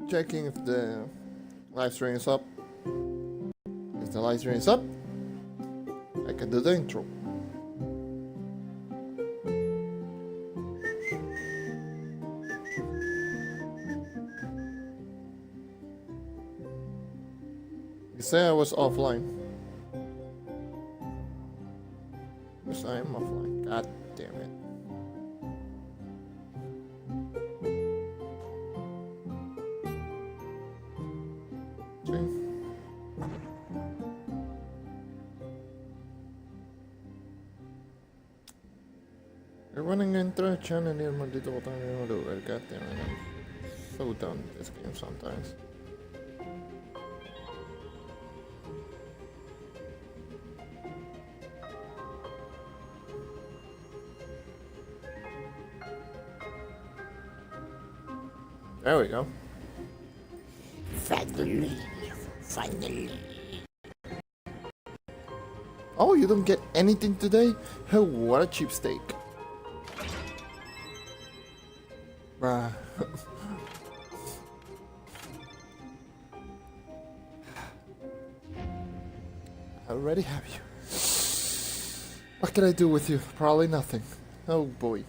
Checking if the live stream is up. If the live stream is up, I can do the intro. You say I was offline. Yes, I am offline. God damn it. Okay. You're running into a channel near maldito botón de lugar. God damn it. I'm so done with this game sometimes. There we go. Finally. Oh, you don't get anything today? Oh, what a cheap steak. Bruh. I already have you. What can I do with you? Probably nothing. Oh boy.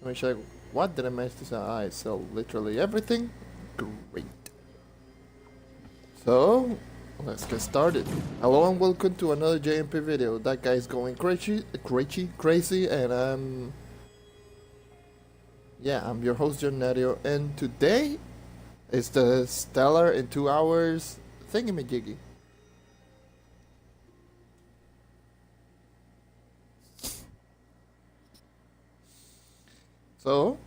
Let me check. What did I manage to sell? I sell literally everything. Great. So, let's get started. Hello and welcome to another JMP video. That guy's going crazy, and I'm your host, John Nadio, and today is the Stellar in 2 hours thingamajiggy. So,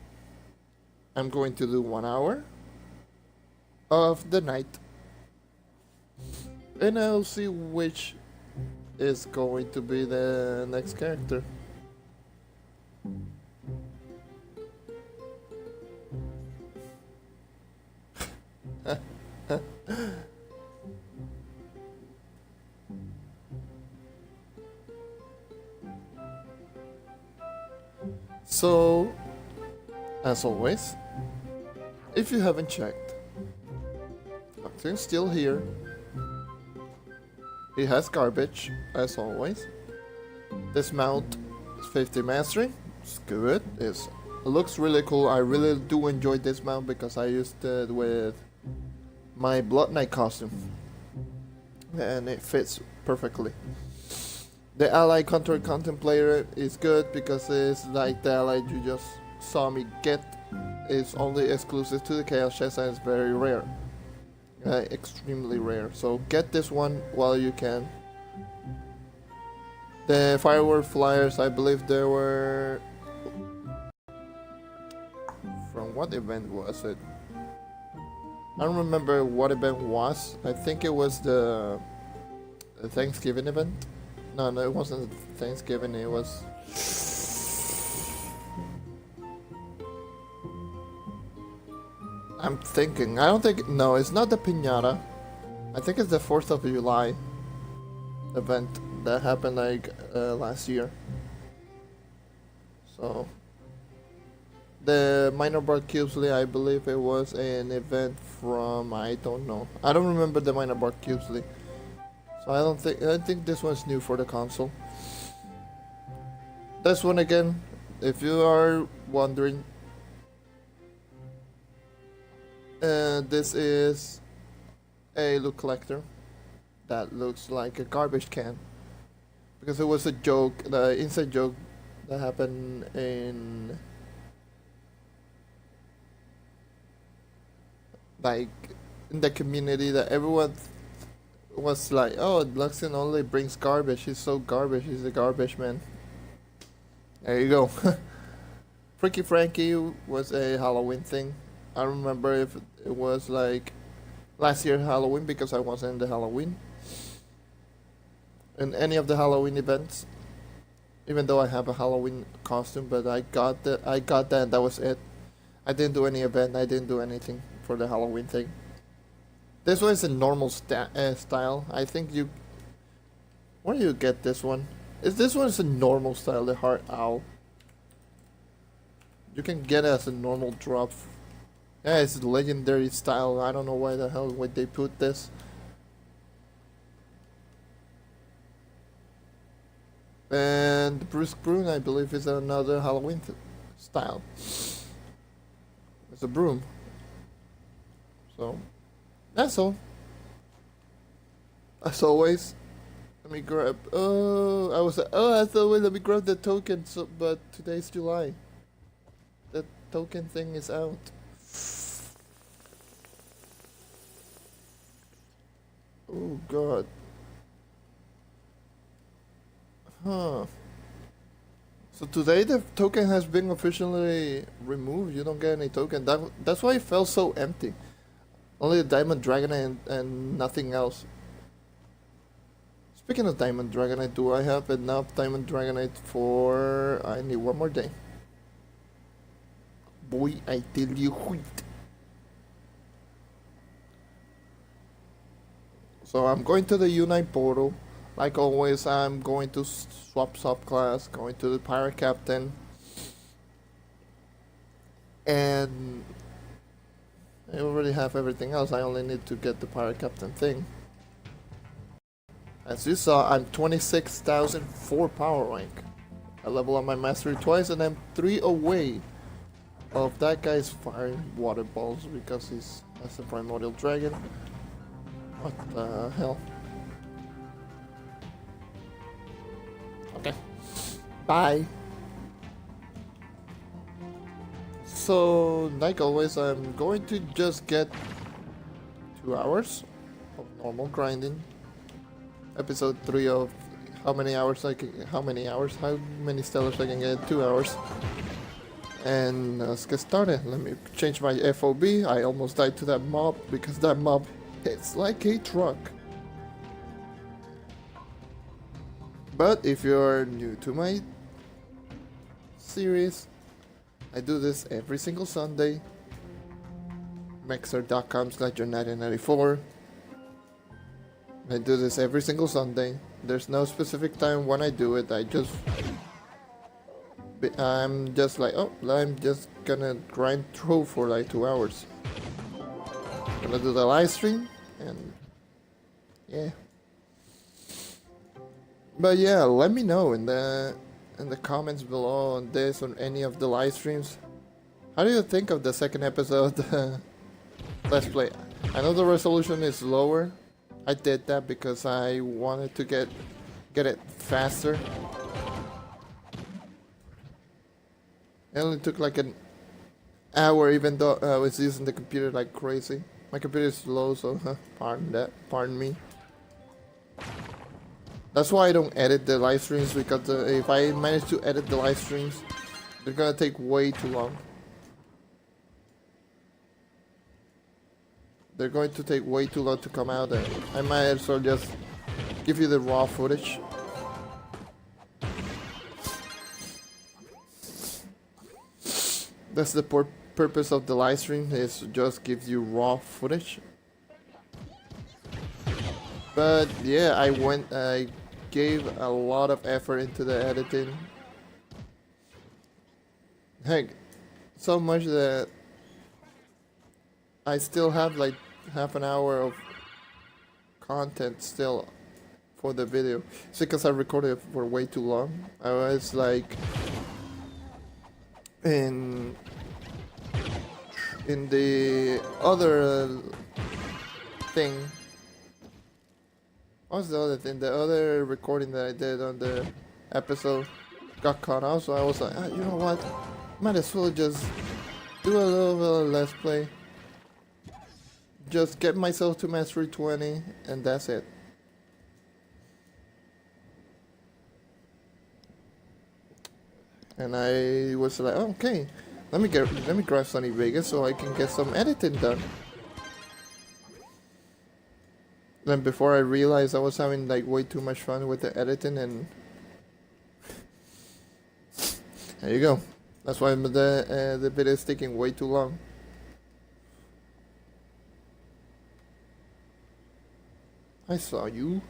I'm going to do 1 hour of the night. And I'll see which is going to be the next character. So, as always, if you haven't checked, Octane's still here. He has garbage, as always. This mount is 50 mastery. It's good. It looks really cool. I really do enjoy this mount because I used it with my Blood Knight costume. And it fits perfectly. The ally contemplator is good because it's like the ally you just saw me get. Is only exclusive to the Chaos chest and it's very rare. Extremely rare. So get this one while you can. The firework flyers, I believe there were... From what event was it? I don't remember what event was. I think it was the Thanksgiving event. No, it wasn't Thanksgiving, it was... I'm thinking, I don't think, no, it's not the Piñata. I think it's the 4th of July event that happened like last year. So, the Minor Bar Cubesley, I believe it was an event from, I don't know. I don't remember the Minor Bar Cubesley. So I think this one's new for the console. This one again, if you are wondering, this is a loot collector that looks like a garbage can because it was a joke, the inside joke that happened in like in the community that everyone was like, oh, Luxon only brings garbage, he's so garbage, he's a garbage man. There you go. Freaky Frankie was a Halloween thing. I don't remember if it was like last year Halloween because I wasn't in the Halloween. In any of the Halloween events. Even though I have a Halloween costume, but I got that and that was it. I didn't do any event, I didn't do anything for the Halloween thing. This one is a normal style. I think you... Where do you get this one? This one is a normal style, the Heart Owl. You can get it as a normal drop Yeah, it's legendary style. I don't know why the hell would they put this. And Bruce Broom, I believe, is another Halloween style. It's a broom. So, that's all. As always, let me grab. I thought, wait, let me grab the token. So, but today's July. The token thing is out. Oh God. Huh. So today the token has been officially removed. You don't get any token. That's why it felt so empty. Only a Diamond Dragonite and nothing else. Speaking of Diamond Dragonite, do I have enough Diamond Dragonite for... I need one more day. Boy, I tell you what. So I'm going to the Unite portal. Like always, I'm going to swap subclass, going to the Pirate Captain. And I already have everything else. I only need to get the Pirate Captain thing. As you saw, I'm 26,004 power rank. I level up my mastery twice and I'm 3 away of that guy's firing water balls because that's a primordial dragon. What the hell? Okay. Bye. So, like always, I'm going to just get 2 hours of normal grinding. Episode 3 of how many stellars I can get? 2 hours. And let's get started. Let me change my FOB. I almost died to that mob because that mob hits like a truck. But if you're new to my series, I do this every single Sunday. Mixer.com/John1994. I do this every single Sunday. There's no specific time when I do it. I'm just like, oh, I'm just gonna grind Trove for like 2 hours. Gonna do the live stream and yeah. But yeah, let me know in the comments below on this, on any of the live streams. How do you think of the second episode? Let's play. I know the resolution is lower. I did that because I wanted to get it faster. It only took like an hour, even though I was using the computer like crazy. My computer is slow, so pardon me. That's why I don't edit the live streams, because if I manage to edit the live streams, they're gonna take way too long. They're going to take way too long to come out, and I might as well just give you the raw footage. That's the purpose of the live stream, is to just give you raw footage. But yeah, I gave a lot of effort into the editing. Heck, so much that I still have like half an hour of content still for the video. It's because I recorded it for way too long. I was like in the other thing. What was the other thing? The other recording that I did on the episode got cut off, so I was like, you know what? Might as well just do a little bit of let's play. Just get myself to mastery 20, and that's it. And I was like, oh, okay, let me grab Sunny Vegas so I can get some editing done. Then before I realized I was having like way too much fun with the editing, and there you go. That's why the video is taking way too long. I saw you.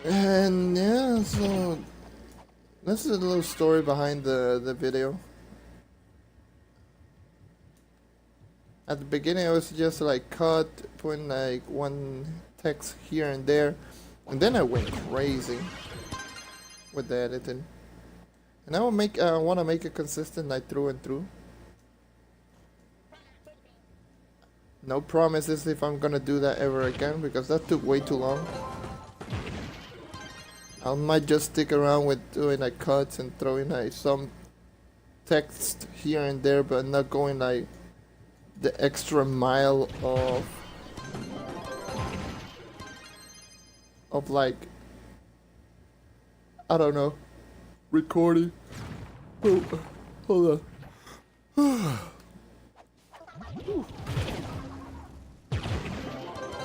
And yeah, so that's a little story behind the video. At the beginning, I was just like cut, putting like one text here and there, and then I went crazy with the editing. And I want to make it consistent, like through and through. No promises if I'm gonna do that ever again, because that took way too long. I might just stick around with doing like cuts and throwing like some text here and there, but not going like the extra mile of like, I don't know, recording. Oh, hold on.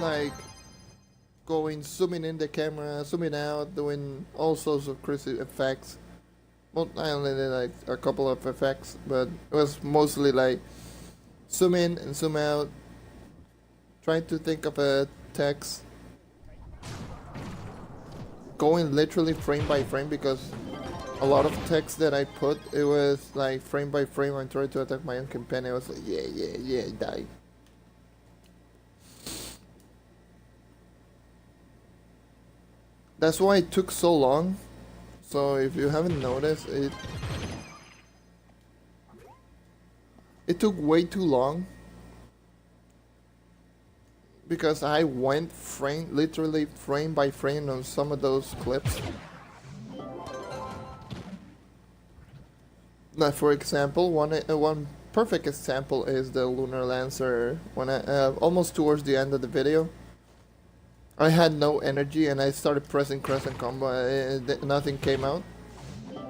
Like going zooming in the camera, zooming out, doing all sorts of crazy effects. Well, I only did like a couple of effects, but it was mostly like zoom in and zoom out, trying to think of a text, going literally frame by frame, because a lot of text that I put, it was like frame by frame. I tried to attack my own companion. I was like, yeah, die. That's why it took so long. So if you haven't noticed, it took way too long, because I went literally frame by frame on some of those clips. Now, for example, one perfect example is the Lunar Lancer. When I almost towards the end of the video, I had no energy and I started pressing crescent combo. Nothing came out,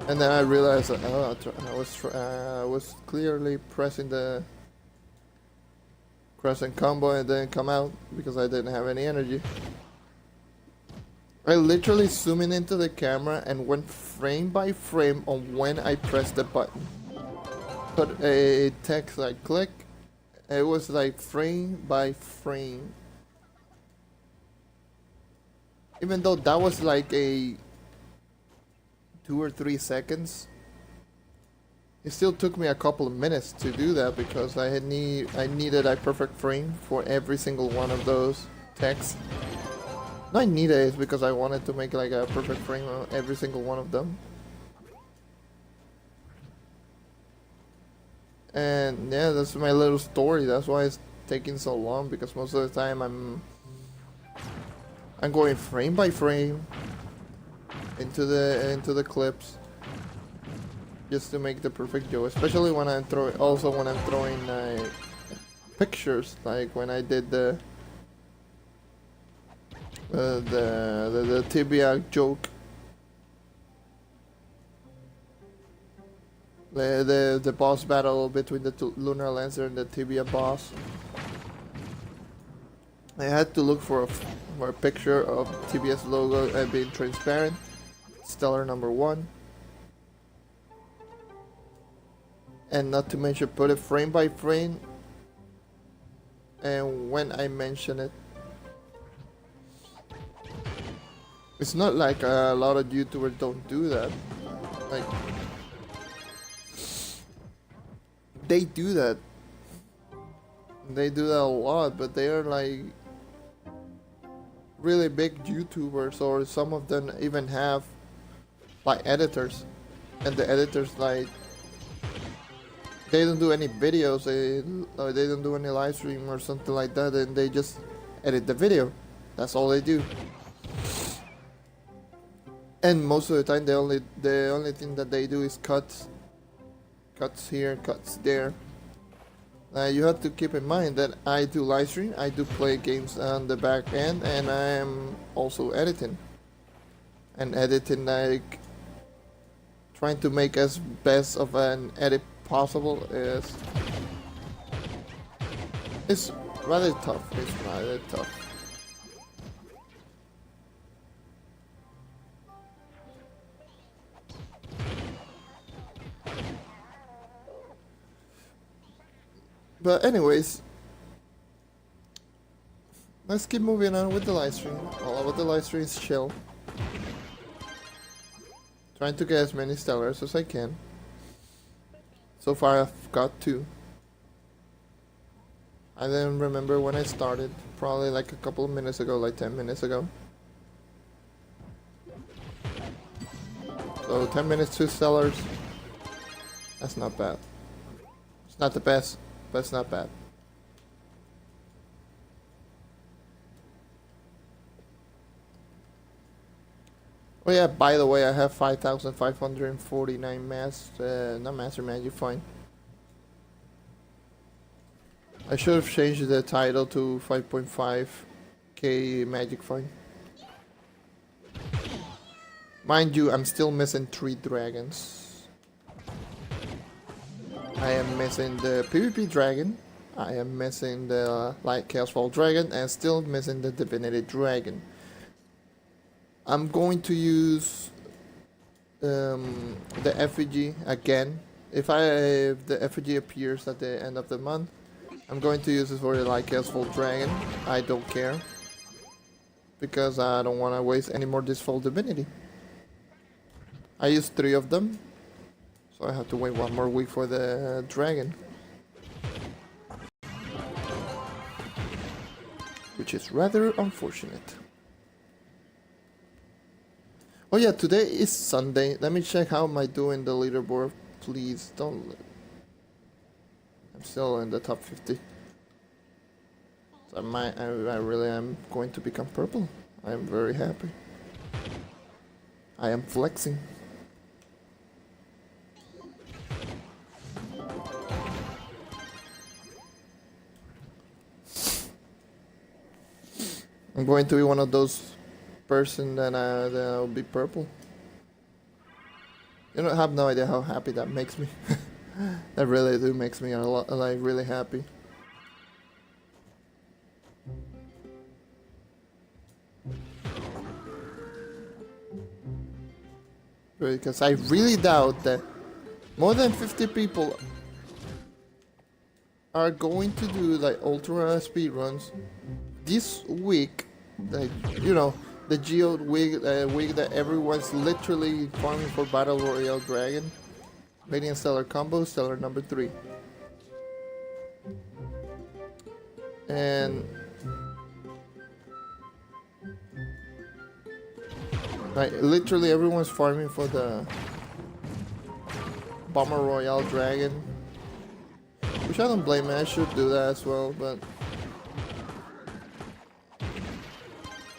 and then I realized that I was clearly pressing the crescent combo and it didn't come out because I didn't have any energy. I literally zoomed into the camera and went frame by frame on when I pressed the button. Put a text like click. It was like frame by frame. Even though that was like a 2 or 3 seconds, it still took me a couple of minutes to do that, because I needed a perfect frame for every single one of those texts. No, I needed it because I wanted to make like a perfect frame on every single one of them. And yeah, that's my little story. That's why it's taking so long, because most of the time I'm going frame by frame into the clips, just to make the perfect joke. Especially when I'm throwing pictures, like when I did the tibia joke, the boss battle between the Lunar Lancer and the tibia boss. I had to look for a picture of TBS logo being transparent, stellar number 1, and not to mention put it frame by frame, and when I mention it, it's not like a lot of YouTubers don't do that. Like, they do that. They do that a lot, but they are like really big YouTubers, or some of them even have like editors, and the editors, like, they don't do any videos, they don't do any live stream or something like that, and they just edit the video. That's all they do. And most of the time, the only thing that they do is cuts here, cuts there. You have to keep in mind that I do live stream, I do play games on the back end, and I am also editing. And editing, like, trying to make as best of an edit possible is rather tough. It's rather tough. But anyways, let's keep moving on with the live stream. All about the live stream is chill. Trying to get as many stellars as I can. So far I've got 2. I didn't remember when I started. Probably like a couple of minutes ago, like 10 minutes ago. So 10 minutes, 2 sellers. That's not bad. It's not the best, but it's not bad. Oh yeah, by the way, I have 5,549 not Master Magic Fine. I should have changed the title to 5.5k Magic Fine. Mind you, I'm still missing 3 dragons. I am missing the PvP dragon. I am missing the Light Chaos Fall dragon, and still missing the Divinity dragon. I'm going to use the effigy again. If the effigy appears at the end of the month, I'm going to use it for the Light Chaos Fall dragon. I don't care, because I don't want to waste any more this Fall divinity. I used 3 of them, so I have to wait 1 more week for the dragon, which is rather unfortunate. Oh yeah, today is Sunday. Let me check how am I doing the leaderboard. Please don't. I'm still in the top 50. So I really am going to become purple. I am very happy. I am flexing. I'm going to be one of those person that will be purple. You don't have no idea how happy that makes me. That really do makes me like really happy. Because I really doubt that more than 50 people are going to do like ultra speedruns this week. Like, you know, the Geode week that everyone's literally farming for Battle Royale Dragon. Radiant Stellar combo, Stellar number 3. And like literally everyone's farming for the Bomber Royale Dragon. Which I don't blame me, I should do that as well, but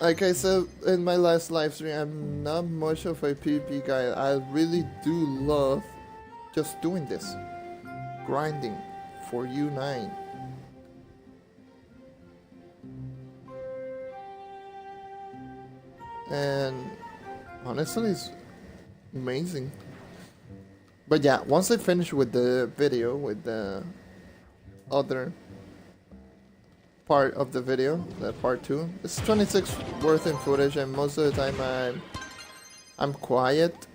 like I said in my last live stream, I'm not much of a PvP guy. I really do love just doing this. Grinding for U9. And honestly, it's amazing. But yeah, once I finish with the video, with the other part of the video, the part 2. It's 26 worth in footage, and most of the time I'm quiet,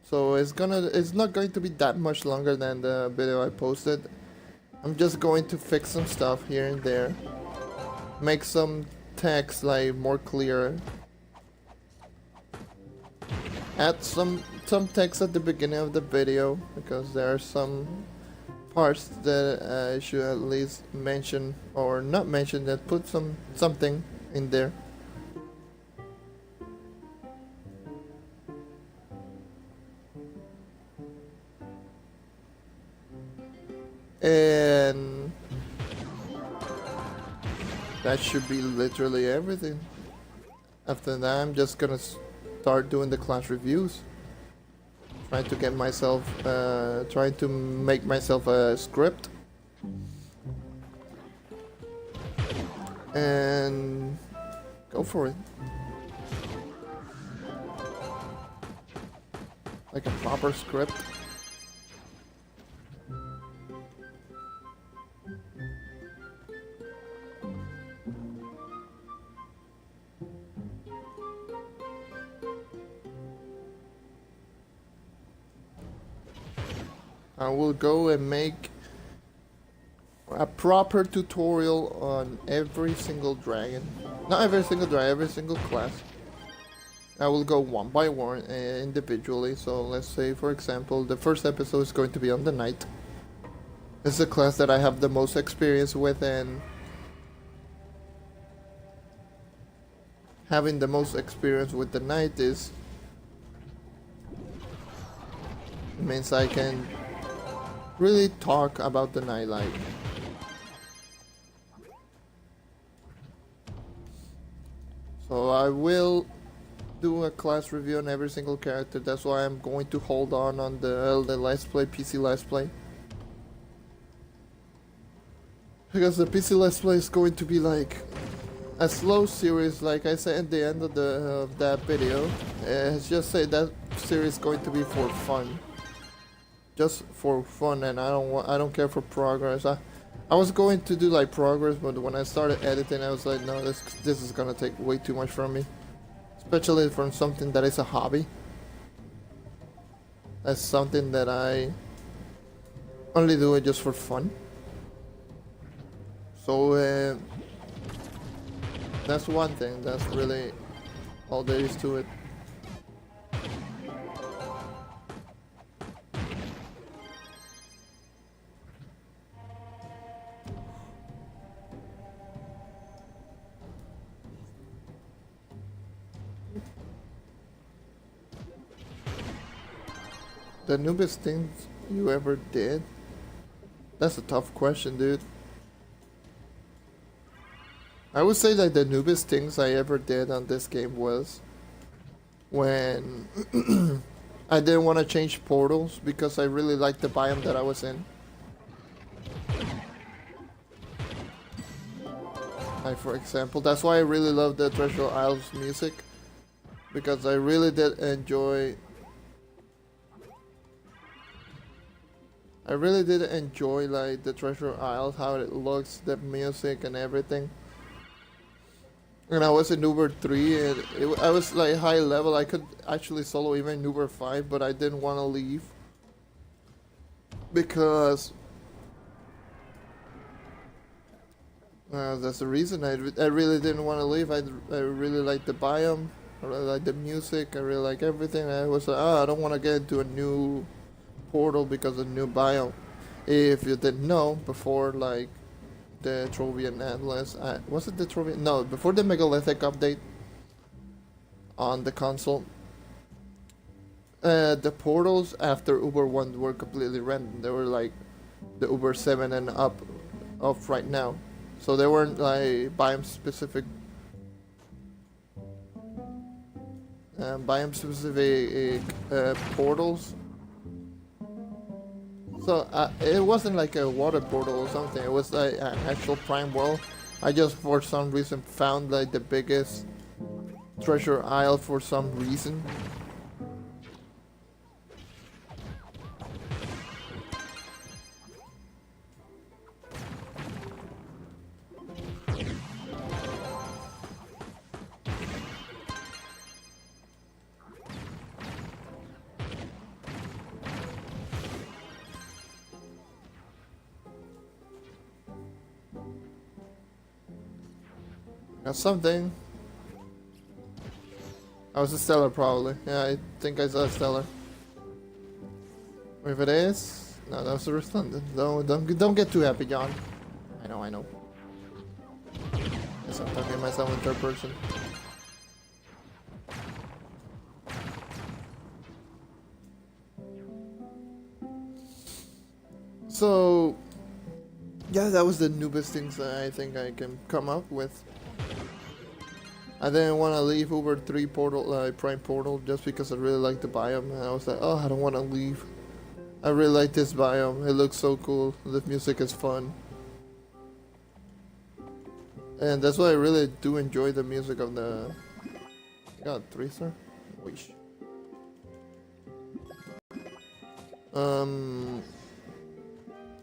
so it's not going to be that much longer than the video I posted. I'm just going to fix some stuff here and there, make some text like more clear, add some text at the beginning of the video, because there are some parts that I should at least mention, or not mention, that put something in there. And that should be literally everything. After that, I'm just gonna start doing the class reviews. Trying to get myself, trying to make myself a script. And go for it. Like a proper script. I will go and make a proper tutorial on every single dragon. Not every single dragon, every single class. I will go one by one individually. So let's say, for example, the first episode is going to be on the knight. It's a class that I have the most experience with, and having the most experience with the knight is means I can really talk about the knight like. So I will do a class review on every single character. That's why I'm going to hold on the Let's Play, PC Let's Play. Because the PC Let's Play is going to be like a slow series, like I said at the end of that video. It's just say that series is going to be for fun. Just for fun, and I don't care for progress. I was going to do like progress, but when I started editing I was like, no, this is gonna take way too much from me. Especially from something that is a hobby. That's something that I only do it just for fun. So that's one thing. That's really all there is to it. The newest things you ever did? That's a tough question, dude. I would say that the newest things I ever did on this game was when I didn't want to change portals because I really liked the biome that I was in. Like for example, that's why I really love the Treasure Isles music, because I really did enjoy like the Treasure Isles, how it looks, the music and everything. And I was in Uber 3 and I was like high level. I could actually solo even Uber 5, but I didn't want to leave because that's the reason. I really didn't want to leave. I really liked the biome, I really liked the music, I really like everything. I was like, I don't want to get into a new portal because of new biome. If you didn't know, before like the Trove and Atlas, was it the Trove? No, before the Megalithic update on the console, the portals after Uber 1 were completely random. They were like the Uber 7 and up right now, so they weren't like biome specific. Portals. So it wasn't like a water portal or something. It was like an actual prime world. I just for some reason found like the biggest treasure isle for some reason. Got something. I was a stellar probably. Yeah, I think I saw a stellar. If it is, no, that was a resplendent. Don't get too happy, John. I know. Guess I'm talking to myself in third person. So yeah, that was the newest things that I think I can come up with. I didn't want to leave Uber 3 portal, Prime Portal, just because I really like the biome. And I was like, oh, I don't want to leave. I really like this biome. It looks so cool. The music is fun. And that's why I really do enjoy the music of the... God, 3-star? Wish.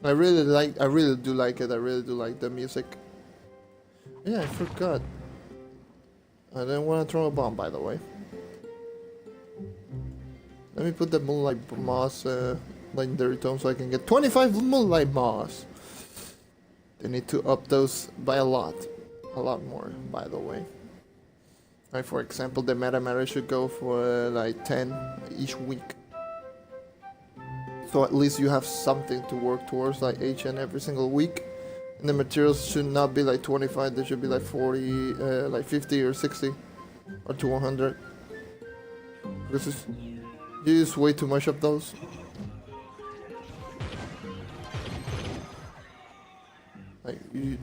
I really do like it. I really do like the music. Yeah, I forgot. I didn't want to throw a bomb, by the way. Let me put the Moonlight Moss legendary tome so I can get 25 Moonlight Moss. They need to up those by a lot more, by the way. Like for example, the Meta should go for like 10 each week. So at least you have something to work towards, like each and every single week. And the materials should not be like 25, they should be like 40, like 50 or 60. or to 100. Because you use way too much of those.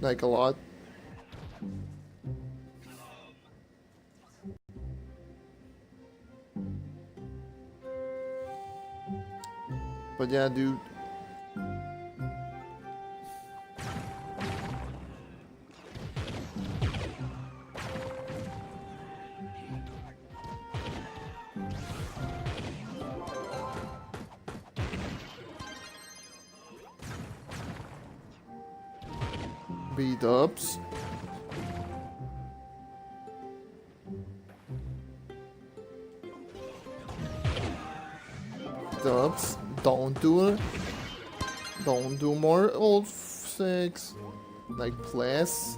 Like a lot. But yeah, dude. B-dubs. Dubs. Don't do it. Don't do more old 6. Like, please.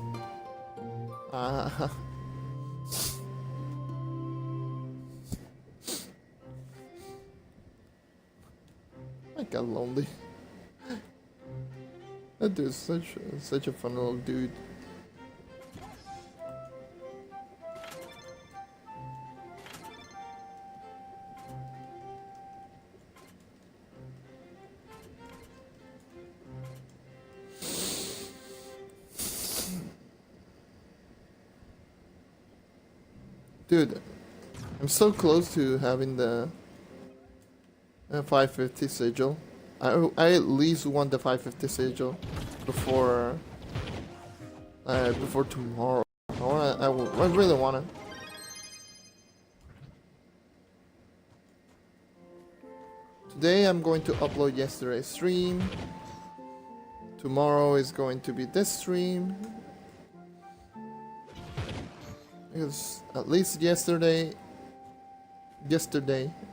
I got lonely. That dude's such a fun little dude. Dude, I'm so close to having the 550 sigil. I at least want the 550 sigil before tomorrow. I really want it. Today I'm going to upload yesterday's stream. Tomorrow is going to be this stream. Because at least yesterday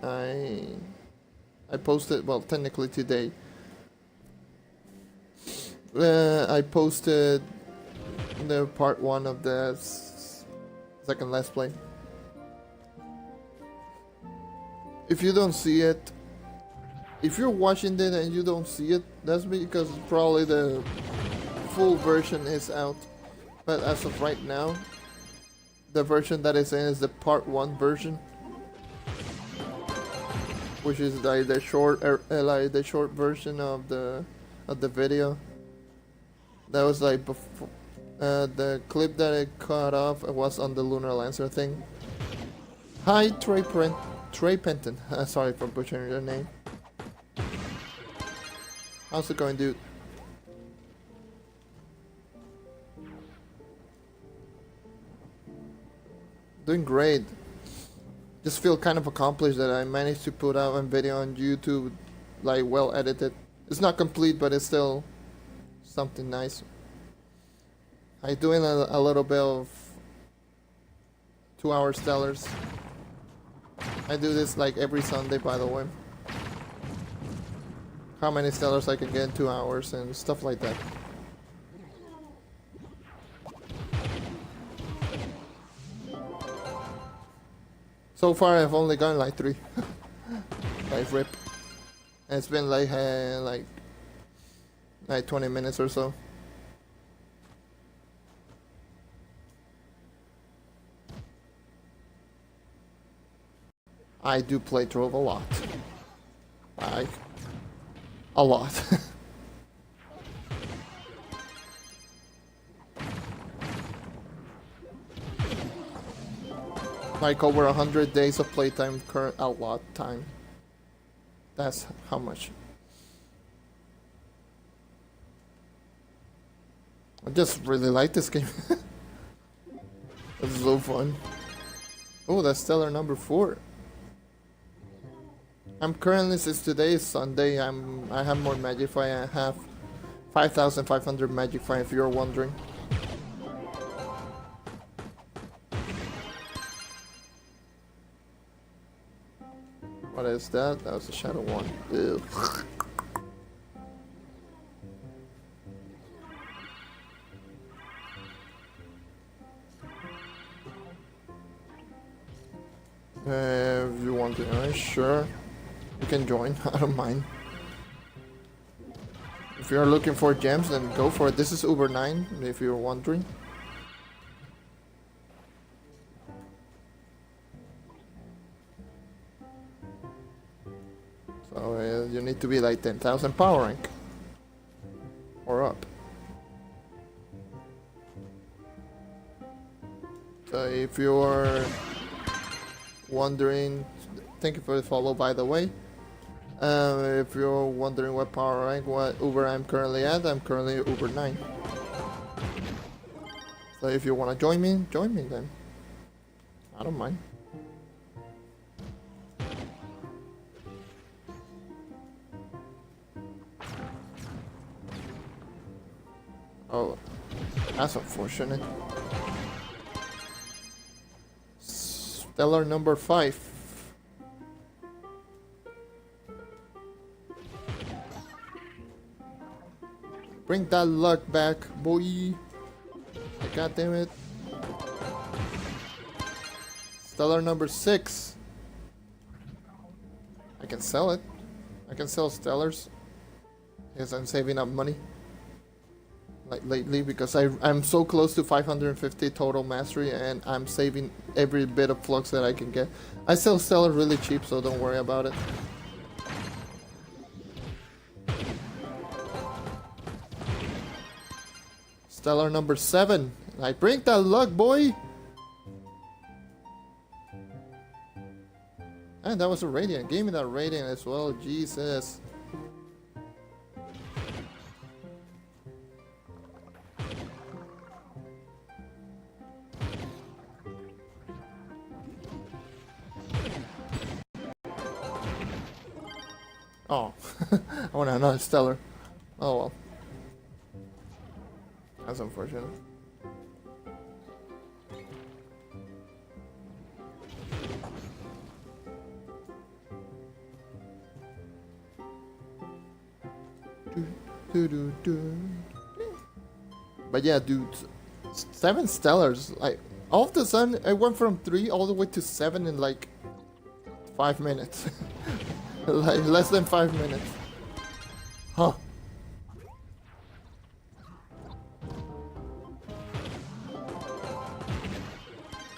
I posted, well, technically today, I posted the part 1 of the second Let's Play. If you don't see it, if you're watching it and you don't see it, that's because probably the full version is out. But as of right now, the version that is in is the part 1 version, which is like the short version of the video. That was like before the clip that I cut off. It was on the Lunar Lancer thing. Hi, Trey Penton. Sorry for butchering your name. How's it going, dude? Doing great. Just feel kind of accomplished that I managed to put out a video on YouTube, like, well edited. It's not complete, but it's still something nice. I'm doing a little bit of 2-hour stellars. I do this like every Sunday, by the way. How many stellars I can get in 2 hours and stuff like that. So far, I've only gotten like 3. Like rip. And it's been like 20 minutes or so. I do play Trove a lot. Like a lot. Like over 100 days of playtime, current outlaw time. That's how much. I just really like this game. It's so fun. Oh, that's stellar number 4. I'm currently, since today is Sunday, I have more Magify. I have 5,500 Magify, if you're wondering. What is that? That was a shadow 1. Ew. If you want to, sure. You can join, I don't mind. If you're looking for gems, then go for it. This is Uber 9, if you're wondering. So you need to be like 10,000 power rank or up. So if you're wondering, thank you for the follow, by the way. If you're wondering what power rank, what Uber I'm currently at, I'm currently Uber 9. So if you want to join me then. I don't mind. Oh, that's unfortunate. Stellar number 5. Bring that luck back, boy. God damn it. Stellar number 6. I can sell it. I can sell stellars. Because I'm saving up money. Like lately, because I'm so close to 550 total mastery and I'm saving every bit of flux that I can get. I sell stellar really cheap, so don't worry about it. Stellar number 7. I bring that luck, boy. And that was a radiant. Give me that radiant as well. Jesus. Oh, I want another stellar. Oh well. That's unfortunate. But yeah, dude, 7 stellars. Like all of a sudden, I went from 3 all the way to 7 in like 5 minutes. Like less than 5 minutes. Huh.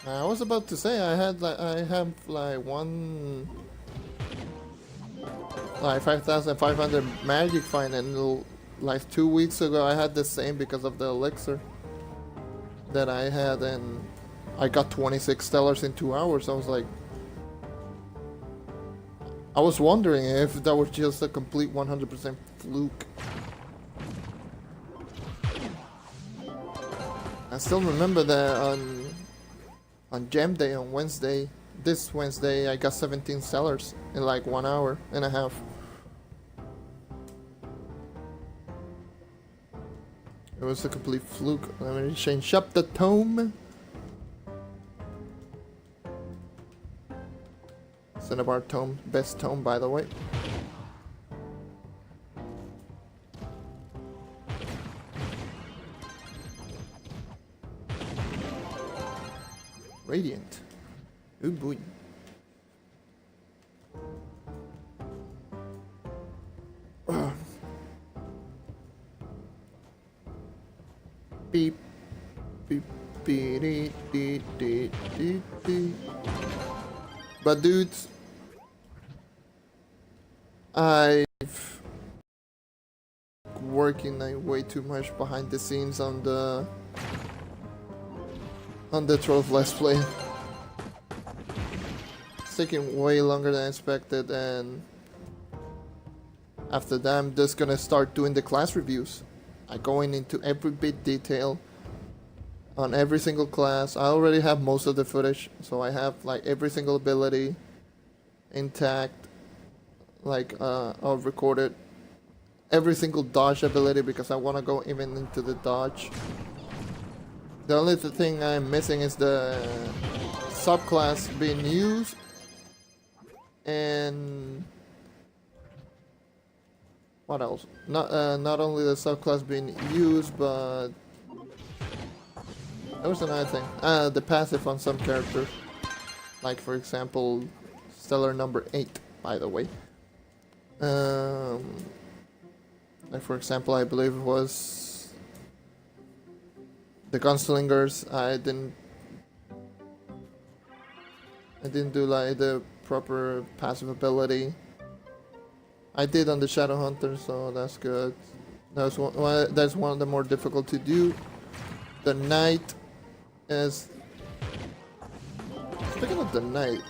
I was about to say I have like 5,500 magic find, and like 2 weeks ago I had the same because of the elixir that I had, and I got 26 stellars in 2 hours. I was like, I was wondering if that was just a complete 100% fluke. I still remember that on Gem Day on Wednesday, this Wednesday, I got 17 stellars in like 1 hour and a half. It was a complete fluke. Let me change up the tome. Cinnabar tome, best tome by the way. Radiant. Oh boy. Beep. Beep. Beep. Beep. Beep. Beep. Beep. But dudes, I've working like way too much behind the scenes on the Trove Let's Play. It's taking way longer than expected, and after that I'm just gonna start doing the class reviews. I'm going into every bit detail on every single class. I already have most of the footage, so I have like every single ability intact. Like I'll record it, every single dodge ability, because I want to go even into the dodge. The only thing I'm missing is the subclass being used, and what else? Not only the subclass being used, but there was another thing. The passive on some characters, like for example, Stellar number 8, by the way. Like for example, I believe it was the Gunslingers. I didn't do like the proper passive ability, I did on the Shadow Hunter, so that's good. That's one of the more difficult to do. The Knight is... Speaking of the Knight,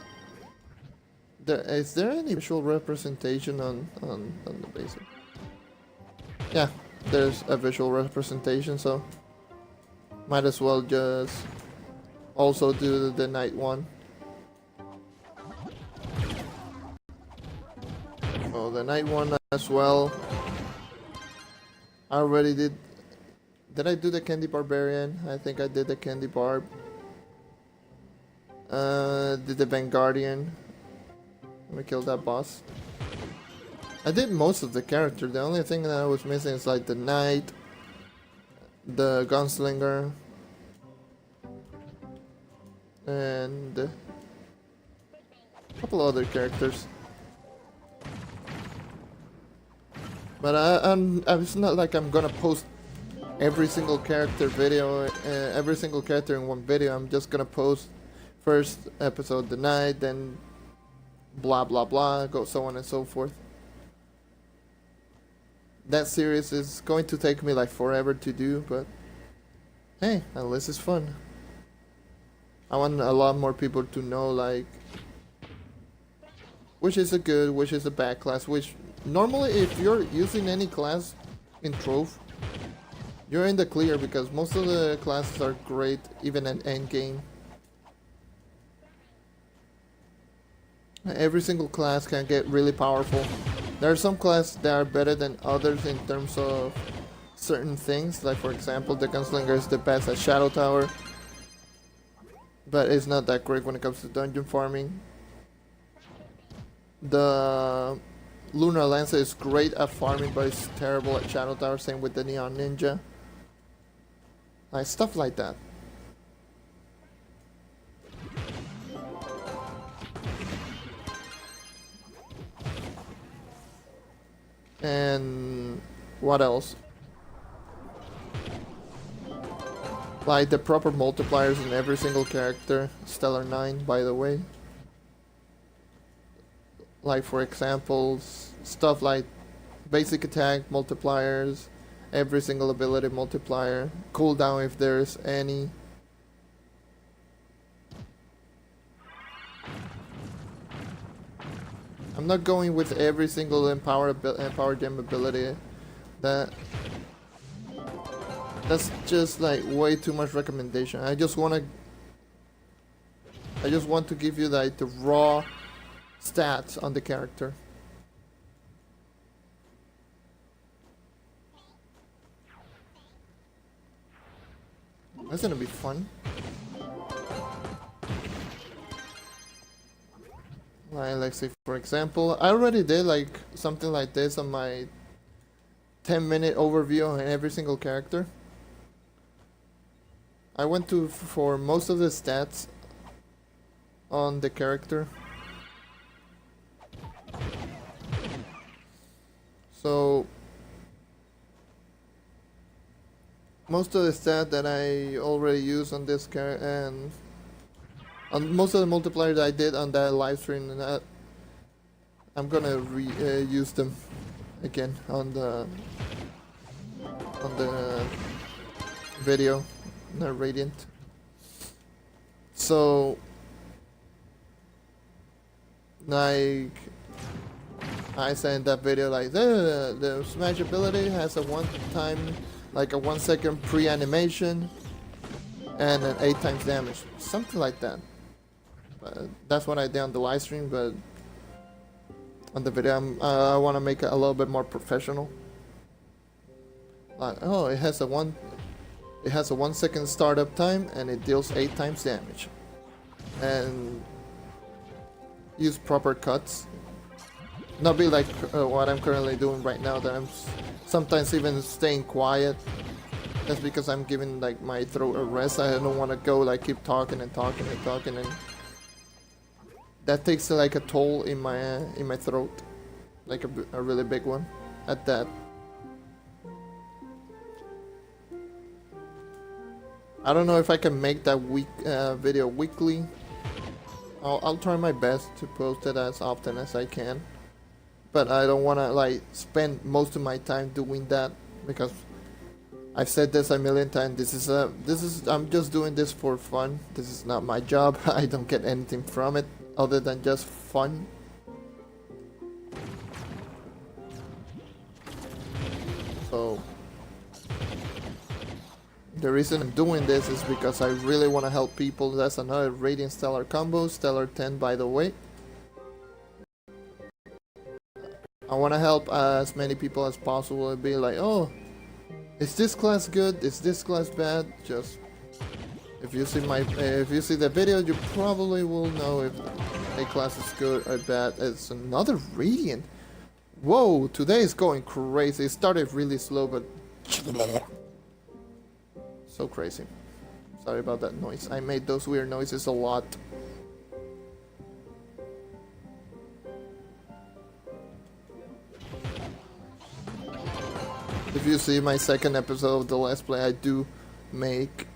is there any visual representation on the basic? Yeah, there's a visual representation, so might as well just also do the Knight one. Oh, the Knight one as well. I already did. Did I do the Candy Barbarian? I think I did the Candy Barb. Did the Vanguardian. Let me kill that boss. I did most of the character. The only thing that I was missing is like the Knight, the Gunslinger, and a couple other characters. But it's not like I'm gonna post every single character video, every single character in one video. I'm just gonna post first episode the Knight, then blah blah blah, go so on and so forth. That series is going to take me like forever to do, but hey, at least it's fun. I want a lot more people to know like which is a good, which is a bad class, which normally if you're using any class in Trove, you're in the clear because most of the classes are great even at endgame. Every single class can get really powerful. There are some classes that are better than others in terms of certain things, like for example the Gunslinger is the best at Shadow Tower, but it's not that great when it comes to dungeon farming. The Lunar Lancer is great at farming, but it's terrible at Shadow Tower, same with the Neon Ninja. Like stuff like that. And what else? Like the proper multipliers in every single character. Stellar 9, by the way. Like for example, stuff like basic attack multipliers, every single ability multiplier, cooldown if there's any. I'm not going with every single empower gem ability. That's just like way too much recommendation. I just want to give you like the raw stats on the character. That's gonna be fun. Like, let's say for example, I already did like something like this on my 10-minute overview on every single character. I went for most of the stats on the character. So most of the stat that I already used on this character and on most of the multipliers I did on that live stream, and I'm gonna use them again on the video, the Radiant. So like I said in that video, like the smash ability has a one-time, like a 1-second pre-animation and an 8 times damage, something like that. That's what I did on the live stream, but on the video I want to make it a little bit more professional. Like, oh, it has a 1-second startup time and it deals 8 times damage, and use proper cuts. Not be like what I'm currently doing right now, that I'm sometimes even staying quiet. That's because I'm giving like my throat a rest. I don't want to go like keep talking and talking and talking, and that takes like a toll in my throat, like a really big one at that. I don't know if I can make that video weekly. I'll try my best to post it as often as I can. but I don't want to like spend most of my time doing that because I've said this a million times. I'm just doing this for fun. This is not my job. I don't get anything from it other than just fun. So the reason I'm doing this is because I really want to help people. That's another Radiant Stellar combo, Stellar 10 by the way. I want to help as many people as possible and be like, oh, is this class good? Is this class bad? Just if you see the video, you probably will know if a class is good or bad. It's another Radiant. Whoa, today is going crazy. It started really slow, but so crazy. Sorry about that noise. I made those weird noises a lot. If you see my second episode of the Let's Play, I do make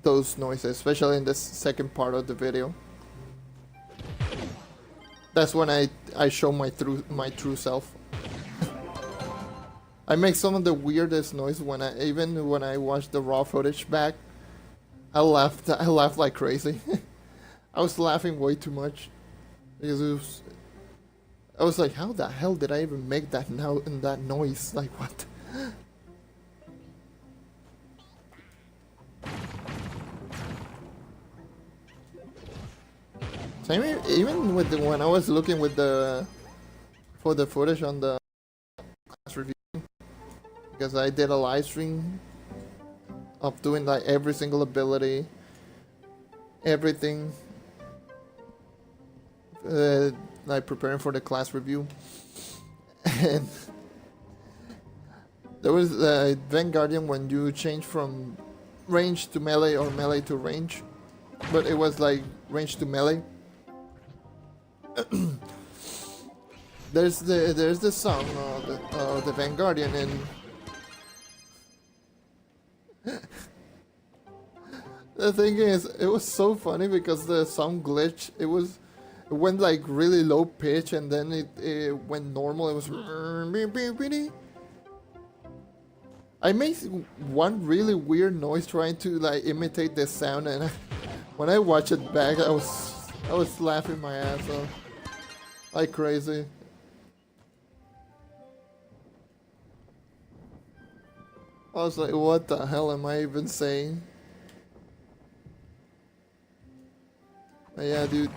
those noises, especially in the second part of the video. That's when I show my true self. I make some of the weirdest noise even when I watch the raw footage back. I laughed like crazy. I was laughing way too much because I was like, how the hell did I even make that noise? Like what? So even with when I was looking for the footage on the class review, because I did a live stream of doing like every single ability, everything, like preparing for the class review, and there was Vanguardian when you change from range to melee or melee to range, but it was like range to melee. There's the song of the Vanguardian, and the thing is, it was so funny because the sound glitched. It went like really low pitch, and then it went normal. It was. I made one really weird noise trying to like imitate the sound, and when I watched it back, I was laughing my ass off like crazy. I was like, what the hell am I even saying? But yeah, dude.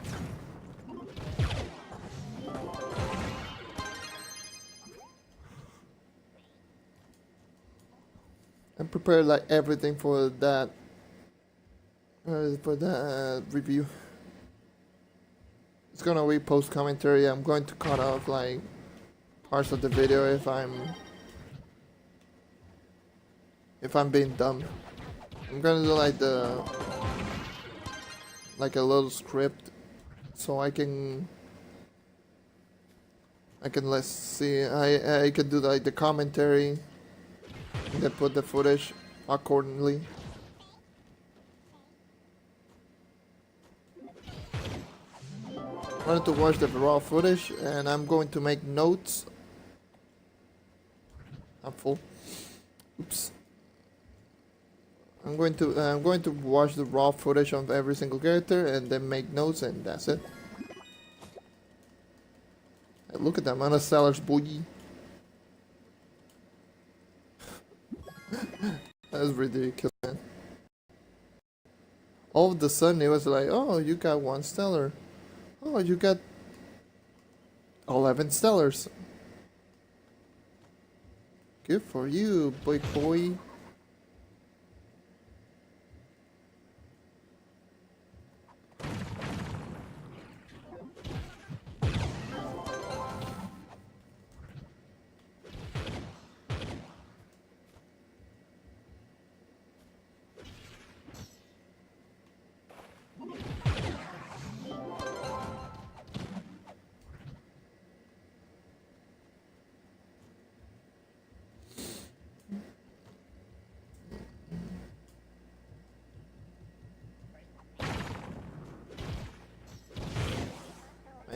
I prepared like everything for that review. It's gonna be post commentary. I'm going to cut off like parts of the video if I'm being dumb. I'm gonna do like a little script so I can let's see, I can do like the commentary and then put the footage accordingly. I wanted to watch the raw footage and I'm going to make notes. I'm full. Oops. I'm going to watch the raw footage of every single character and then make notes, and that's it. Hey, look at the amount of sellers, boy. That's ridiculous, man. All of a sudden it was like, oh, you got 1 stellar. Oh, you got 11 stellars. Good for you, boy.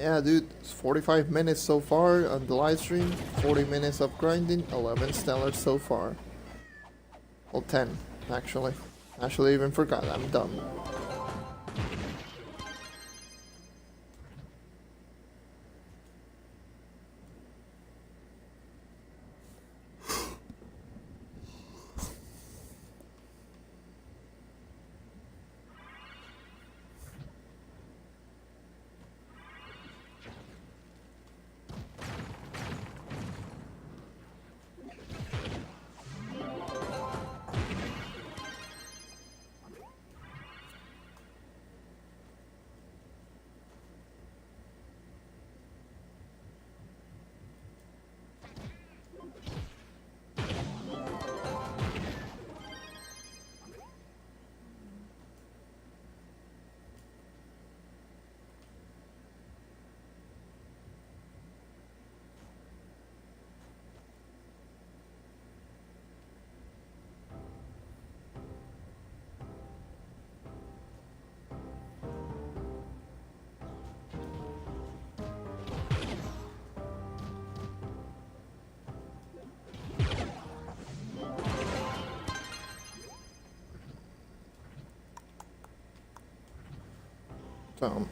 Yeah, dude, it's 45 minutes so far on the live stream, 40 minutes of grinding, 11 stellars so far. Well, 10, actually. Actually, even forgot, I'm dumb. So,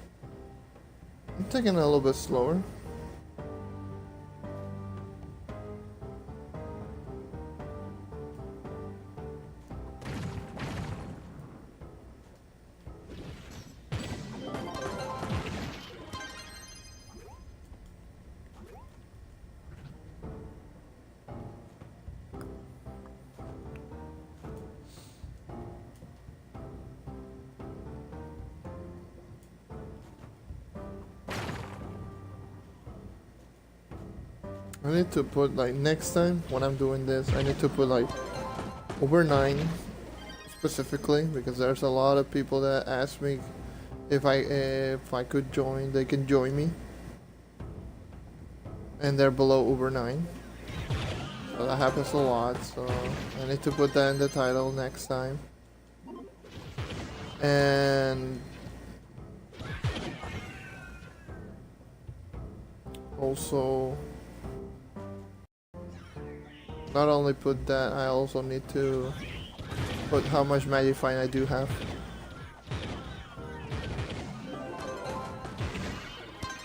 I'm taking it a little bit slower. I need to put like next time when I'm doing this, I need to put like over 9 specifically because there's a lot of people that ask me if I could join, they can join me, and they're below over 9. So that happens a lot. So I need to put that in the title next time. And also, not only put that, I also need to put how much Magifine I do have.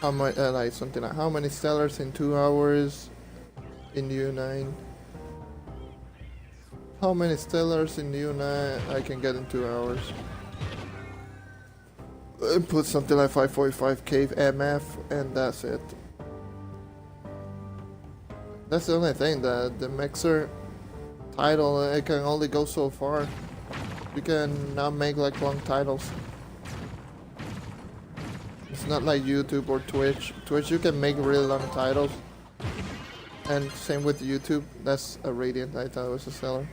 How much, like something like how many stellars in 2 hours in U9. How many stellars in U9 I can get in 2 hours. And put something like 545k MF and that's it. That's the only thing, that the mixer title, it can only go so far. You can not make like long titles. It's not like YouTube or Twitch. Twitch you can make really long titles. And same with YouTube. That's a Radiant, I thought it was a seller.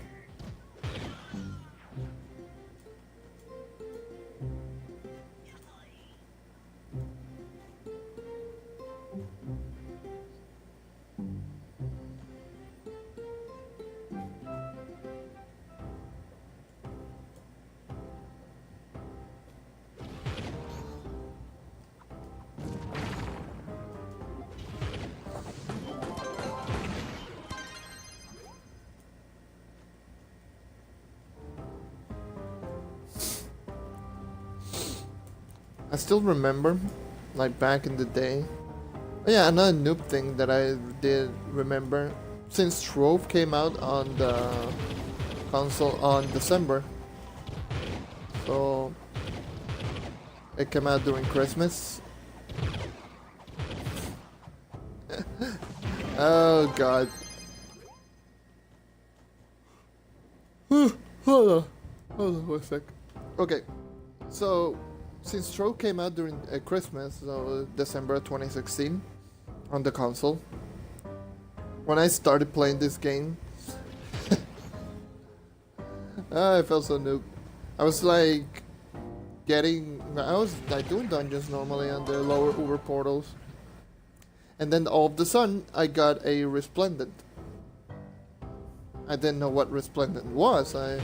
I still remember, like back in the day. Oh yeah, another noob thing that I did remember, since Trove came out on the console on December, so it came out during Christmas. Oh god. Hold on 1 sec. Okay, so since Trove came out during Christmas, so December 2016, on the console, when I started playing this game, I felt so noob. I was like I was like doing dungeons normally on the lower Uber portals, and then all of the sudden I got a Resplendent. I didn't know what Resplendent was. The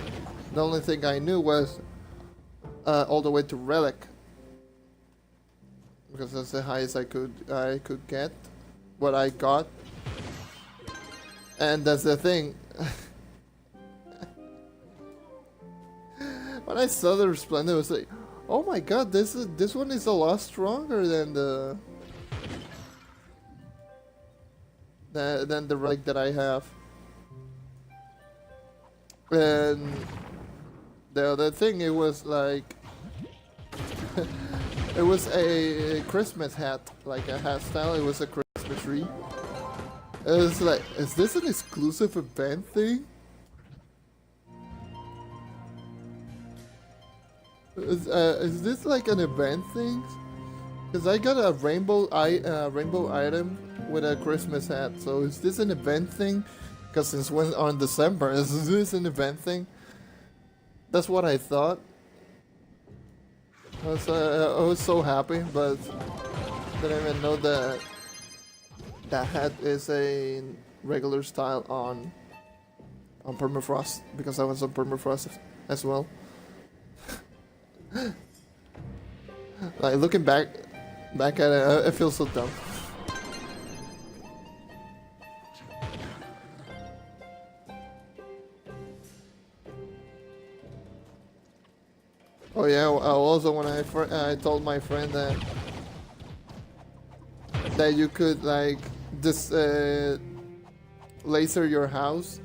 only thing I knew was all the way to Relic. because that's the highest I could get. What I got, and that's the thing. When I saw the Resplendent, I was like, "Oh my god, this one is a lot stronger than the relic that I have." And the other thing, it was like, it was a Christmas hat, like a hat style. It was a Christmas tree. It was like, is this an exclusive event thing? Is this like an event thing? Because I got a rainbow item with a Christmas hat. So is this an event thing? Because since when on December, is this an event thing? That's what I thought. I was so happy, but didn't even know that that hat is a regular style on permafrost, because I was on permafrost as well. Like looking back at it, I feel so dumb. Oh yeah, also when I told my friend that you could like just laser your house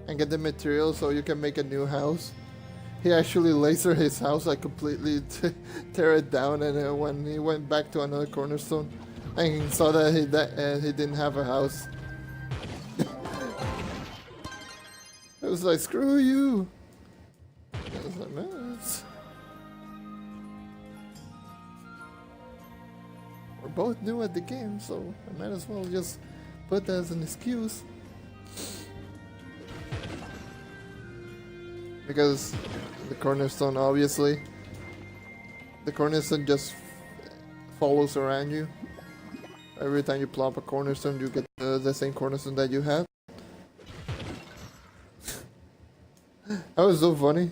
and get the material so you can make a new house. He actually lasered his house, like completely tear it down, and when he went back to another cornerstone and he saw that he didn't have a house. I was like, screw you. I was like, man, we're both new at the game, so I might as well just put that as an excuse. Because the cornerstone, obviously, the cornerstone just follows around you. Every time you plop a cornerstone, you get the same cornerstone that you had. That was so funny.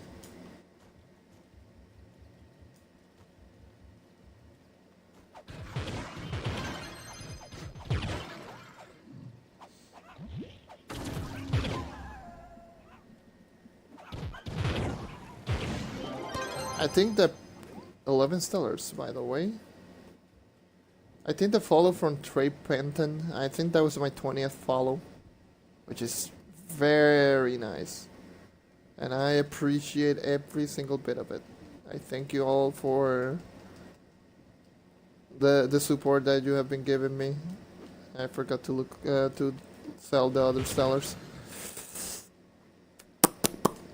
I think that 11 stellars, by the way. I think the follow from Trey Penton, I think that was my 20th follow, which is very nice. And I appreciate every single bit of it. I thank you all for the support that you have been giving me. I forgot to look to sell the other stellars.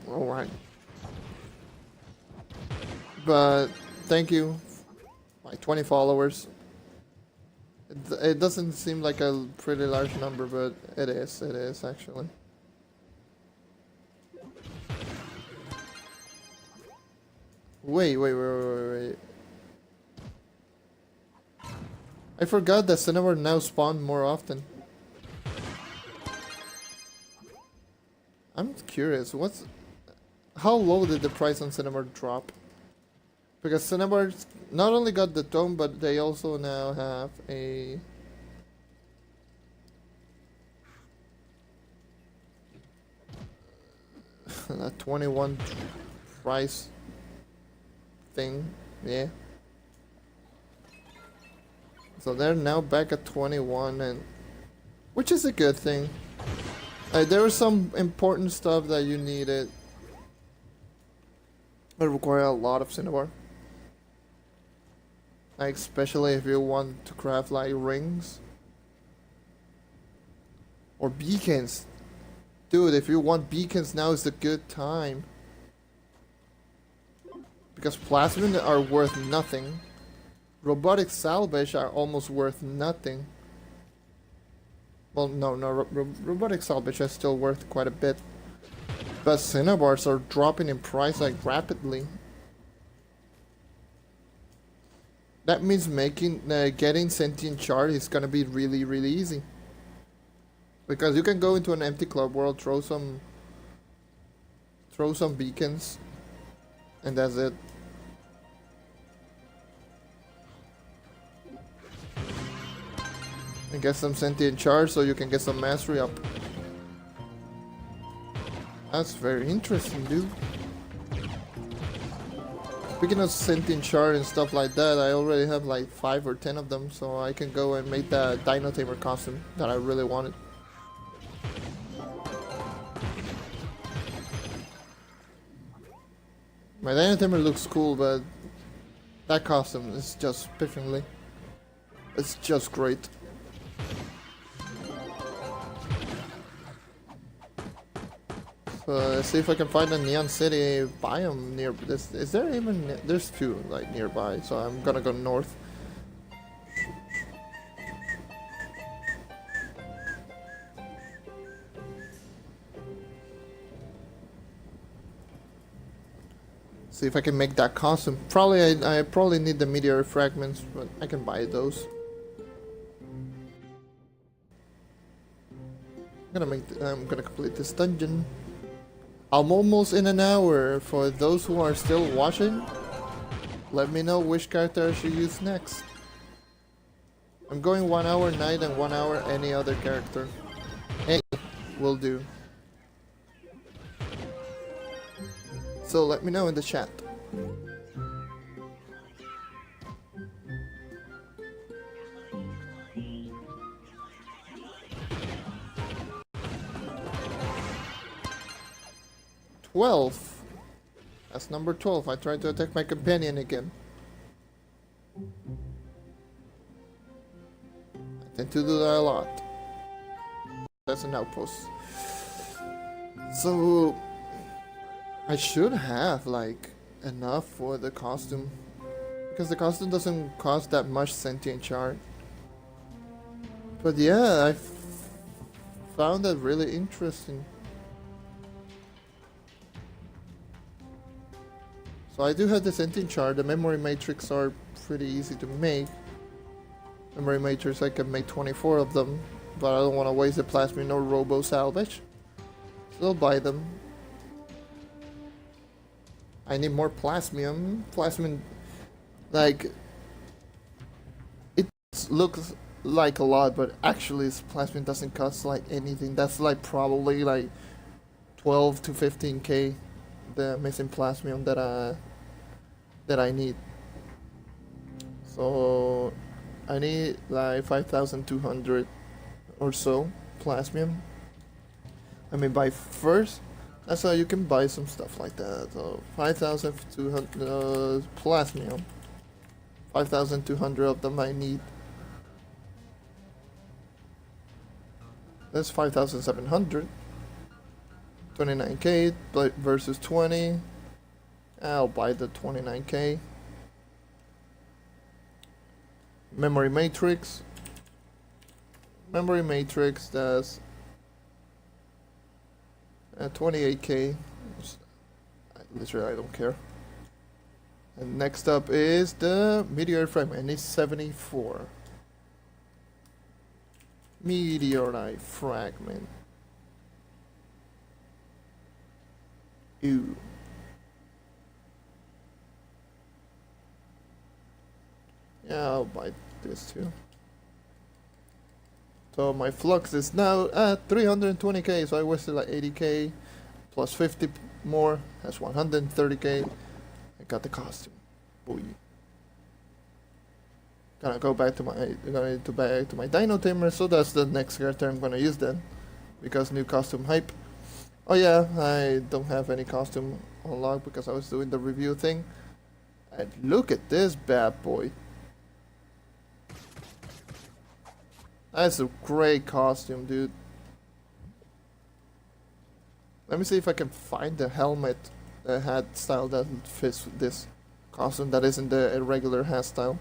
Alright. But thank you, my 20 followers. It doesn't seem like a pretty large number, but it is actually. Wait. I forgot that Cinnabar now spawn more often. I'm curious, how low did the price on Cinnabar drop? Because Cinnabar not only got the tome, but they also now have a a 21 price thing, yeah. So they're now back at 21, and which is a good thing. There was some important stuff that you needed that require a lot of Cinnabar. Like especially if you want to craft like rings or beacons. Dude, if you want beacons, now is a good time. Because plasmid are worth nothing. Robotic salvage are almost worth nothing. Well, no, robotic salvage is still worth quite a bit. But Cinnabars are dropping in price like rapidly. That means getting sentient shard is gonna be really, really easy. Because you can go into an empty club world, throw some beacons, and that's it. And get some sentient charge so you can get some mastery up. That's very interesting, dude. Speaking of sentient shard and stuff like that, I already have like 5 or 10 of them, so I can go and make that Dino Tamer costume that I really wanted. My Dino Tamer looks cool, but that costume is just spiffingly. It's just great. So let's see if I can find a Neon City biome near this. Is there even? There's 2 like nearby, so I'm gonna go north. See if I can make that costume. Probably I probably need the meteor fragments, but I can buy those. I'm gonna complete this dungeon. I'm almost in an hour. For those who are still watching, let me know which character I should use next. I'm going 1 hour Knight and 1 hour any other character. Any will do. So let me know in the chat. That's number 12. I tried to attack my companion again. I tend to do that a lot. That's an outpost. So I should have like enough for the costume, because the costume doesn't cost that much sentient shard. But yeah, I found that really interesting. So I do have the sentient shard. The memory matrix are pretty easy to make. Memory matrix, I can make 24 of them, but I don't want to waste the plasmid or robo salvage. So I'll buy them. I need more plasmium. Plasmid, like, it looks like a lot, but actually plasmid doesn't cost like anything. That's like probably like 12 to 15k, the missing plasmium that I need. So I need like 5,200 or so plasmium. I mean, buy first. That's how you can buy some stuff like that. So 5,200 plasmium. 5,200 of them I need. That's 5,700. 29k versus 20. I'll buy the 29k. Memory matrix. Memory matrix, that's 28k. Literally, I don't care. And next up is the meteorite fragment. I need 74. Meteorite fragment. Ew. Yeah, I'll buy this too. So my flux is now at 320k, so I wasted like 80k plus 50 more. That's 130k. I got the costume. Boy. Gonna go back to my Dino Tamer, so that's the next character I'm gonna use then, because new costume hype. Oh yeah, I don't have any costume unlocked because I was doing the review thing. And look at this bad boy. That's a great costume, dude. Let me see if I can find the helmet hat style that fits with this costume that isn't the irregular hat style.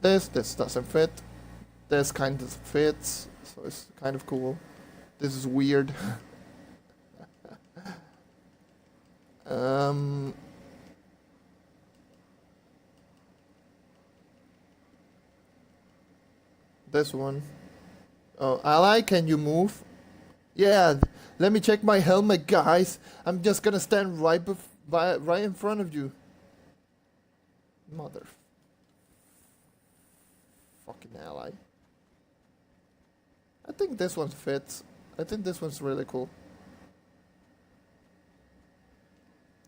This doesn't fit. This kind of fits, so it's kind of cool. This is weird. This one. Oh, ally, can you move? Yeah, let me check my helmet, guys. I'm just gonna stand right in front of you. Mother fucking ally. think this one fits. I think this one's really cool.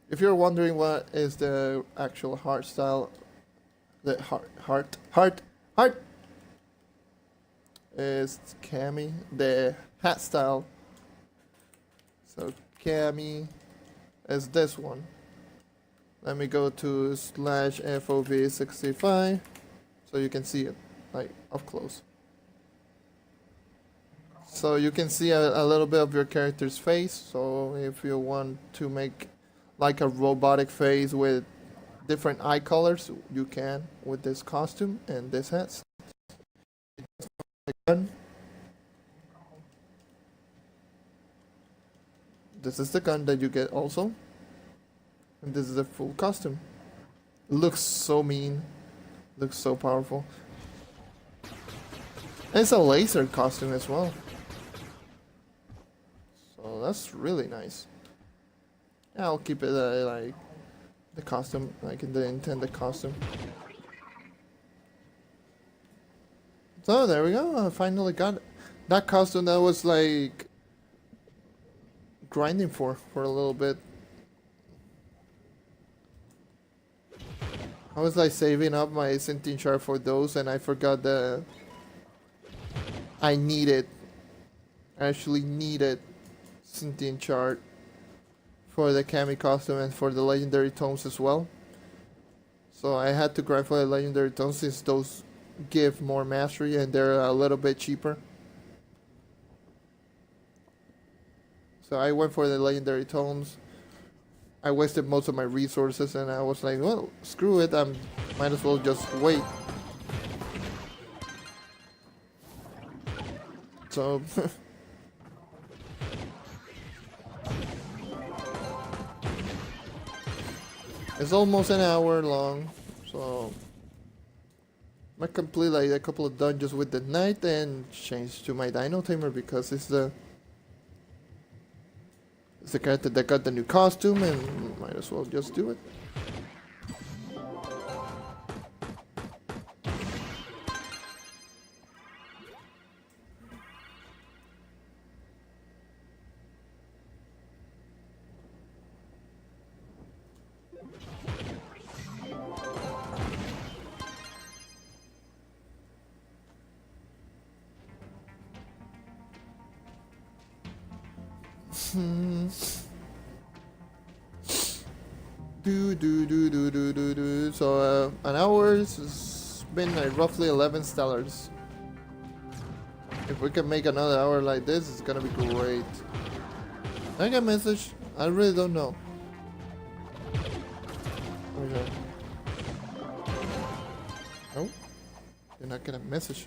If you're wondering what is the actual heart style, the heart is cami, the hat style. So cami is this one. Let me go to /FOV65 so you can see it like up close. So you can see a little bit of your character's face. So if you want to make like a robotic face with different eye colors, you can with this costume and this hat. This is the gun that you get also. And this is a full costume. Looks so mean. Looks so powerful. And it's a laser costume as well. So that's really nice. I'll keep it like the costume, like in the intended costume. So there we go. I finally got that costume that I was like grinding for a little bit. I was like saving up my sentient shard for those, and I forgot that I actually needed sentient shard for the Kami costume and for the legendary tomes as well. So I had to grind for the legendary tomes since those give more mastery and they're a little bit cheaper. So I went for the legendary tomes. I wasted most of my resources and I was like, well, screw it, I might as well just wait. So it's almost an hour long, so I might complete like a couple of dungeons with the knight and change to my dino tamer because it's the character that got the new costume and might as well just do it. So an hour has been like roughly 11 stellars. If we can make another hour like this, it's gonna be great. I got a message. I really don't know. Okay. No, you're not gonna message.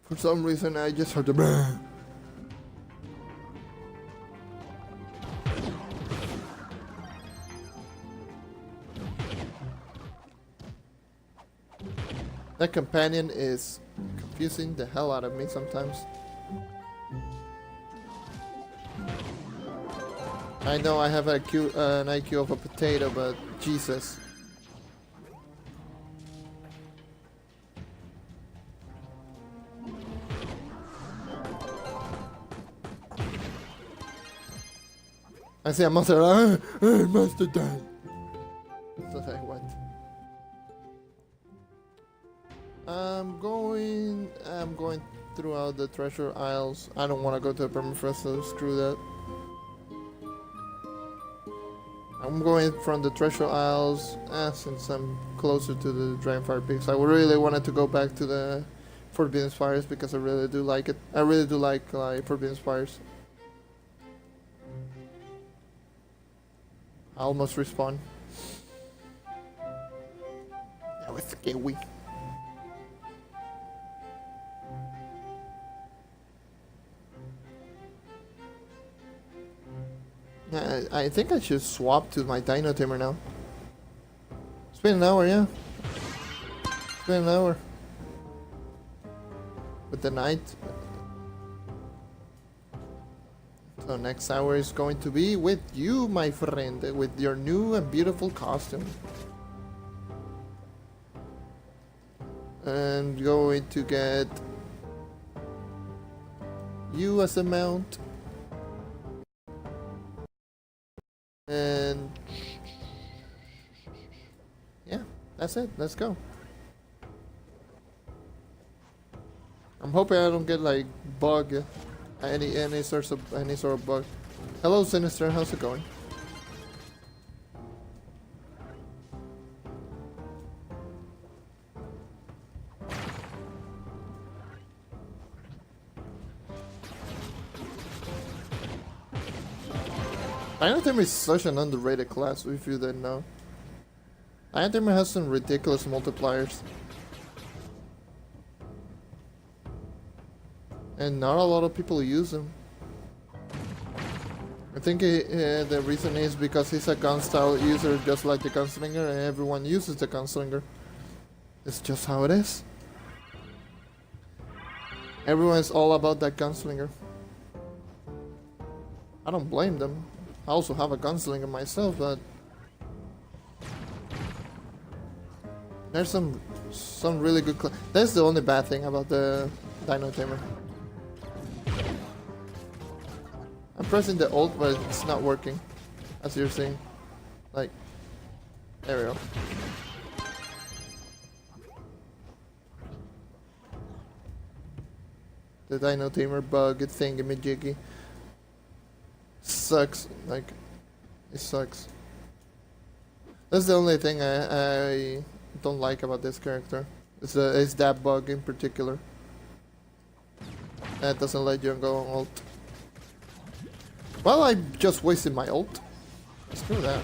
For some reason, I just heard the. That companion is confusing the hell out of me sometimes. I know I have an IQ of a potato, but Jesus. I see a monster. Monster died. So I went. I'm going throughout the treasure aisles. I don't want to go to a permafrost, so screw that. I'm going from the treasure aisles since I'm closer to the Dragonfire Peaks. I really wanted to go back to the Forbidden Spires because I really do like it. I really do like Forbidden Spires. I almost respawn. That was scary. I think I should swap to my Dino Tamer now. It's been an hour, yeah. It's been an hour. With the night. So next hour is going to be with you, my friend, with your new and beautiful costume. And going to get you as a mount. And yeah, that's it. Let's go. I'm hoping I don't get like bug, any sort of bug. Hello, Sinister. How's it going? Dino is such an underrated class, if you didn't know. Dino has some ridiculous multipliers. And not a lot of people use him. I think the reason is because he's a gun style user just like the Gunslinger, and everyone uses the Gunslinger. It's just how it is. Everyone's all about that Gunslinger. I don't blame them. I also have a Gunslinger myself, but there's some really good. That's the only bad thing about the Dino Tamer. I'm pressing the ult, but it's not working, as you're seeing. Like, there we go. The Dino Tamer bug thingamajiggy sucks. Like, it sucks. That's the only thing I don't like about this character. It's that bug in particular. That doesn't let you go on ult. Well, I just wasted my ult. Screw that.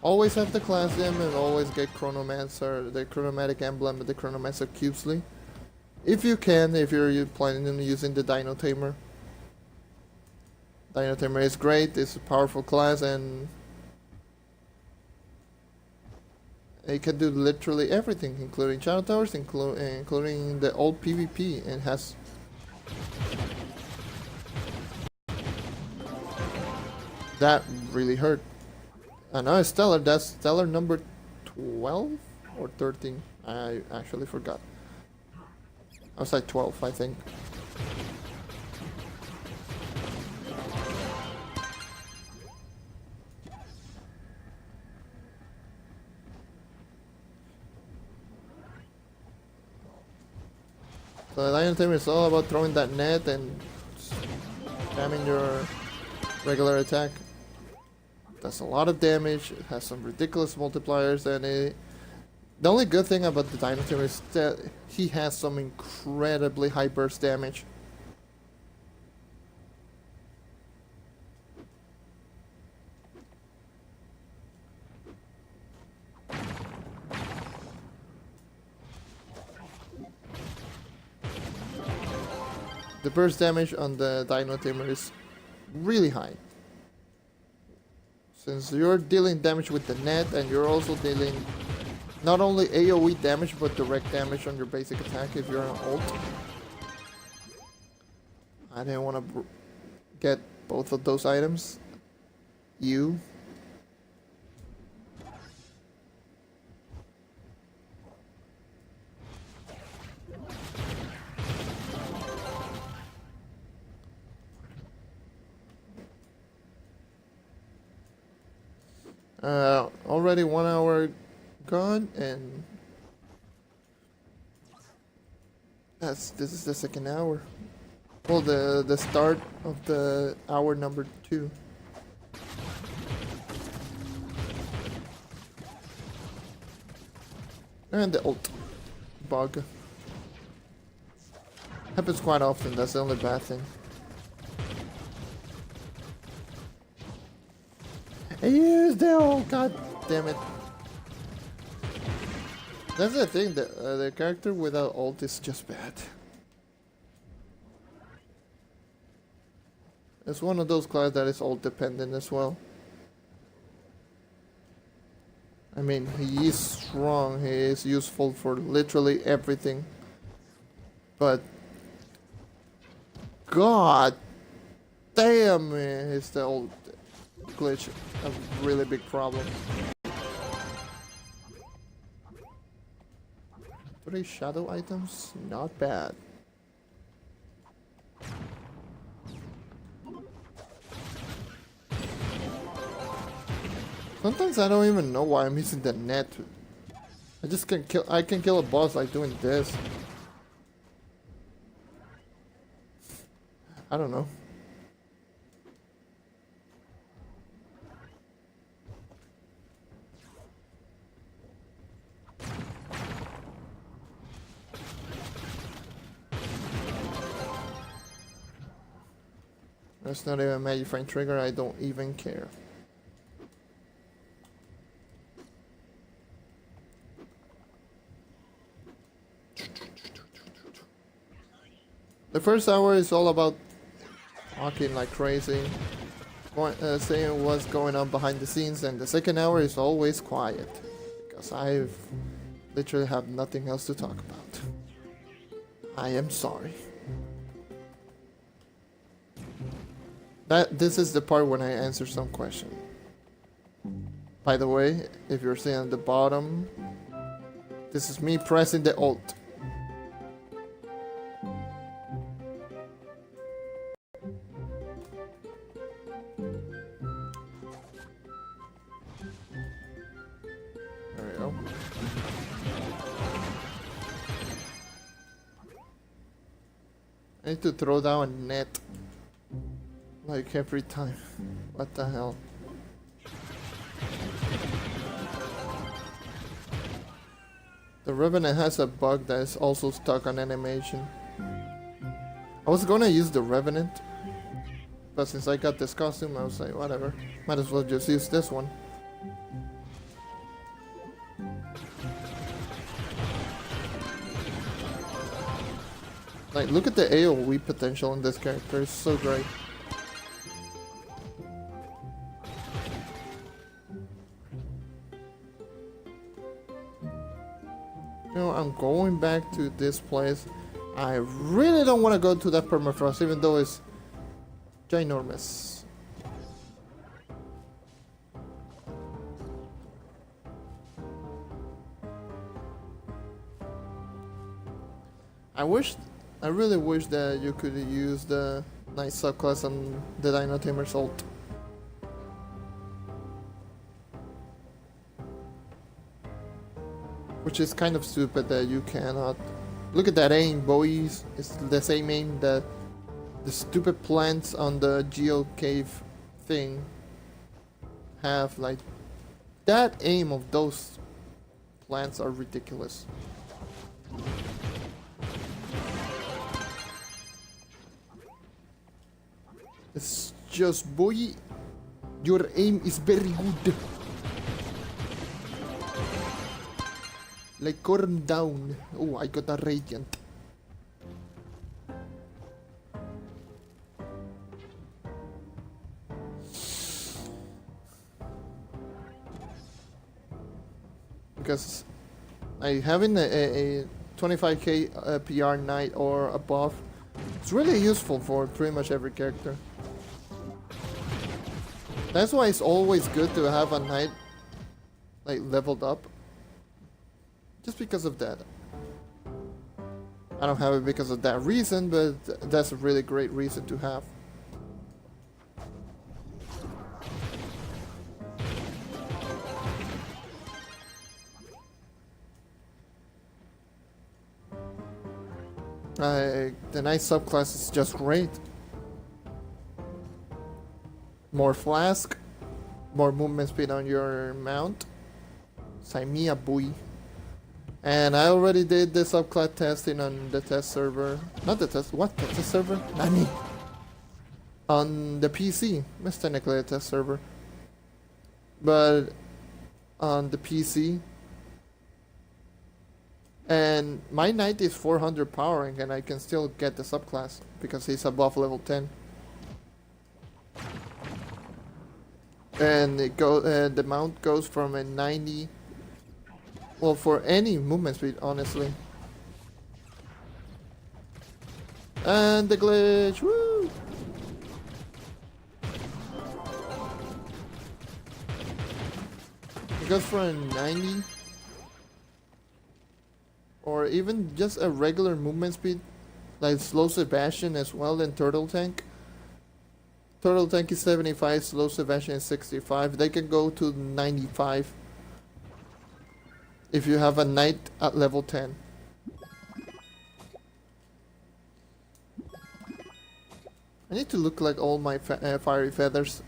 Always have to class them and always get Chronomancer, the Chronomatic Emblem, the Chronomancer Cubesley. If you can, if you're planning on using the Dino Tamer. Dino Tamer is great, it's a powerful class, and it can do literally everything, including Shadow Towers, including the old PvP, and has that really hurt. I know it's Stellar, that's Stellar number 12 or 13. I actually forgot. I was like 12, I think. So the Lion Tamer is all about throwing that net and spamming your regular attack. Does a lot of damage, it has some ridiculous multipliers, and the only good thing about the Dino Tamer is that he has some incredibly high burst damage. The burst damage on the Dino Tamer is really high. Since you're dealing damage with the net and you're also dealing not only AoE damage but direct damage on your basic attack if you're on ult. I didn't want to get both of those items. You. Already 1 hour gone, and this is the second hour. Well, the start of the hour number 2. And the ult bug happens quite often. That's the only bad thing. I used the ult, god damn it. That's the thing, the character without ult is just bad. It's one of those classes that is ult dependent as well. I mean, he is strong, he is useful for literally everything. But god damn, is the ult glitch a really big problem. 3 shadow items, not bad. Sometimes I don't even know why I'm using the net. I can kill a boss like doing this. I don't know. That's not even a magifying trigger, I don't even care. The first hour is all about talking like crazy, saying what's going on behind the scenes, and the second hour is always quiet, because I literally have nothing else to talk about. I am sorry. This is the part when I answer some question. By the way, if you're seeing at the bottom, this is me pressing the Alt. There we go. I need to throw down a net. Like every time. What the hell? The Revenant has a bug that is also stuck on animation. I was gonna use the Revenant, but since I got this costume, I was like, whatever. Might as well just use this one. Like, look at the AoE potential in this character, it's so great. You know, I'm going back to this place. I really don't want to go to that permafrost, even though it's ginormous. I really wish that you could use the nice subclass on the Dino Tamer's ult. Which is kind of stupid that you cannot. Look at that aim, boys. It's the same aim that the stupid plants on the Geo Cave thing have. Like, that aim of those plants are ridiculous. It's just, boy, your aim is very good. Like, calm down. Oh, I got a radiant. Because having a 25k PR knight or above, it's really useful for pretty much every character. That's why it's always good to have a knight like leveled up. Just because of that. I don't have it because of that reason, but that's a really great reason to have. The night subclass is just great. More flask, more movement speed on your mount. Saimia boy. And I already did the subclass testing on the test server. Not the test, what? The test server? Nani? On the PC. It's technically a test server. But on the PC. And my knight is 400 powering and I can still get the subclass because he's above level 10. And the mount goes from a 90. Well, for any movement speed, honestly. And the glitch, woo! It goes from 90, or or even just a regular movement speed, like slow Sebastian as well, and Turtle Tank. Turtle Tank is 75, slow Sebastian is 65. They can go to 95 if you have a knight at level 10. I need to look like all my fiery feathers.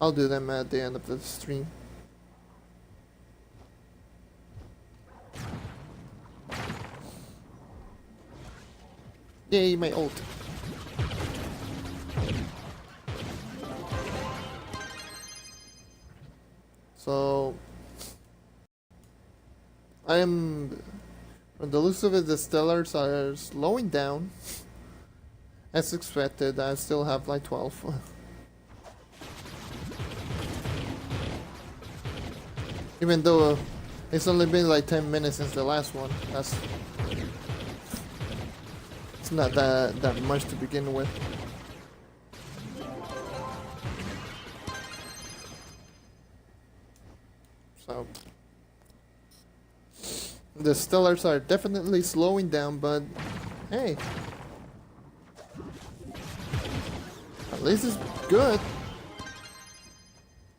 I'll do them at the end of the stream. Yay, my ult. So I am, from the looks of it, the Stellars are slowing down. As expected, I still have like 12. Even though it's only been like 10 minutes since the last one. It's not that much to begin with. So the Stellars are definitely slowing down, but hey, at least it's good.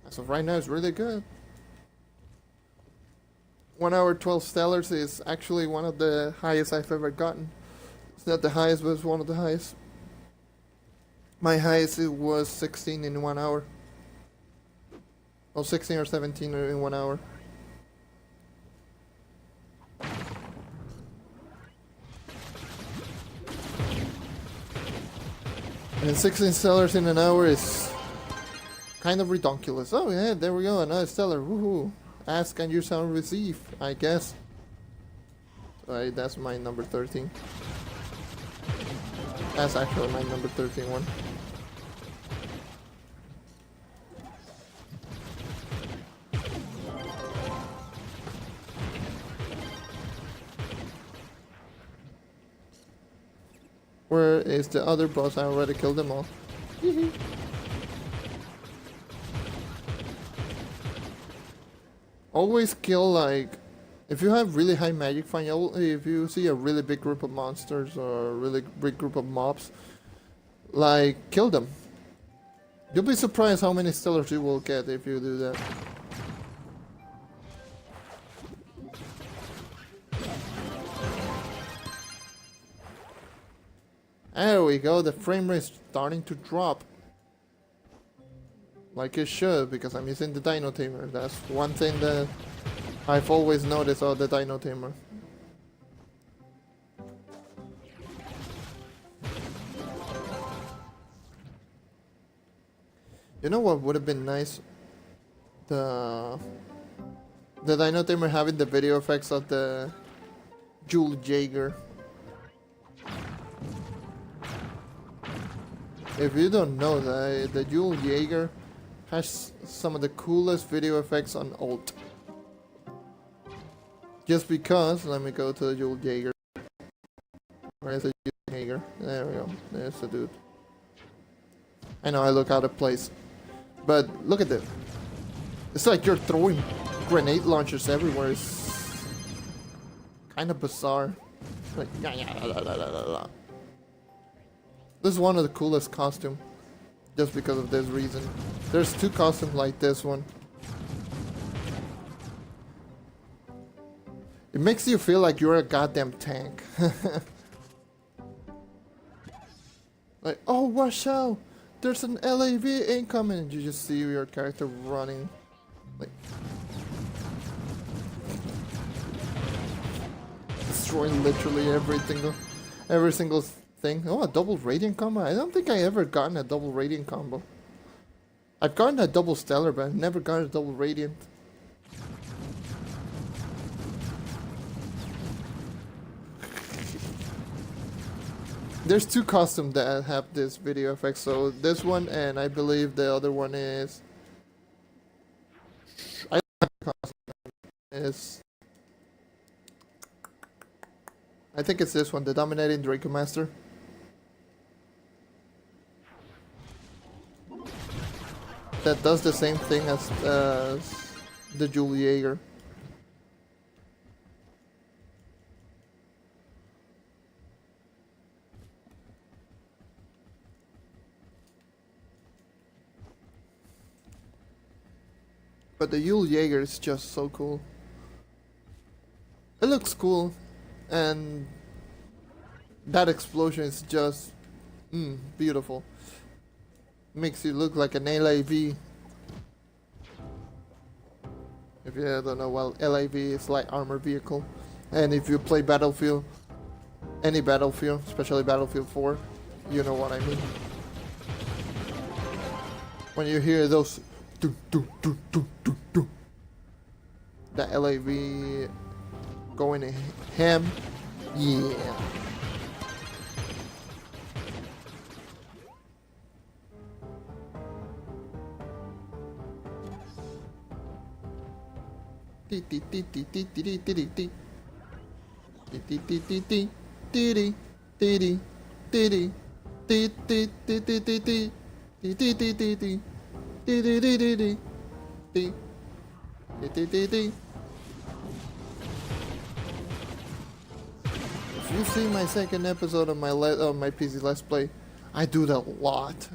As of right now, it's really good. 1 hour 12 Stellars is actually one of the highest I've ever gotten. It's not the highest, but it's one of the highest. My highest it was 16 in 1 hour. Oh, 16 or 17 in 1 hour. And 16 Stellars in an hour is kind of ridiculous. Oh yeah, there we go, another Stellar. Woohoo! Ask and you shall receive, I guess. Alright, that's my number 13. That's actually my number 13 one. Where is the other boss? I already killed them all. Always kill, like, if you have really high magic find, if you see a really big group of monsters or a really big group of mobs, like, kill them. You'll be surprised how many Stellars you will get if you do that. There we go, the frame rate is starting to drop. Like it should, because I'm using the Dino Tamer. That's one thing that I've always noticed about the Dino Tamer. You know what would have been nice? The Dino Tamer having the video effects of the Jewel Jaeger. If you don't know that, the Jewel Jaeger has some of the coolest video effects on ult. Just because, let me go to the Jewel Jaeger. Where is the Jewel Jaeger? There we go. There's the dude. I know I look out of place, but look at this. It's like you're throwing grenade launchers everywhere. It's kind of bizarre. Like, this is one of the coolest costumes, just because of this reason. There's two costumes like this one. It makes you feel like you're a goddamn tank. Like, oh, watch out! There's an LAV incoming, and you just see your character running. Like, destroying literally every single thing. Oh, a double radiant combo? I don't think I ever gotten a double radiant combo. I've gotten a double stellar, but I've never gotten a double radiant. There's two costumes that have this video effect, so this one and I believe the other one is... I don't have the costume. I think it's this one, the Dominating Draco Master. That does the same thing as the Jewel Jaeger. But the Yule Jaeger is just so cool. It looks cool, and that explosion is just beautiful. Makes you look like an LAV. If you don't know, well, LAV is light armor vehicle, and if you play Battlefield, any Battlefield, especially Battlefield 4, you know what I mean. When you hear those do do do do do do, the LAV going ham, yeah. If you see my second episode of my PC Let's Play, I do that a lot.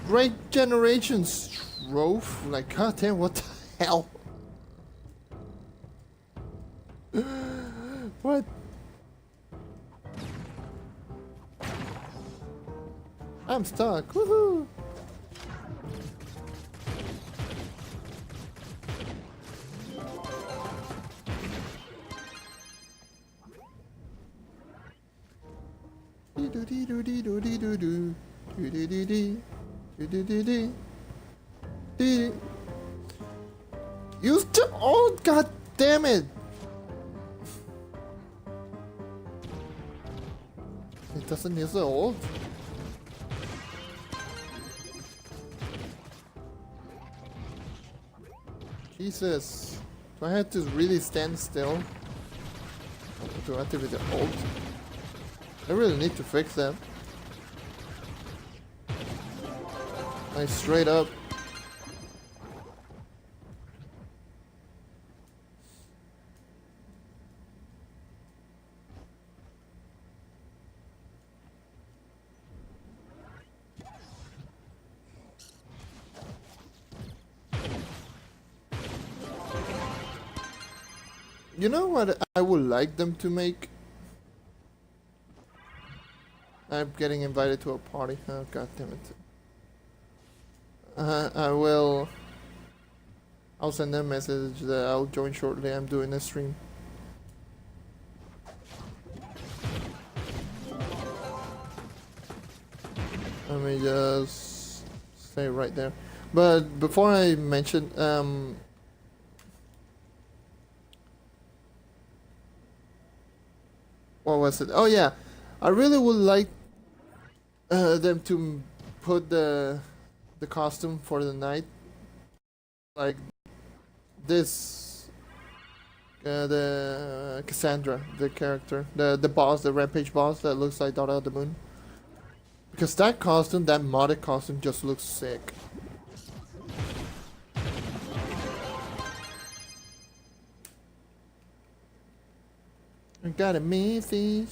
Great Generations Trove? Like, goddamn, what the hell? What? I'm stuck. Woohoo! Use the oh god damn it! It doesn't use the old. Jesus. Do I have to really stand still to activate the ult? I really need to fix that. Like straight up. You know what I would like them to make? I'm getting invited to a party. Oh god damn it. I'll send them a message that I'll join shortly. I'm doing a stream. Let me just stay right there. But before I mention, what was it? Oh yeah, I really would like them to put the costume for the night, like this, the Cassandra, the character, the boss, the rampage boss that looks like Daughter of the Moon. Because that costume, that modded costume, just looks sick. I got a message.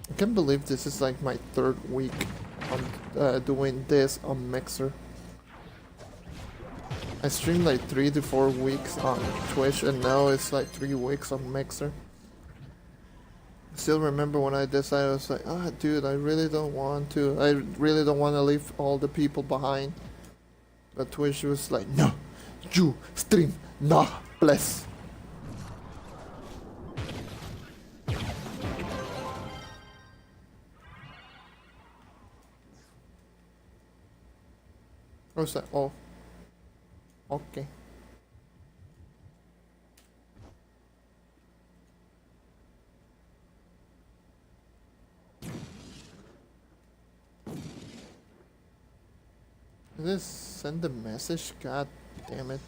I can't believe this is like my third week on doing this on Mixer. I streamed like 3 to 4 weeks on Twitch and now it's like 3 weeks on Mixer. I still remember when I decided, I was like, ah dude, I really don't want to. I really don't want to leave all the people behind. But Twitch was like, no, you stream, no, bless. What's that? Oh. Okay. This send a message? God damn it.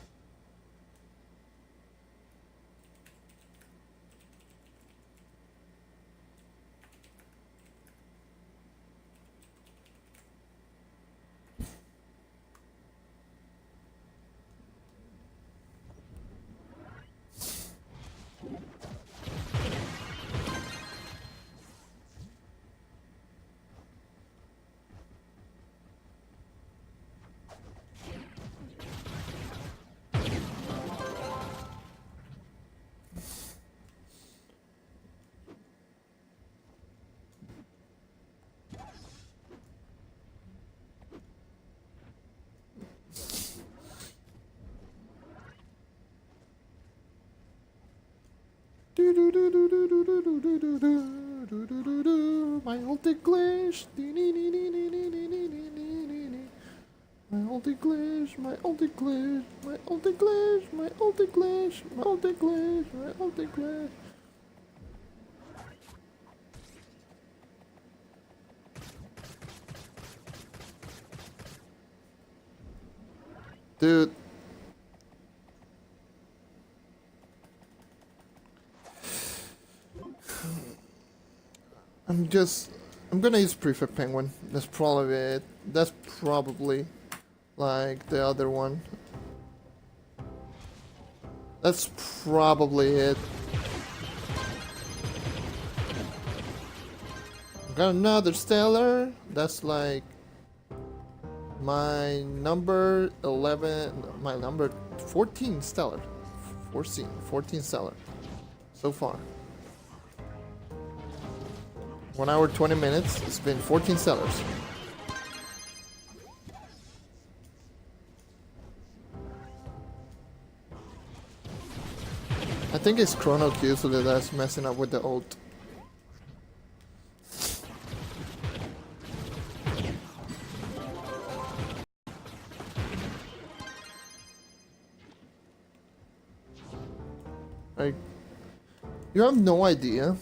My old English. My old English, my old English, my old English, my old English, my old English, my old English. Dude. I'm gonna use Prefect Penguin. That's probably it. That's probably like the other one. That's probably it. Got another stellar. That's like my number 11, my number 14 stellar. 14 stellar so far. 1 hour 20 minutes. It's been 14 stellars. I think it's Chrono Q so that's messing up with the ult. Like, you have no idea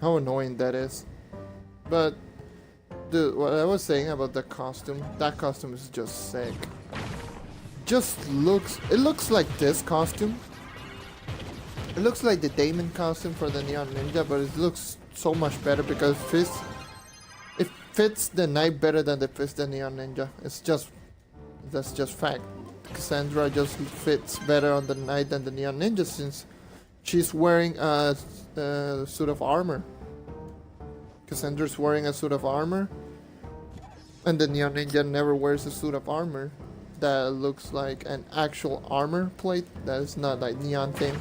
how annoying that is. But dude, what I was saying about the costume, that costume is just sick. It looks like this costume. It looks like the Damon costume for the Neon Ninja, but it looks so much better because it fits the knight better than it fits the Neon Ninja. That's just fact. Cassandra just fits better on the knight than the Neon Ninja since she's wearing a suit of armor. Cassandra's wearing a suit of armor, and the Neon Ninja never wears a suit of armor that looks like an actual armor plate that is not like neon thing.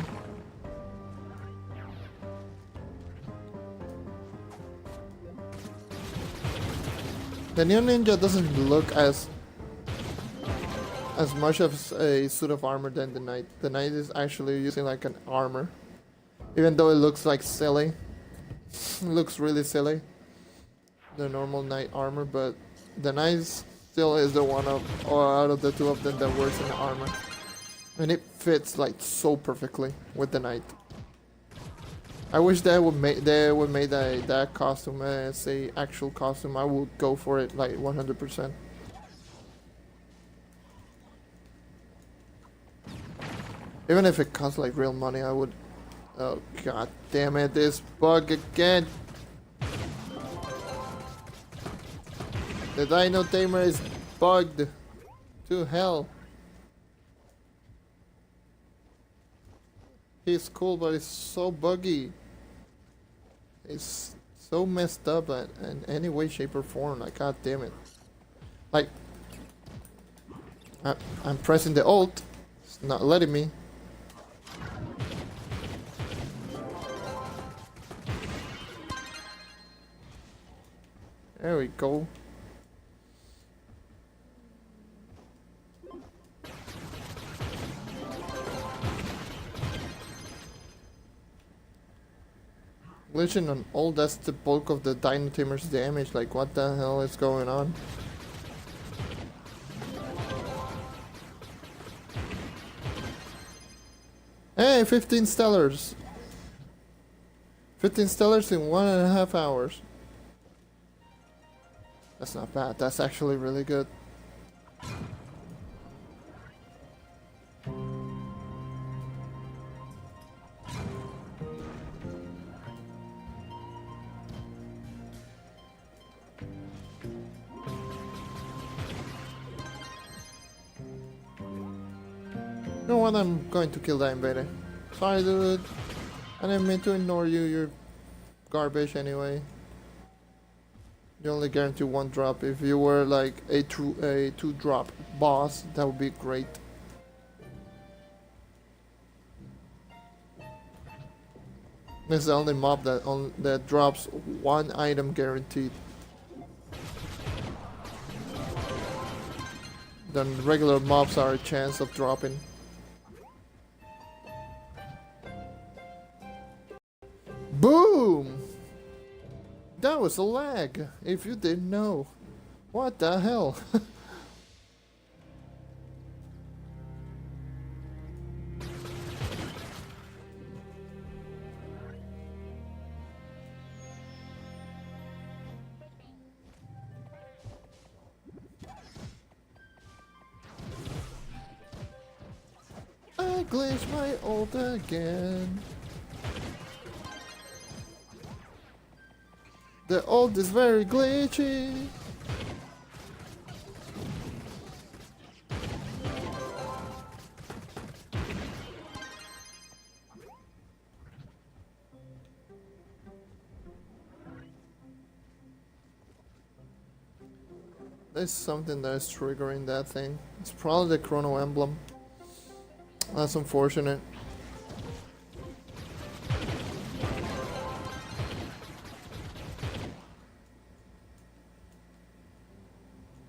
The Neon Ninja doesn't look as much of a suit of armor than the knight. The knight is actually using like an armor, even though it looks like silly. It looks really silly, the normal knight armor, but the knight still is the one out of the two of them that wears an armor, and it fits like so perfectly with the knight. I wish they would make that costume as a actual costume. I would go for it like 100%. Even if it costs like real money, I would. Oh god damn it, this bug again. The Dino Tamer is bugged to hell. He's cool, but it's so buggy. It's so messed up in any way, shape, or form. Like, god damn it. Like, I'm pressing the ult. It's not letting me. There we go. Glitching on all, that's the bulk of the Dino Tamer's damage. Like, what the hell is going on? Hey, 15 stellars! 15 stellars in 1.5 hours. That's not bad. That's actually really good. You know what? I'm going to kill that invader. Sorry, dude. I didn't mean to ignore you. You're garbage anyway. You only guarantee one drop. If you were like a two drop boss, that would be great. This is the only mob that drops one item guaranteed. Then regular mobs are a chance of dropping. Boom! That was a lag, if you didn't know. What the hell? I glitched my ult again. The ult is very glitchy. There's something that is triggering that thing. It's probably the chrono emblem. That's unfortunate.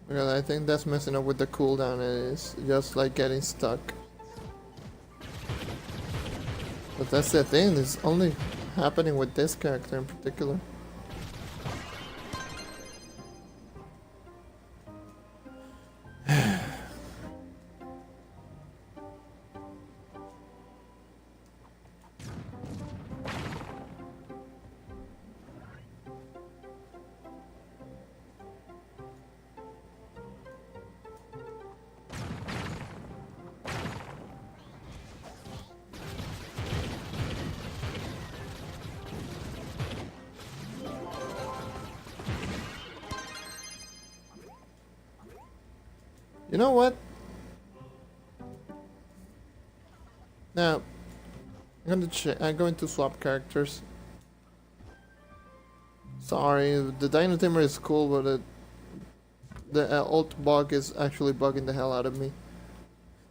Because I think that's messing up with the cooldown and it's just like getting stuck. But that's the thing, it's only happening with this character in particular. You know what? Now, I'm going to swap characters. Sorry, the Dino Tamer is cool, but the ult bug is actually bugging the hell out of me.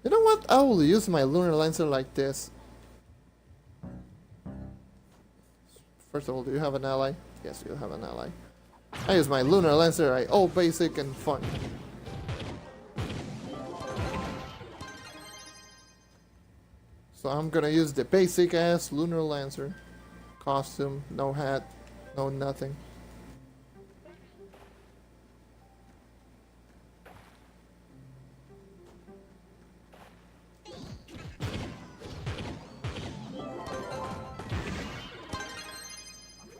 You know what? I will use my Lunar Lancer like this. First of all, do you have an ally? Yes, you have an ally. I use my Lunar Lancer, I all basic and fun. So I'm gonna use the basic ass Lunar Lancer. Costume, no hat, no nothing.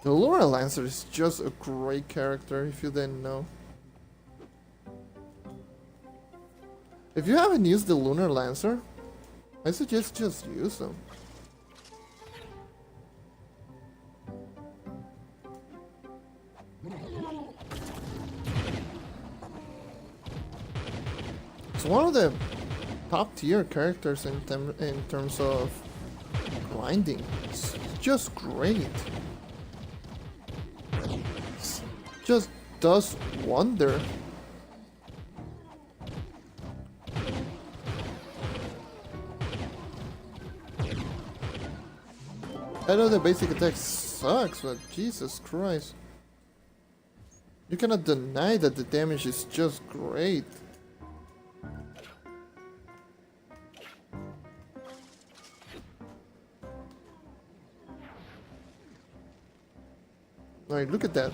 The Lunar Lancer is just a great character if you didn't know. If you haven't used the Lunar Lancer, I suggest just use them. It's one of the top tier characters in terms of grinding. It's just great. It just does wonder. I know the basic attack sucks, but Jesus Christ. You cannot deny that the damage is just great. Like, look at that.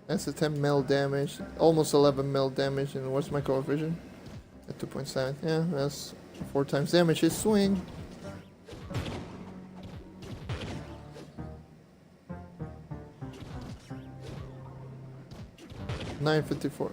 That's a 10 mil damage, almost 11 mil damage, and what's my coefficient? At 2.7. Yeah, that's 4 times damage. His swing. 954.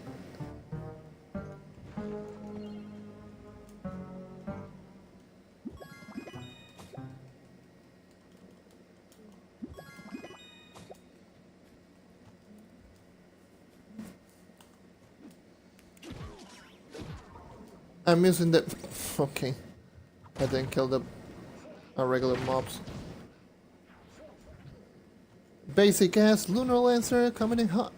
I'm using the... Okay. I didn't kill the regular mobs. Basic ass Lunar Lancer coming in hot.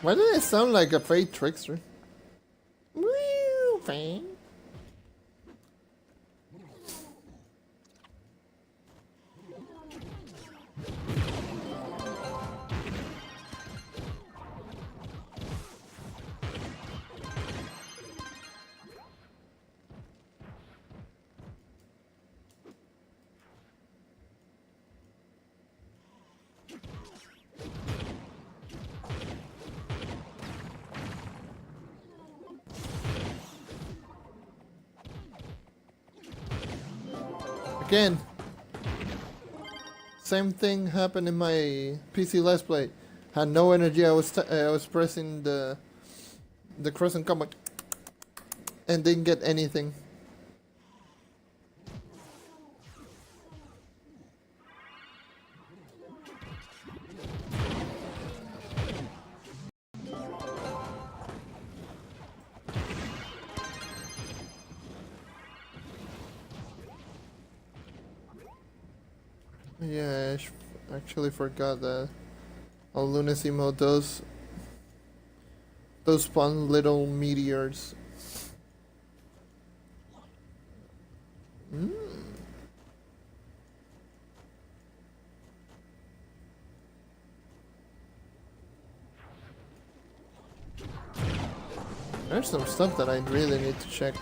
Why did it sound like a fake trickster? Woo, fang. Again, same thing happened in my PC Let's Play. Had no energy. I was pressing the cross and combo and didn't get anything. Yeah, I actually forgot that on Lunacy mode those spawn little meteors. There's some stuff that I really need to check.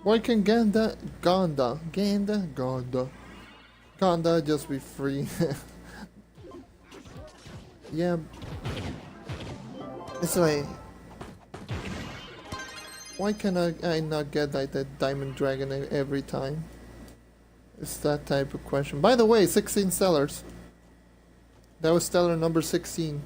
Why can Ganda just be free? Yeah. It's like, why can I not get like that diamond dragon every time? It's that type of question. By the way, 16 stellars. That was stellar number 16.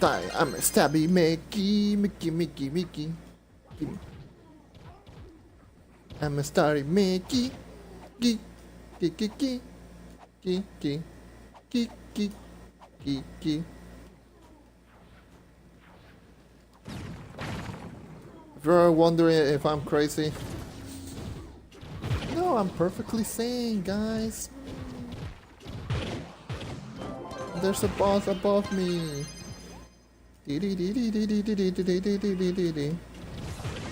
Die. I'm a stabby Mickey. I'm a starry Mickey. Ki. If you're wondering if I'm crazy, no, I'm perfectly sane, guys. There's a boss above me.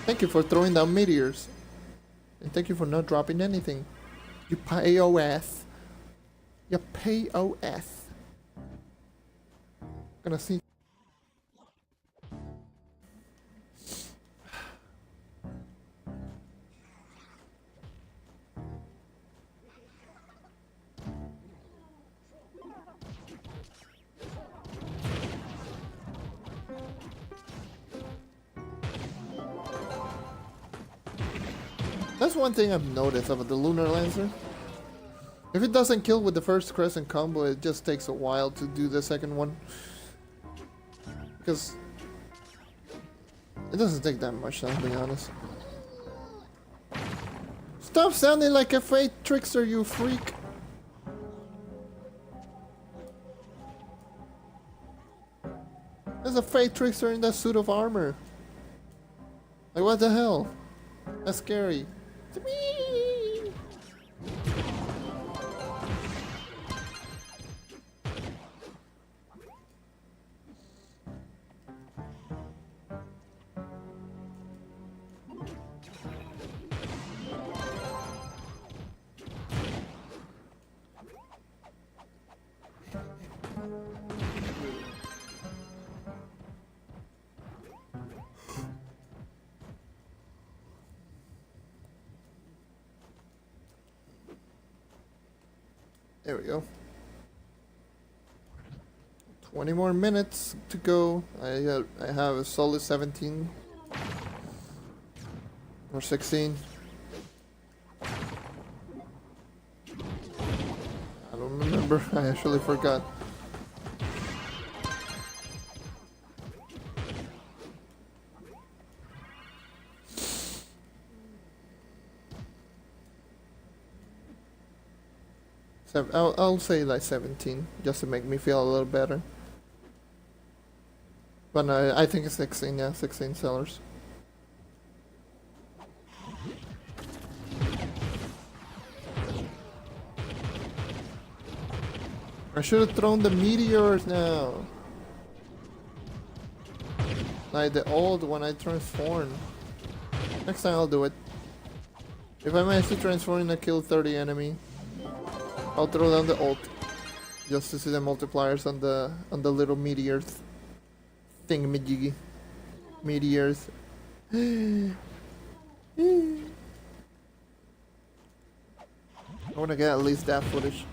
Thank you for throwing down meteors. And thank you for not dropping anything. You POS. You POS. Gonna see. That's one thing I've noticed about the Lunar Lancer. If it doesn't kill with the first crescent combo, it just takes a while to do the second one. Because it doesn't take that much, I'll be honest. Stop sounding like a fate trickster, you freak! There's a fate trickster in that suit of armor. Like, what the hell? That's scary. There we go. 20 more minutes to go. I have a solid 17 or 16. I don't remember. I actually forgot. I'll say like 17, just to make me feel a little better. But no, I think it's 16, yeah, 16 sellers. I should have thrown the meteors now. Like the old when I transformed. Next time I'll do it. If I manage to transform and kill 30 enemy, I'll throw down the ult, just to see the multipliers on the little meteors thingamajiggy. Meteors. I wanna get at least that footage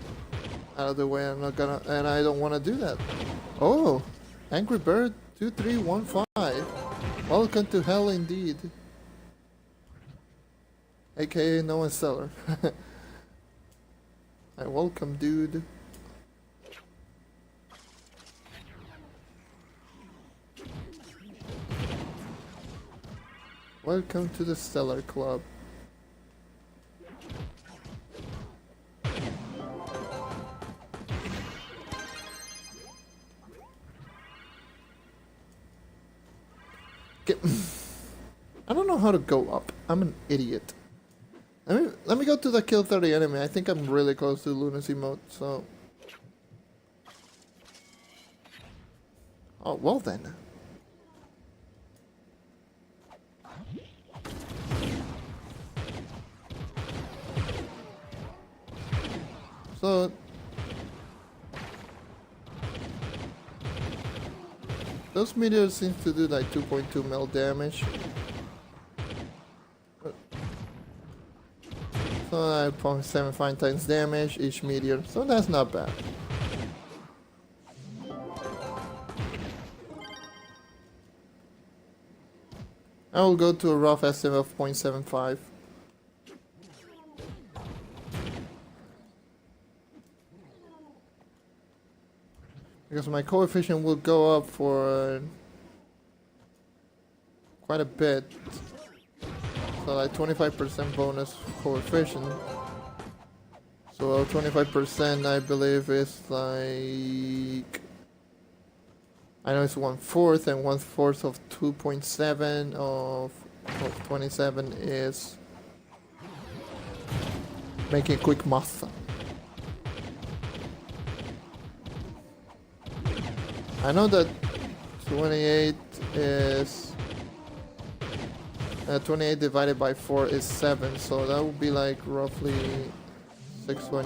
out of the way. I'm not gonna, and I don't wanna do that. Oh, Angry Bird 2315. Welcome to hell indeed. AKA no one seller. Welcome, dude. Welcome to the Stellar Club. I don't know how to go up. I'm an idiot. Let me go to the kill 30 enemy. I think I'm really close to lunacy mode, so... Oh, well then. So... those meteors seem to do like 2.2 mil damage. So 0.75 times damage each meteor, so that's not bad. I will go to a rough estimate of 0.75. Because my coefficient will go up for quite a bit. So like 25% bonus coefficient. So 25% I believe is like... I know it's 1/4, and 1/4 of 2.7 of 27 is... making quick math. I know that 28 is... 28 divided by 4 is 7, so that would be like roughly 6.9?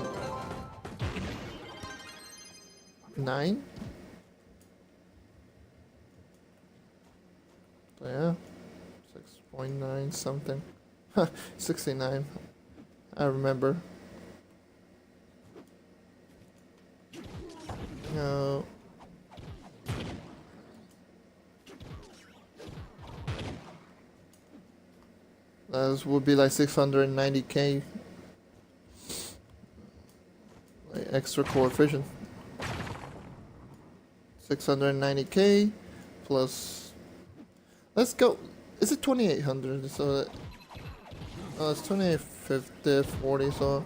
9? So yeah, 6.9 something. 69. I remember. No. That would be like 690k. Like extra coefficient. 690k plus. Let's go. Is it 2800? So that. Oh, it's 2850, 40. So.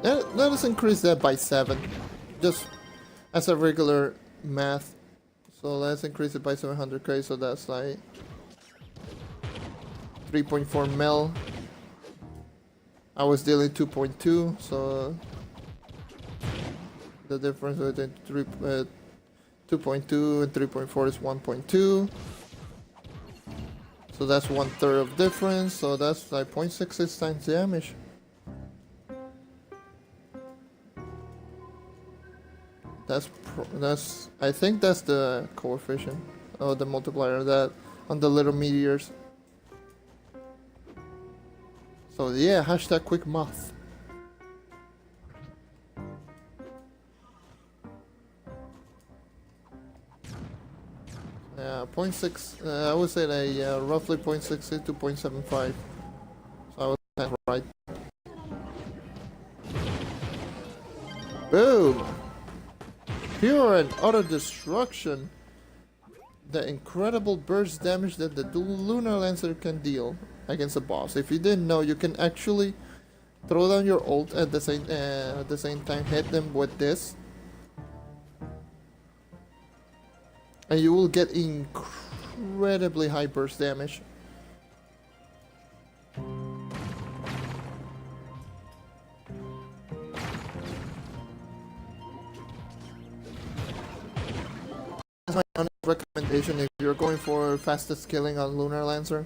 Let us increase that by 7. Just as a regular math. So let's increase it by 700k. So that's like 3.4 mil. I was dealing 2.2, so the difference between 2.2 and 3.4 is 1.2. So that's 1/3 of difference. So that's like 0.66 times damage. That's I think that's the coefficient or the multiplier that on the little meteors. So yeah, hashtag quick math. Yeah, 0.6. I would say that roughly 0.68 to 0.75. So I was kind of right. Boom! Pure and utter destruction. The incredible burst damage that the Lunar Lancer can deal against a boss. If you didn't know, you can actually throw down your ult at the same time, hit them with this, and you will get incredibly high burst damage. That's my honest recommendation if you're going for fastest killing on Lunar Lancer.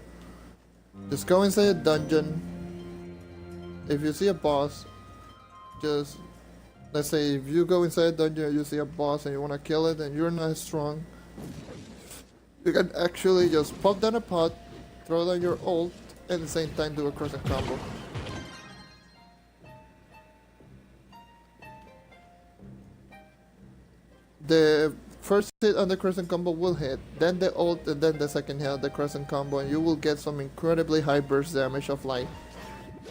Just go inside a dungeon. If you see a boss, just let's say if you go inside a dungeon and you see a boss and you want to kill it and you're not strong, you can actually just pop down a pot, throw down your ult, and at the same time do a crescent combo. The first hit on the crescent combo will hit, then the ult, and then the second hit on the crescent combo, and you will get some incredibly high burst damage of like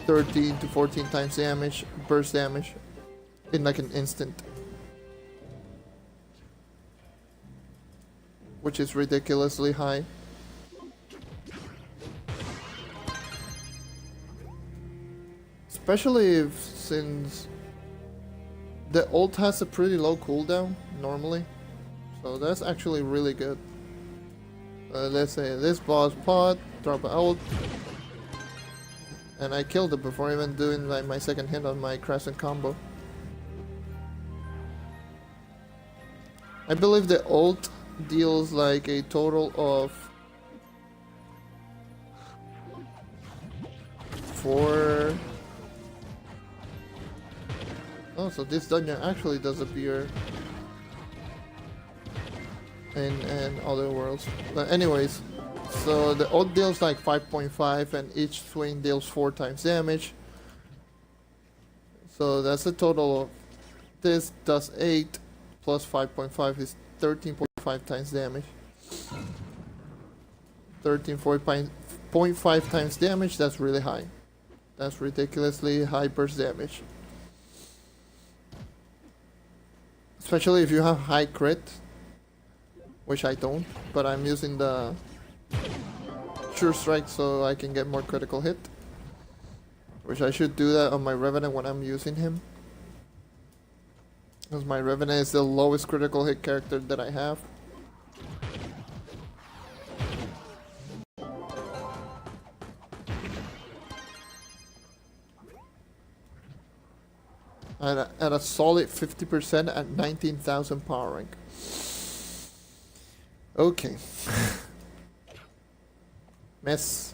13 to 14 times damage, burst damage, in like an instant. Which is ridiculously high. Especially if, since the ult has a pretty low cooldown normally, so that's actually really good. Let's say this boss pot, drop an ult, and I killed it before even doing like my second hit on my crescent combo. I believe the ult deals like a total of 4. Oh, so this dungeon actually does appear in other worlds. But anyways, so the ult deals like 5.5 and each swing deals 4 times damage. So that's a total of, this does 8 plus 5.5 is 13.5 times damage. 13.5 times damage, that's really high. That's ridiculously high burst damage. Especially if you have high crit, which I don't, but I'm using the Sure Strike so I can get more critical hit. Which I should do that on my Revenant when I'm using him. Because my Revenant is the lowest critical hit character that I have. At a solid 50% at 19,000 power rank. Okay. Miss.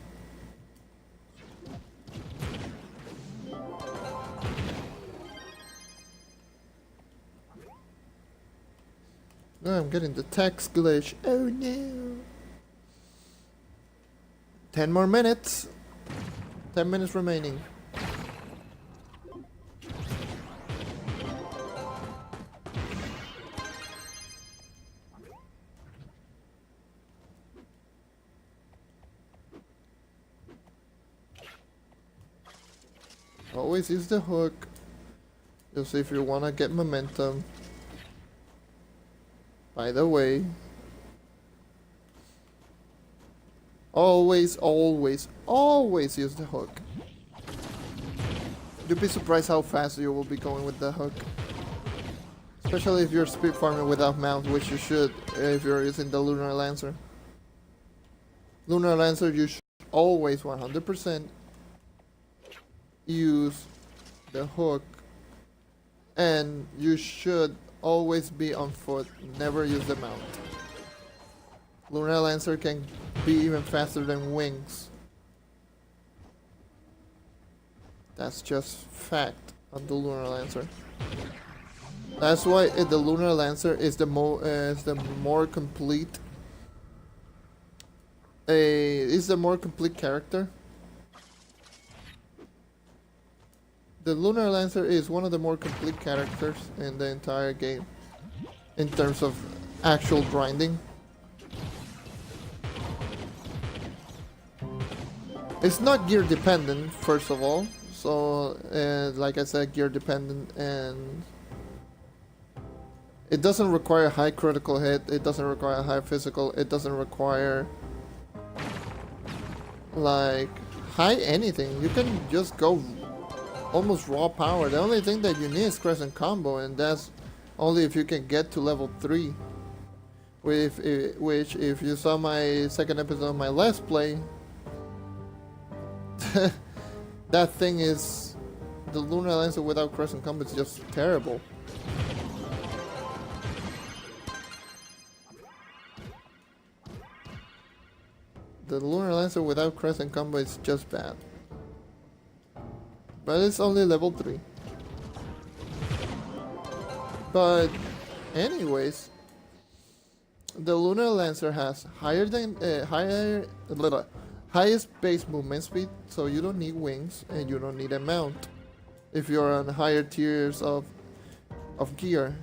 Oh, I'm getting the text glitch. Oh no. 10 more minutes. 10 minutes remaining. Always use the hook. Just if you wanna get momentum. By the way. Always, always, always use the hook. You'd be surprised how fast you will be going with the hook. Especially if you're speed farming without mount, which you should if you're using the Lunar Lancer. Lunar Lancer, you should always 100% use the hook. And you should always be on foot, never use the mount. Lunar Lancer can be even faster than wings. That's just fact on the Lunar Lancer. That's why the Lunar Lancer is the more complete. Is the more complete character. The Lunar Lancer is one of the more complete characters in the entire game, in terms of actual grinding. It's not gear dependent, first of all. So, like I said, gear dependent, and it doesn't require high critical hit, it doesn't require high physical, it doesn't require like high anything. You can just go almost raw power. The only thing that you need is crescent combo, and that's only if you can get to level 3. Which if you saw my second episode of my Let's Play, that thing is, the Lunar Lancer without crescent combo is just terrible. The Lunar Lancer without crescent combo is just bad. But it's only level 3. But anyways, the Lunar Lancer has highest base movement speed, so you don't need wings and you don't need a mount if you're on higher tiers of gear.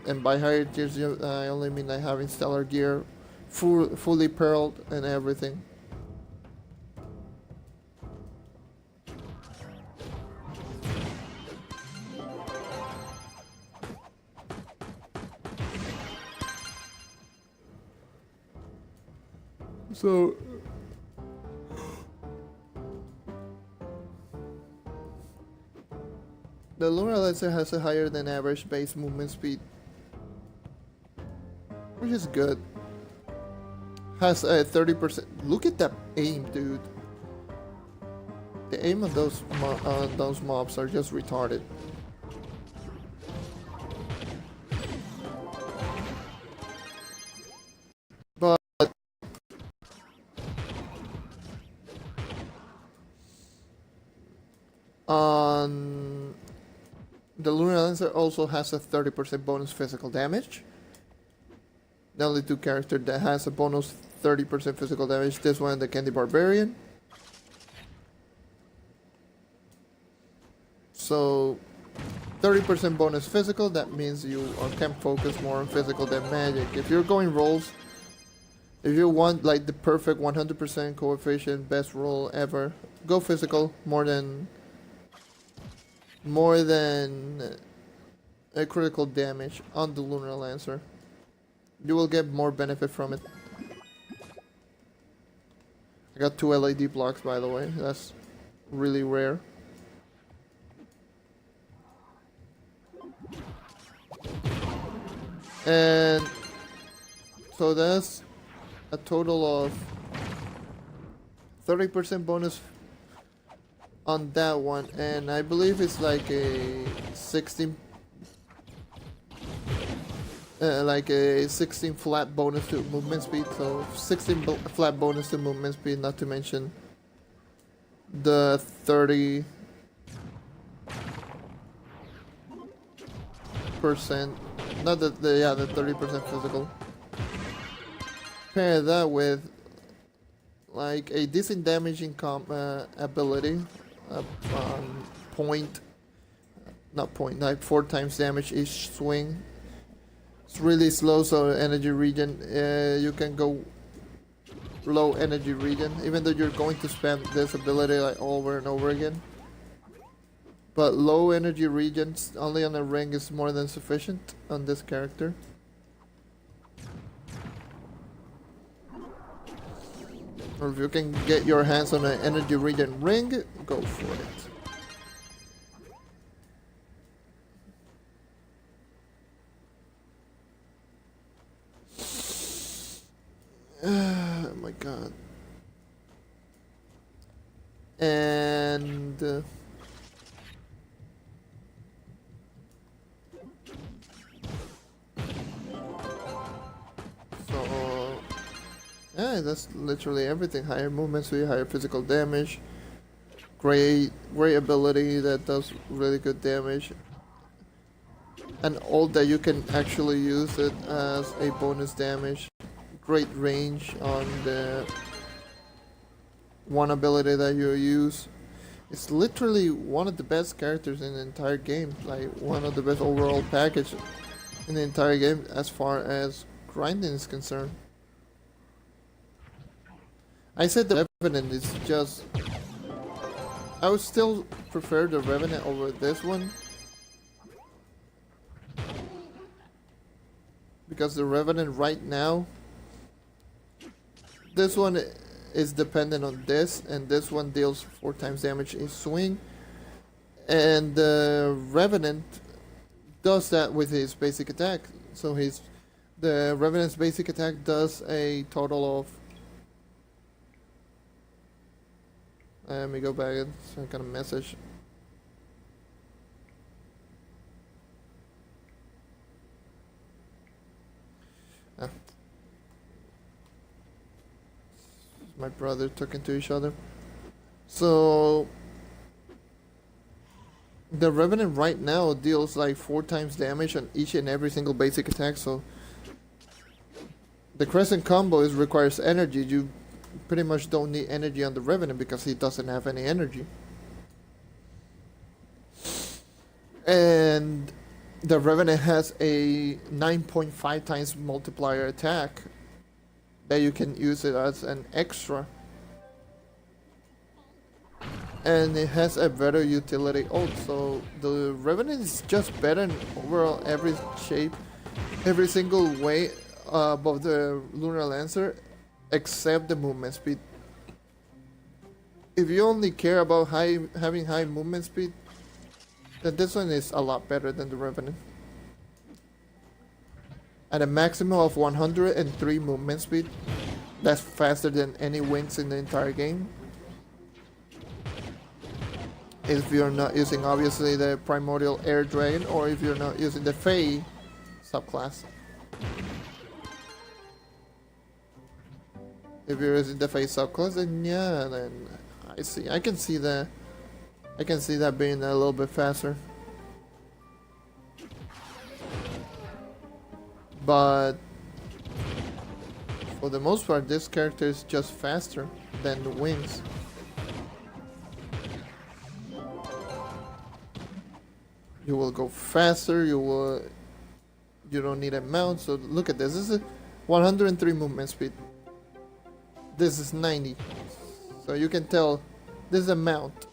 And by higher tiers, I only mean like having stellar gear, fully pearled and everything. So the Lunar Lancer has a higher than average base movement speed, which is good. Has a 30%. Look at that aim, dude. The aim of those mobs are just retarded. But on the Lunar Lancer also has a 30% bonus physical damage. The only two characters that has a bonus 30% physical damage. This one, the Candy Barbarian. So 30% bonus physical, that means you can focus more on physical than magic. If you're going rolls, if you want like the perfect 100% coefficient best roll ever, go physical more than a critical damage on the Lunar Lancer. You will get more benefit from it. I got 2 LED blocks, by the way. That's really rare. And so that's a total of 30% bonus on that one, and I believe it's like a 16 flat bonus to movement speed. So 16 flat bonus to movement speed, not to mention the 30% Not the 30% physical. Pair that with like a disengaging ability, point, not point, like 4 times damage each swing. It's really slow, so energy regen, you can go low energy regen, even though you're going to spam this ability like over and over again. But low energy regens only on a ring is more than sufficient on this character. Or if you can get your hands on an energy regen ring, go for it. Oh my god. And so yeah, that's literally everything. Higher movement speed, higher physical damage, great ability that does really good damage, and ult that you can actually use it as a bonus damage. Great range on the one ability that you use. It's literally one of the best characters in the entire game, like one of the best overall package in the entire game as far as grinding is concerned. I said the Revenant is just... I would still prefer the Revenant over this one, because the Revenant right now, this one is dependent on this, and this one deals 4 times damage each swing, and the Revenant does that with his basic attack. So the Revenant's basic attack does a total of... let me go back and some kind of message. My brother talking to each other. So the Revenant right now deals like 4 times damage on each and every single basic attack. So the Crescent combo requires energy. You pretty much don't need energy on the Revenant because he doesn't have any energy. And the Revenant has a 9.5 times multiplier attack that you can use it as an extra, and it has a better utility ult. So the Revenant is just better in overall every shape, every single way above the Lunar Lancer, except the movement speed. If you only care about having high movement speed, then this one is a lot better than the Revenant. At a maximum of 103 movement speed, that's faster than any wings in the entire game. If you're not using obviously the Primordial Air Dragon, or if you're not using the Fae subclass. If you're using the Fae subclass, then yeah, then I can see that being a little bit faster. But for the most part, this character is just faster than the wings. You will go faster, you don't need a mount. So look at this. This is 103 movement speed. This is 90. So you can tell this is a mount.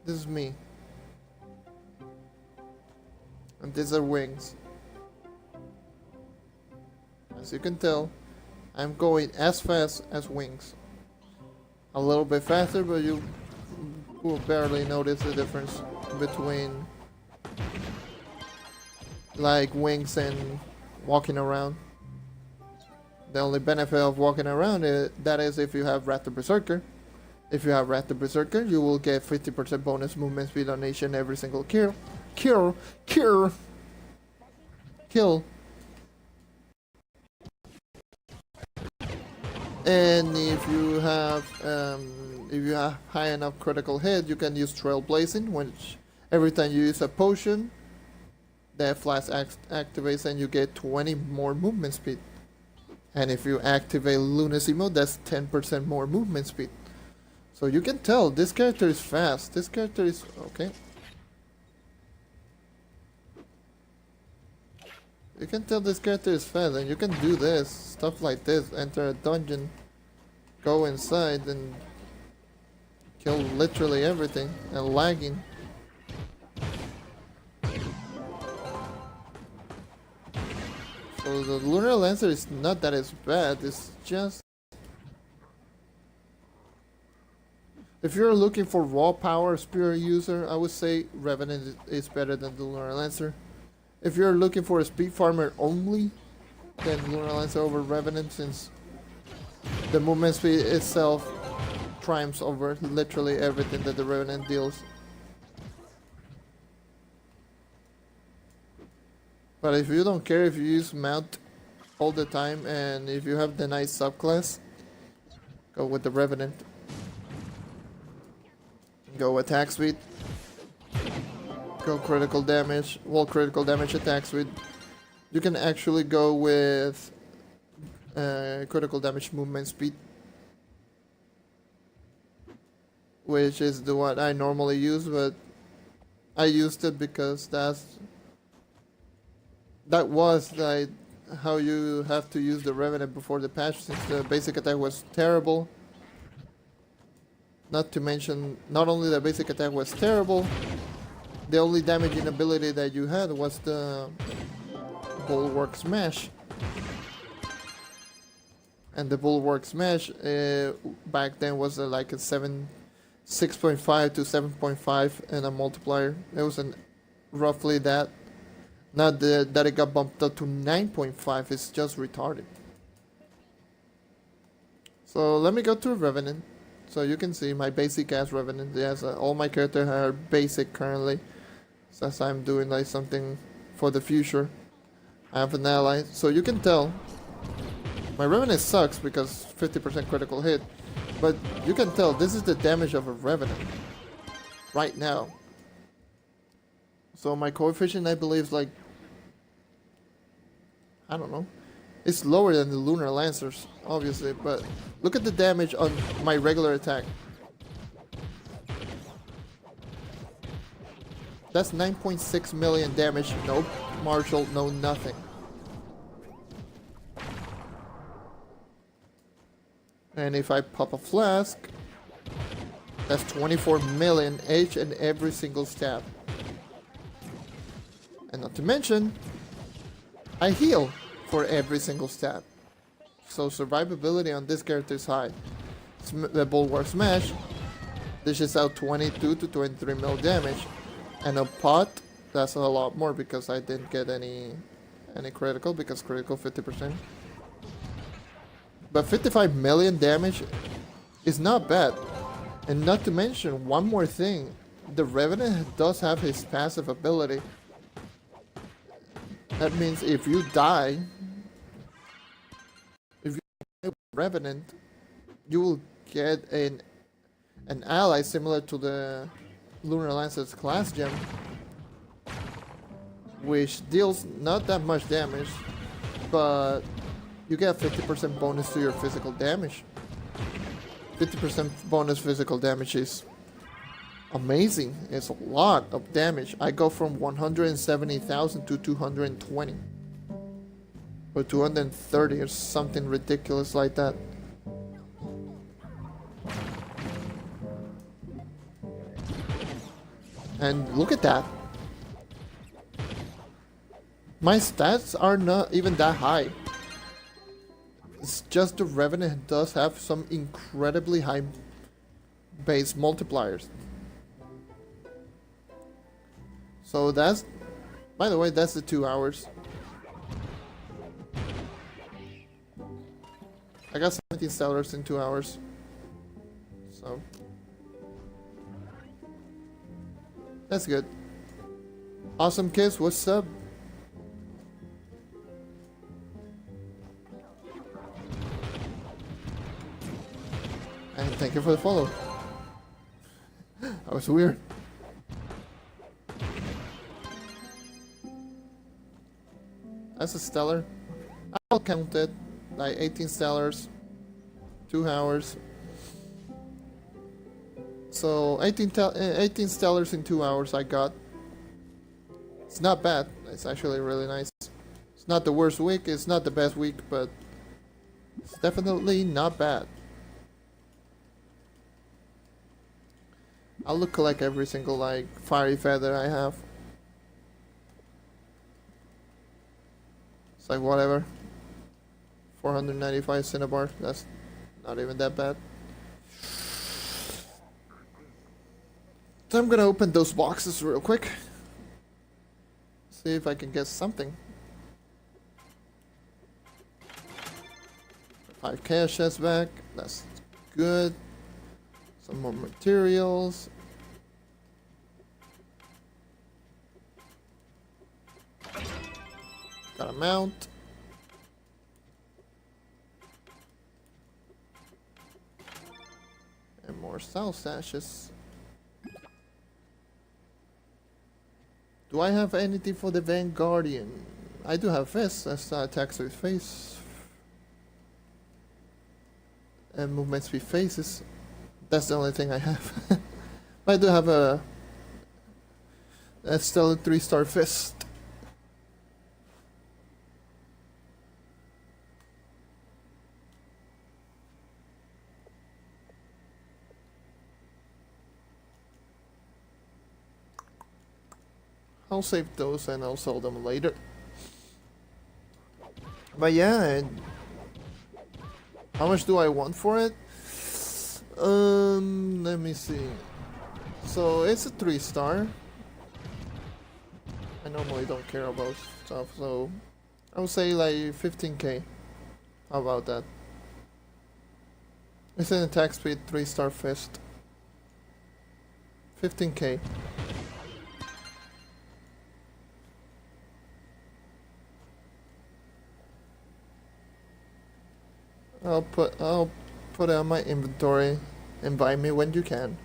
This is me. And these are wings. As you can tell, I'm going as fast as wings. A little bit faster, but you will barely notice the difference between like wings and walking around. The only benefit of walking around that is if you have Wrath the Berserker. If you have Wrath the Berserker, you will get 50% bonus movement speed on each and every single kill. And if you have high enough critical hit, you can use Trailblazing, which every time you use a potion, that flash activates and you get 20 more movement speed. And if you activate Lunacy mode, that's 10% more movement speed. So you can tell this character is fast. This character is okay. You can tell this character is fast, and you can do this stuff like this. Enter a dungeon, go inside, and kill literally everything. And lagging. So the Lunar Lancer is not that it's bad. It's just if you're looking for raw power spear user, I would say Revenant is better than the Lunar Lancer. If you're looking for a speed farmer only, then Lunar Lancer over Revenant, since the movement speed itself triumphs over literally everything that the Revenant deals. But if you don't care if you use mount all the time, and if you have the nice subclass, go with the Revenant. Go attack speed. Go critical damage. Well, critical damage, attack speed. You can actually go with critical damage movement speed, which is the one I normally use, but I used it because that was like how you have to use the Revenant before the patch, since the basic attack was terrible. Not to mention, not only the basic attack was terrible, the only damaging ability that you had was the Bulwark Smash. And the Bulwark Smash back then was like a 6.5 to 7.5 and a multiplier. It was roughly that. Not that it got bumped up to 9.5, it's just retarded. So let me go to Revenant. So you can see my basic ass Revenant. Yes, all my characters are basic currently, since I'm doing like something for the future. I have an ally, so you can tell my Revenant sucks because 50% critical hit, but you can tell this is the damage of a Revenant right now. So my coefficient, I believe, is like, I don't know, it's lower than the Lunar Lancers, obviously, but look at the damage on my regular attack. That's 9.6 million damage. No martial, no nothing. And if I pop a flask, that's 24 million each and every single stab. And not to mention, I heal for every single stab. So survivability on this character is high. The Bulwark Smash dishes out 22 to 23 mil damage. And a pot, that's a lot more because I didn't get any critical, because critical 50%. But 55 million damage is not bad. And not to mention, one more thing, the Revenant does have his passive ability. That means if you die, if you die with Revenant, you will get an ally similar to the Lunar Lancer's class gem, which deals not that much damage, but you get 50% bonus to your physical damage. 50% bonus physical damage is amazing. It's a lot of damage. I go from 170,000 to 220 or 230 or something ridiculous like that. And look at that. My stats are not even that high. It's just the Revenant does have some incredibly high base multipliers. So that's, by the way, that's the 2 hours. I got 17 sellers in 2 hours. So that's good. Awesome Kiss, what's up? And thank you for the follow. That was weird. That's a stellar. I'll count it. Like 18 stellars, 2 hours. So 18 stellars in 2 hours I got. It's not bad. It's actually really nice. It's not the worst week. It's not the best week, but it's definitely not bad. I'll collect every single like fiery feather I have. It's like whatever. 495 cinnabar. That's not even that bad. So I'm gonna open those boxes real quick. See if I can get something. 5 cash chests back. That's good. Some more materials. Got a mount. And more south sashes. Do I have anything for the Vanguardian? I do have fists. That's attacks with face. And movements with faces. That's the only thing I have. I do have a... That's still a 3-star fist. I'll save those and I'll sell them later. But yeah, how much do I want for it? Let me see. So it's a 3-star. I normally don't care about stuff, so I would say like 15k. How about that? It's an attack speed 3-star fist. 15k. I'll put it on my inventory. Invite me when you can.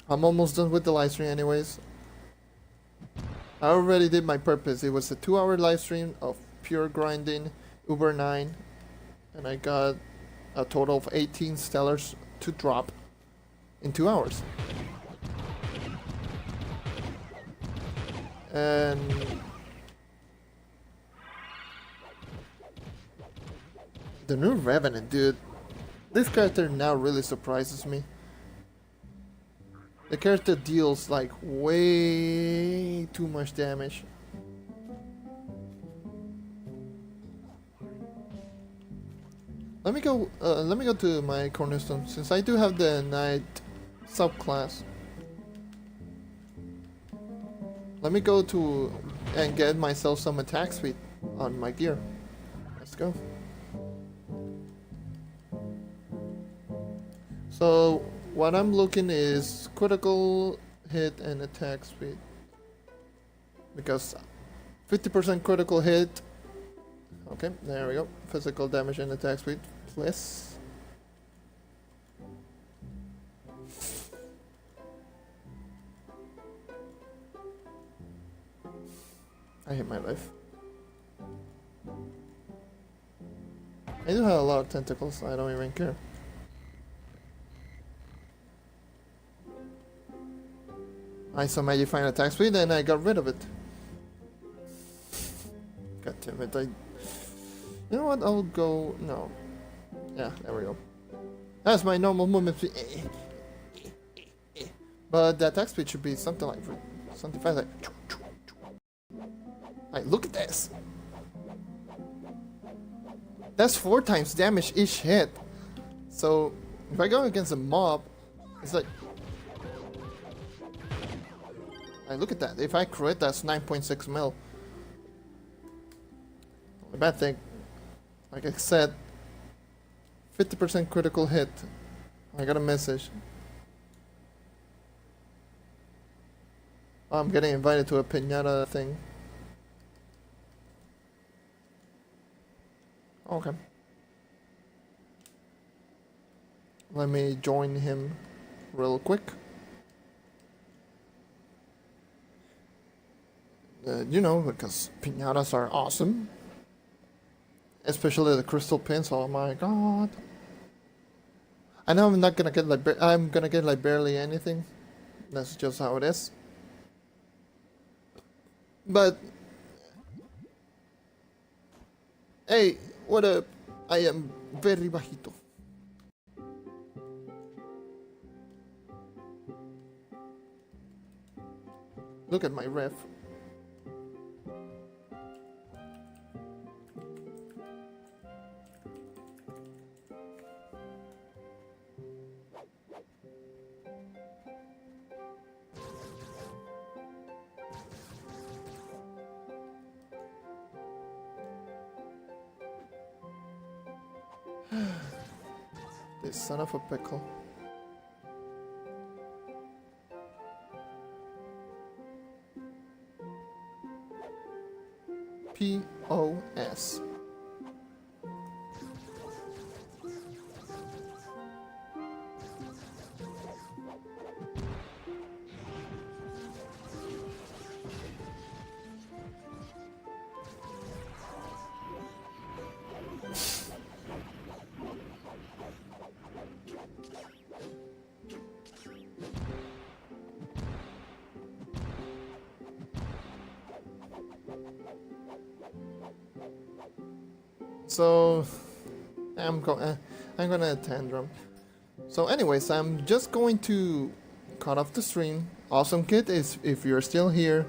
I'm almost done with the live stream anyways. I already did my purpose. It was a 2-hour live stream of pure grinding, Uber 9, and I got a total of 18 stellars to drop in 2 hours. And the new Revenant, dude. This character now really surprises me. The character deals like way too much damage. Let me go to my cornerstone since I do have the knight subclass. Let me go to and get myself some attack speed on my gear. Let's go. So what I'm looking is critical hit and attack speed, because 50% critical hit. Okay, there we go. Physical damage and attack speed, please. I hate my life. I do have a lot of tentacles, so I don't even care. I saw magic find attack speed and I got rid of it. God damn it, you know what, I'll go, no. Yeah, there we go. That's my normal movement speed. But the attack speed should be something like, something fast like. Like, look at this. That's 4 times damage each hit. So, if I go against a mob, it's like, look at that. If I crit, that's 9.6 mil. The bad thing, like I said, 50% critical hit. I got a message. Oh, I'm getting invited to a piñata thing. Okay. Let me join him real quick. You know, because piñatas are awesome. Especially the crystal pins, oh my god. I know I'm not gonna get like, I'm gonna get like barely anything. That's just how it is. But, hey, what up? I am very bajito. Look at my ref. This son of a pickle. POS. So I'm gonna tantrum. So anyways, I'm just going to cut off the stream. Awesome Kid is, if you're still here,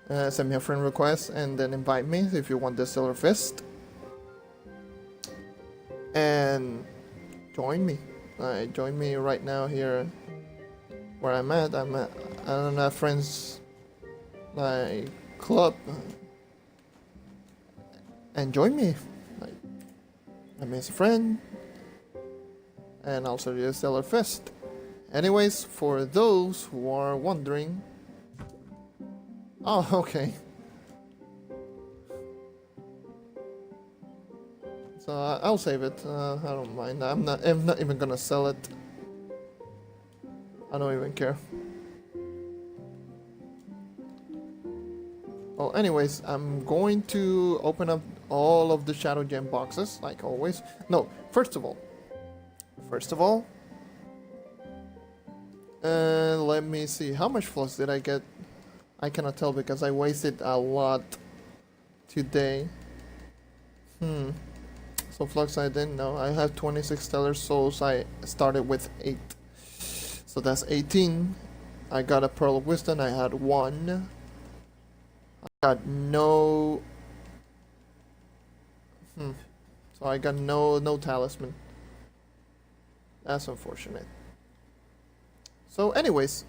send me a friend request and then invite me if you want the Silver Fist. And join me. Join me right now here where I'm at. I don't have friends like club. And join me. I miss a friend, and also the Stellar Fest. Anyways, for those who are wondering, oh, okay. So I'll save it. I don't mind. I'm not even gonna sell it. I don't even care. Well, anyways, I'm going to open up all of the Shadow Gem boxes, like always. No, first of all, let me see. How much flux did I get? I cannot tell because I wasted a lot today. So flux I didn't know. I have 26 stellar souls. I started with 8. So that's 18. I got a Pearl of Wisdom. I had 1. Got no so I got no talisman. That's unfortunate. So anyways,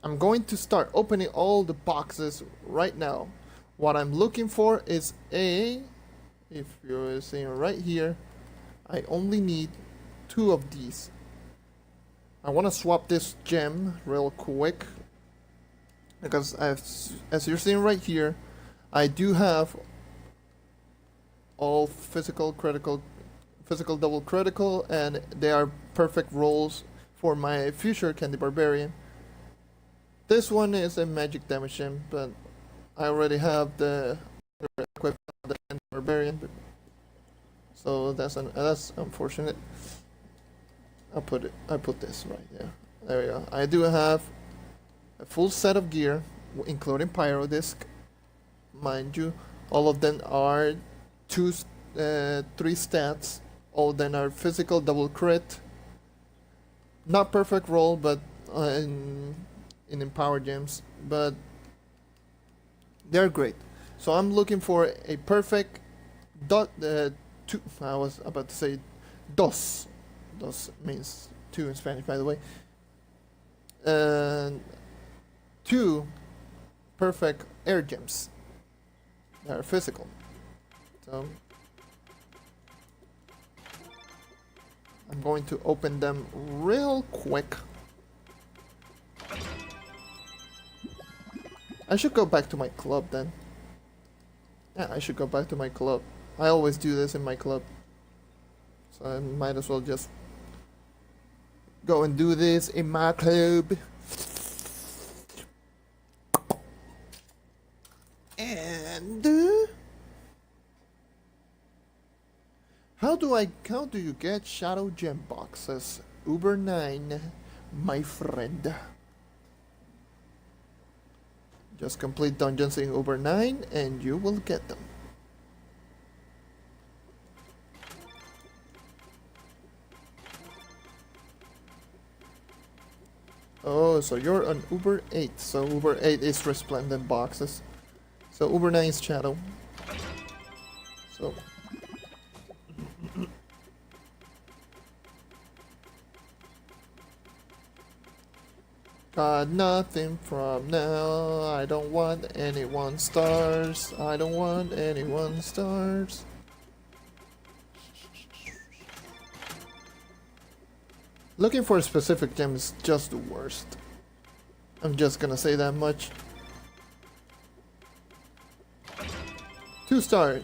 I'm going to start opening all the boxes right now. What I'm looking for is if you're seeing right here, I only need 2 of these. I want to swap this gem real quick. Because as you're seeing right here, I do have all physical, critical, physical double critical, and they are perfect rolls for my future Candy Barbarian. This one is a magic damage gem, but I already have the equipped the Candy Barbarian, so that's unfortunate. I put this right there. There we go. I do have a full set of gear, including Pyro Disc. Mind you, all of them are 3 stats. All of them are physical double crit. Not perfect roll, but in Empower Gems, but they're great. So I'm looking for a perfect two. I was about to say dos. Dos means 2 in Spanish, by the way. And 2 perfect air gems that are physical. So I'm going to open them real quick. I should go back to my club then. Yeah, I should go back to my club. I always do this in my club. So I might as well just go and do this in my club. And how do you get shadow gem boxes? Uber 9, my friend. Just complete dungeons in Uber 9 and you will get them. Oh, so you're on Uber 8. So Uber 8 is resplendent boxes. So Uber 9 is shadow. So got nothing from now. I don't want anyone stars. I don't want anyone stars. Looking for a specific gem is just the worst. I'm just gonna say that much. 2 star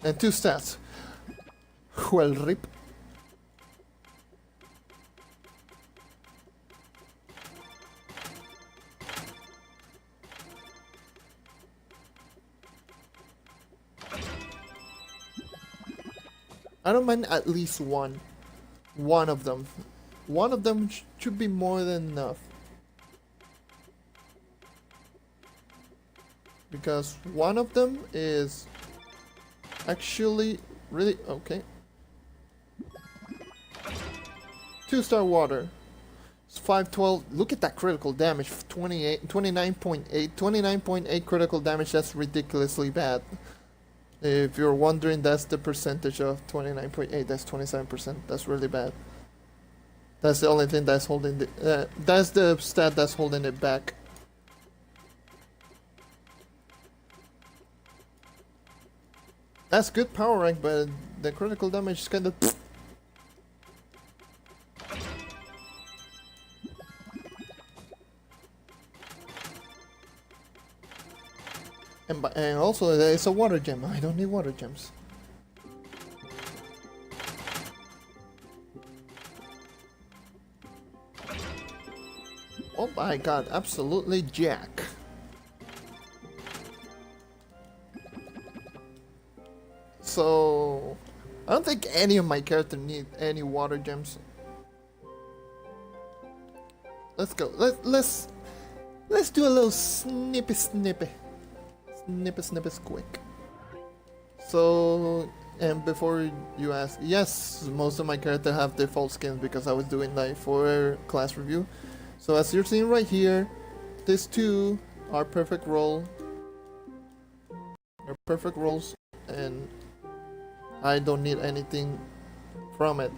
and 2 stats. Well, rip. I don't mind at least one. One of them. One of them should be more than enough. Because one of them is actually really okay. 2-star water. It's 512. Look at that critical damage. 29.8. 29.8 critical damage. That's ridiculously bad. If you're wondering, that's the percentage of 29.8. That's 27%. That's really bad. That's the only thing that's holding the. That's the stat that's holding it back. That's good power rank, but the critical damage is kind of. And also, it's a water gem. I don't need water gems. Oh my god, absolutely jack. So, I don't think any of my characters need any water gems. Let's go. Let's do a little snippy. Snippy quick. So, and before you ask, yes, most of my characters have default skins because I was doing like for class review. So as you're seeing right here, these two are perfect roll. They're perfect rolls, and I don't need anything from it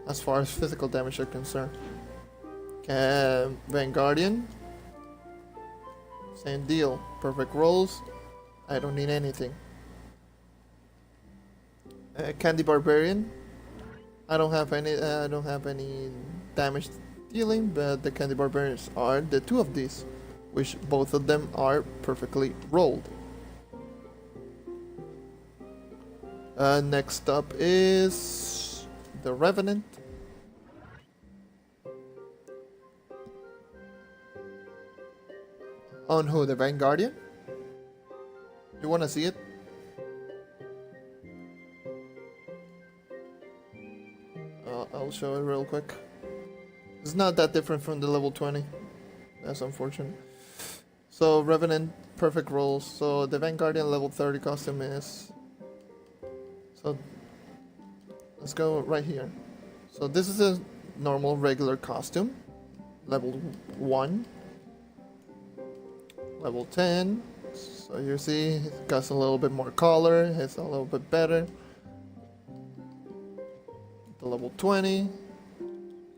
as far as physical damage are concerned. Vanguardian, same deal. Perfect rolls. I don't need anything. Candy Barbarian. I don't have any damage dealing, but the Candy Barbarians are the two of these, which both of them are perfectly rolled. Next up is the Revenant. On who? The Vanguardian? You wanna see it? I'll show it real quick. It's not that different from the level 20. That's unfortunate. So Revenant, perfect rolls. So the Vanguardian level 30 costume is... So let's go right here. So this is a normal regular costume. Level 1. Level 10. So you see it got a little bit more color. It's a little bit better. The level 20.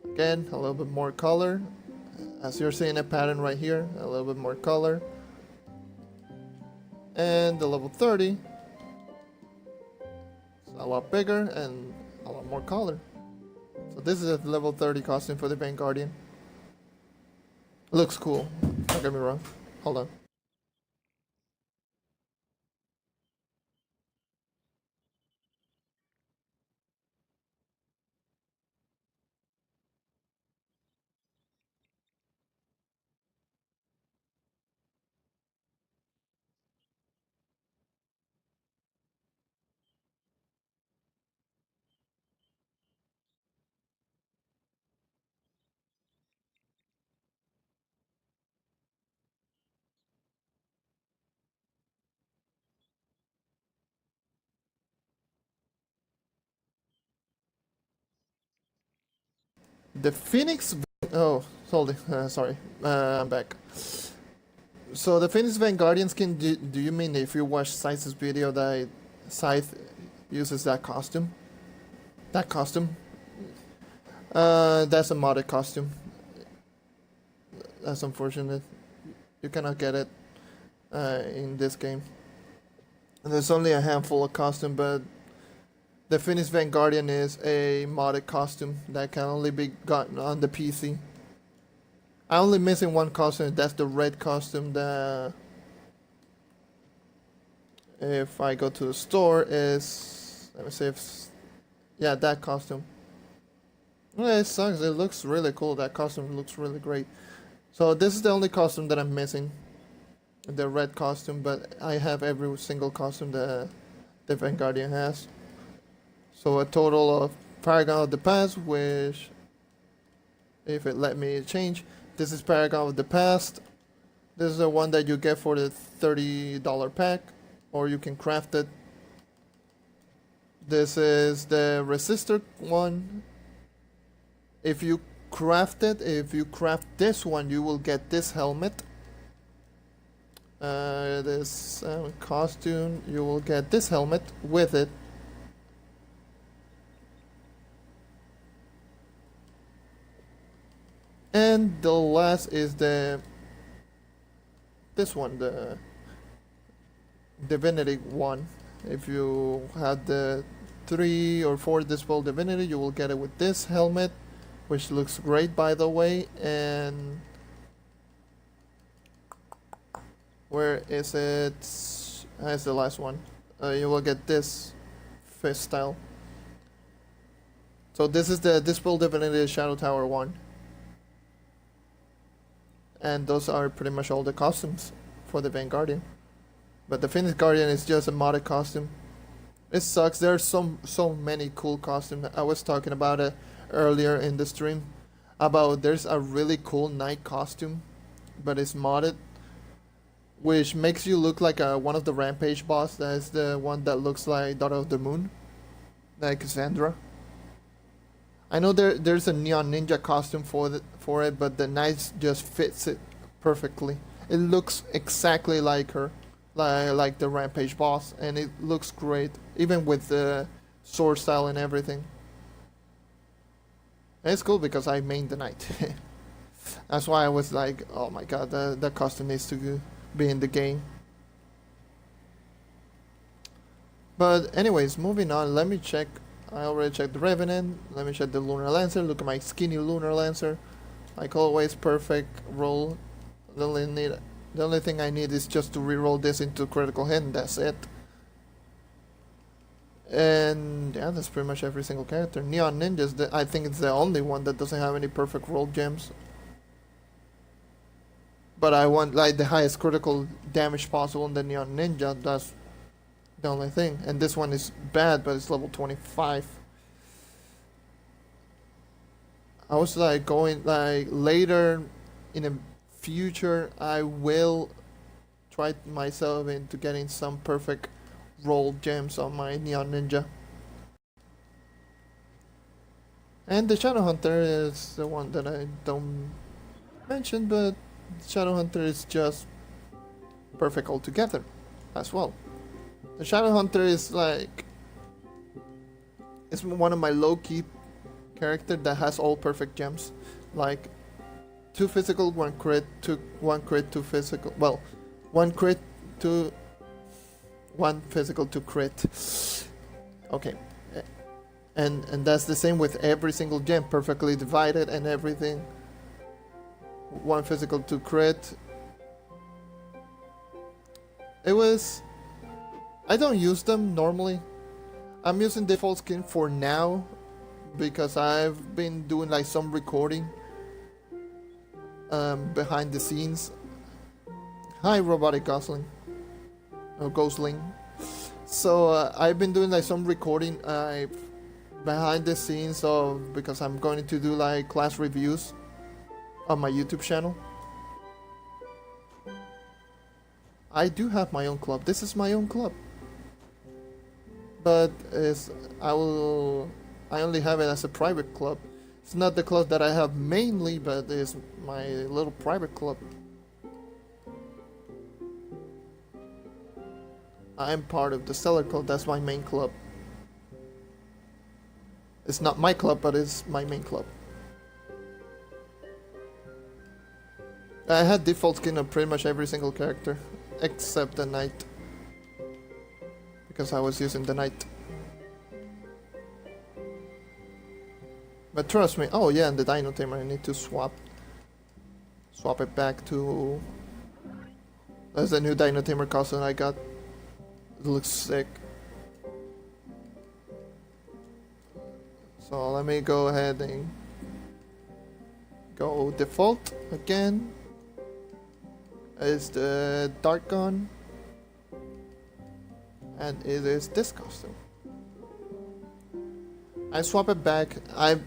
Again, a little bit more color. As you're seeing a pattern right here, a little bit more color. And the level 30, it's a lot bigger and a lot more color. So this is a level 30 costume for the Vanguardian. Looks cool, don't get me wrong. Hold on. The Phoenix. Oh, hold it. Sorry. I'm back. So the Phoenix Vanguardian skin. Do you mean if you watch Scythe's video that Scythe uses that costume? That costume. That's a modded costume. That's unfortunate. You cannot get it in this game. And there's only a handful of costume, but the Phoenix Vanguardian is a modded costume that can only be gotten on the PC. I'm only missing one costume. That's the red costume that, if I go to the store, is, let me see if, yeah, that costume. Well, it sucks. It looks really cool. That costume looks really great. So this is the only costume that I'm missing, the red costume. But I have every single costume that the Vanguardian has. So a total of Paragon of the Past, which, if it let me change, this is Paragon of the Past. This is the one that you get for the $30 pack, or you can craft it. This is the Resistor one. If you craft this one, you will get this helmet. This costume, you will get this helmet with it. And the last is this one, the Divinity one. If you had the 3 or 4 Dispel Divinity, you will get it with this helmet, which looks great, by the way. And where is it? That's the last one. You will get this fist style. So this is the Dispel Divinity Shadow Tower one. And those are pretty much all the costumes for the Vanguardian. But the Phoenix Guardian is just a modded costume. It sucks. There are so many cool costumes. I was talking about it earlier in the stream. About there's a really cool knight costume, but it's modded, which makes you look like one of the Rampage boss. That is the one that looks like Daughter of the Moon, like Cassandra. I know there's a Neon Ninja costume for it, but the knight just fits it perfectly. It looks exactly like her, like the Rampage boss, and it looks great, even with the sword style and everything. And it's cool because I main the knight. That's why I was like, oh my god, that costume needs to be in the game. But anyways, moving on, let me check. I already checked the Revenant. Let me check the Lunar Lancer. Look at my skinny Lunar Lancer. Like always, perfect roll. The only thing I need is just to reroll this into critical hit, and that's it. And yeah, that's pretty much every single character. Neon Ninjas, I think it's the only one that doesn't have any perfect roll gems. But I want like the highest critical damage possible in the Neon Ninja. That's the only thing. And this one is bad, but it's level 25. I was like going like later in the future, I will try myself into getting some perfect roll gems on my Neon Ninja. And the Shadow Hunter is the one that I don't mention, but Shadow Hunter is just perfect altogether as well. The Shadow Hunter is like, it's one of my low-key character that has all perfect gems, like 2 physical, 1 crit, 2 physical. Well, 1 crit, 1 physical, 2 crit. Okay, and that's the same with every single gem, perfectly divided and everything. 1 physical, 2 crit. It was. I don't use them normally. I'm using default skin for now because I've been doing like some recording behind the scenes. Hi, Robotic Gosling. Or Ghostling. So I've been doing like some recording behind the scenes because I'm going to do like class reviews on my YouTube channel. I do have my own club. This is my own club. But I only have it as a private club, It's not the club that I have mainly, but it's my little private club. I'm part of the Stellar Club, that's my main club. It's not my club, but it's my main club. I had default skin of pretty much every single character, except the Knight. Because I was using the Knight. But trust me, oh yeah, and the Dino Tamer, I need to swap it back to... That's the new Dino Tamer costume I got. It looks sick. So let me go ahead and go default again. Is the Dark Gun. And it is this costume. I swap it back. I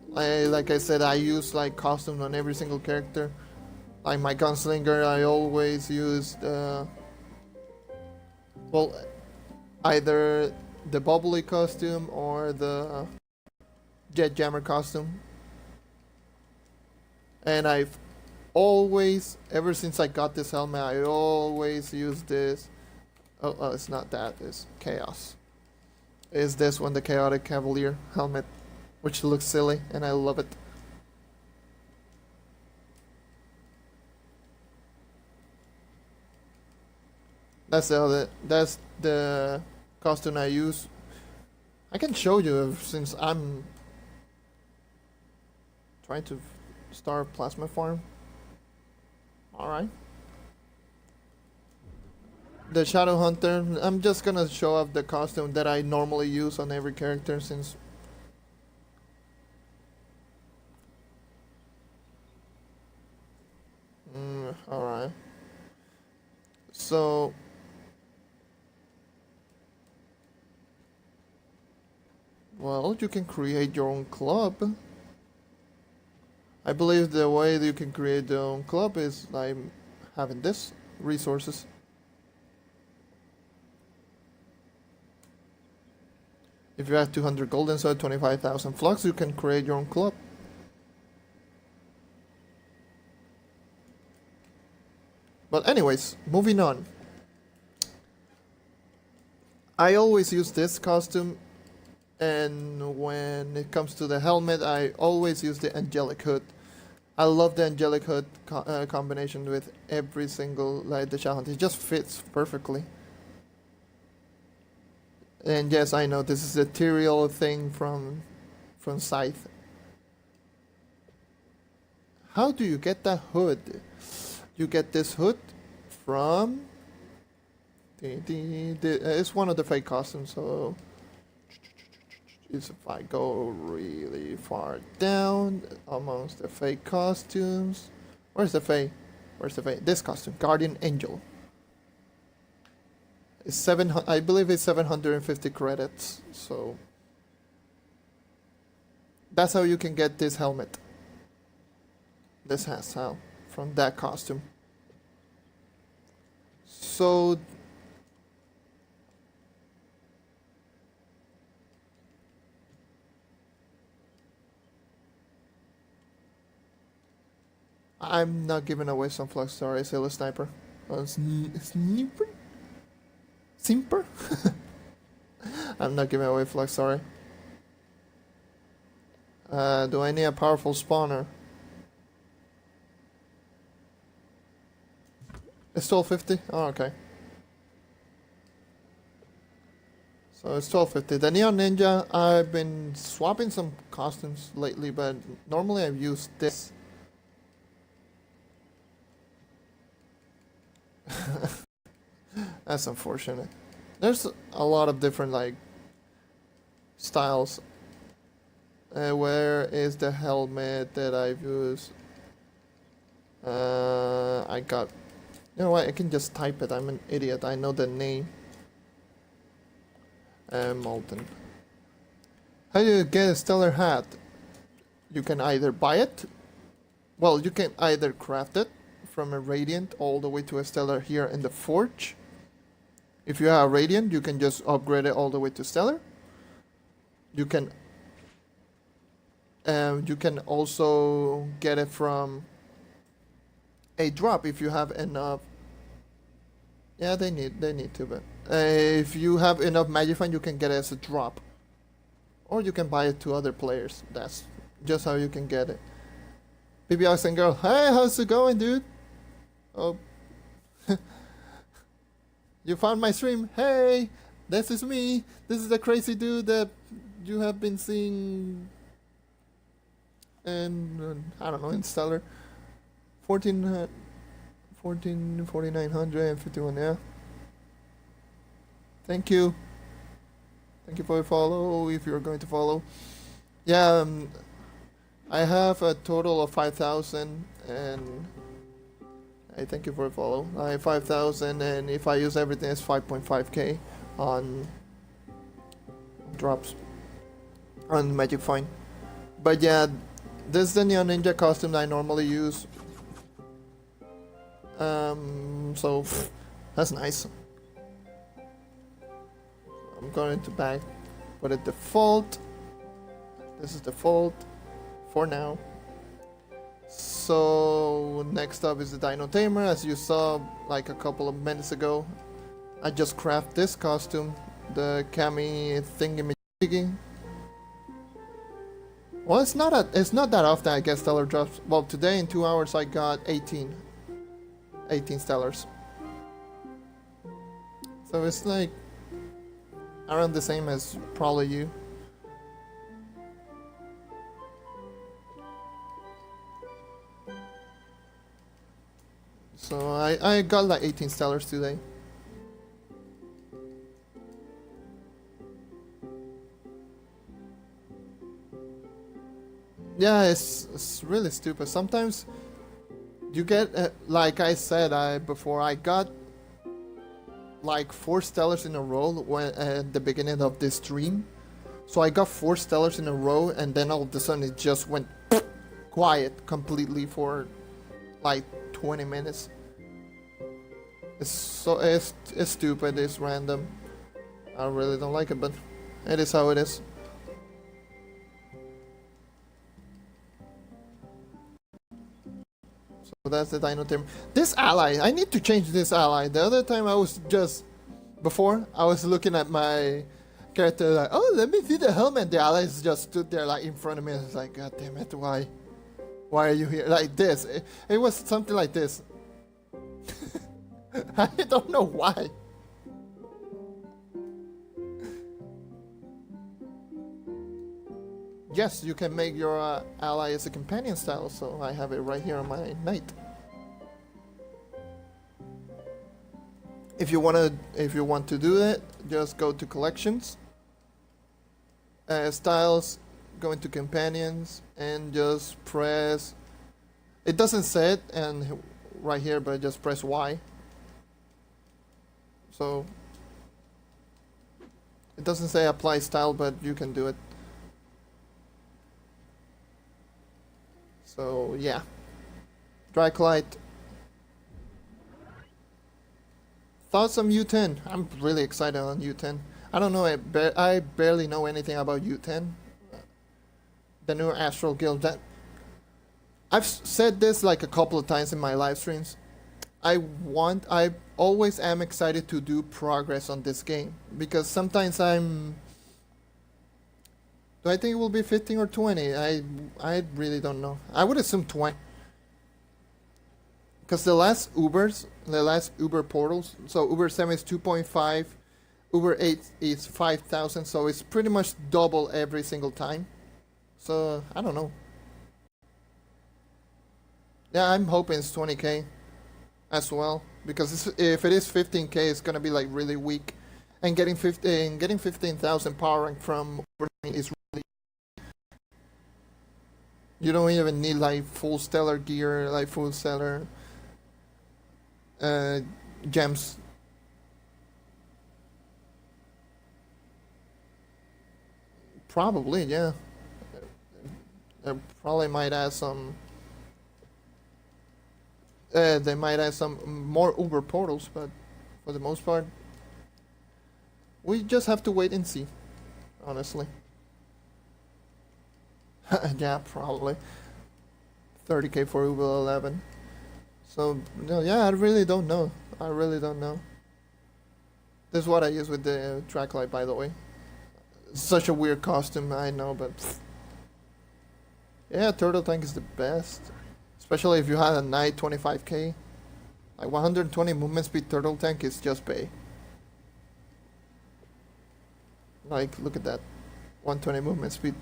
like I said, I use like costume on every single character. Like my gunslinger, I always use well, either the bubbly costume or the jet jammer costume. And I've always, ever since I got this helmet, I always use this. Oh, it's not that, it's Chaos. Is this one, the Chaotic Cavalier helmet, which looks silly, and I love it. That's the costume I use. I can show you since I'm trying to start plasma farm. Alright. The Shadow Hunter, I'm just gonna show off the costume that I normally use on every character since... Alright. So... Well, you can create your own club. I believe the way that you can create your own club is by having this resources. If you have 200 gold and so 25,000 flux, you can create your own club. But anyways, moving on. I always use this costume, and when it comes to the helmet, I always use the Angelic Hood. I love the Angelic Hood combination with every single like the Shadow Hunter. It just fits perfectly. And yes, I know this is a ethereal thing from Scythe. How do you get that hood? You get this hood from it's one of the fake costumes. So if I go really far down amongst the fake costumes, where's the fake? Where's the fake? This costume, Guardian Angel. It's I believe it's 750 credits, so that's how you can get this helmet. This hairstyle from that costume. So I'm not giving away some flux, sorry, Sailor Sniper. Sniper? Simper? I'm not giving away flux, sorry. Do I need a powerful spawner? It's 1250? Oh, okay. So it's 1250. The Neon Ninja, I've been swapping some costumes lately, but normally I've used this. That's unfortunate. There's a lot of different like styles. Where is the helmet that I've used? I got... You know what, I can just type it. I'm an idiot. I know the name. Molten. How do you get a stellar hat? You can either buy it. Well, you can either craft it from a Radiant all the way to a Stellar here in the Forge. If you have Radiant, you can just upgrade it all the way to Stellar. You can You can also get it from a drop if you have enough. Yeah, they need to, but if you have enough Magifine, you can get it as a drop, or you can buy it to other players. That's just how you can get it. BBX and girl, hey, how's it going, dude? Oh, you found my stream. Hey, this is me. This is the crazy dude that you have been seeing, and I don't know, in Stellar. 4951, yeah. Thank you. Thank you for your follow, if you're going to follow. Yeah, I have a total of 5,000, and I thank you for your follow. I have 5,000, and if I use everything, it's 5.5k on drops on Magic Find. But yeah, this is the Neon Ninja costume that I normally use. So that's nice. I'm going to put it default. This is default for now. So next up is the Dino Tamer. As you saw like a couple of minutes ago, I just crafted this costume, the Kami thingy. Well, it's not that often I get stellar drops. Well, today in 2 hours I got 18 stellars. So it's like around the same as probably you. So I got like 18 stellars today. Yeah, it's really stupid. Sometimes you get, like I said before, I got like 4 stellars in a row when at the beginning of this stream. So I got 4 stellars in a row, and then all of a sudden it just went quiet completely for like 20 minutes. It's stupid. It's random. I really don't like it, but it is how it is. So that's the Dino Tamer. This ally, I need to change this ally. The other time I was looking at my character like, oh, let me see the helmet. The allies just stood there like in front of me. It's like, God damn it, why are you here? Like this. It was something like this. I don't know why. Yes, you can make your ally as a companion style, so I have it right here on my knight. If you want to do that, just go to collections, styles, go into companions, and just press. It doesn't say it, and right here, but just press Y. So it doesn't say apply style, but you can do it. So yeah, Draclight. Thoughts on U10? I'm really excited on U10. I don't know, I barely know anything about U10. The new Astral Guild. That I've said this like a couple of times in my live streams. I always am excited to do progress on this game, because sometimes do I think it will be 15 or 20? I really don't know. I would assume 20. Because the last Uber portals, so Uber 7 is 2.5, Uber 8 is 5,000, so it's pretty much double every single time. So, I don't know. Yeah, I'm hoping it's 20k as well, because if it is 15k, it's gonna be like really weak. And getting 15,000 power rank from Uber 9 is really. You don't even need like full stellar gear, like full stellar gems. Probably, yeah. They probably might add some. They might add some more Uber portals, but for the most part, we just have to wait and see. Honestly. Yeah, probably 30k for Uber 11. So no, yeah, I really don't know. I really don't know. This is what I use with the track light, by the way. Such a weird costume, I know, but yeah, turtle tank is the best. Especially if you had a night 25k. Like 120 movement speed turtle tank is just pay. Like, look at that. 120 movement speed.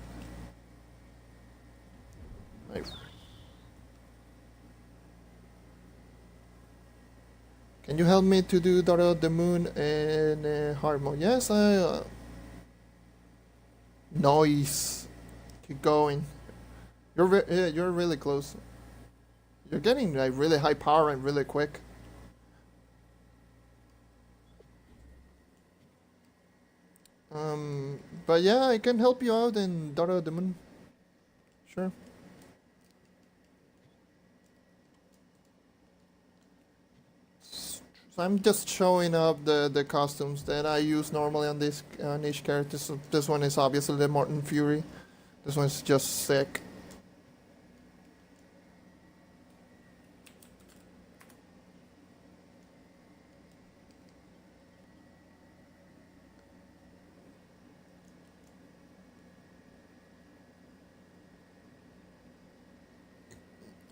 Like, can you help me to do Daughter of the Moon in hard mode? Yes, I... Noise. Keep going. You're really close. You're getting like really high power and really quick. But yeah, I can help you out in Daughter of the Moon. Sure. So I'm just showing up the costumes that I use normally on this on each character. So this one is obviously the Morton Fury. This one's just sick.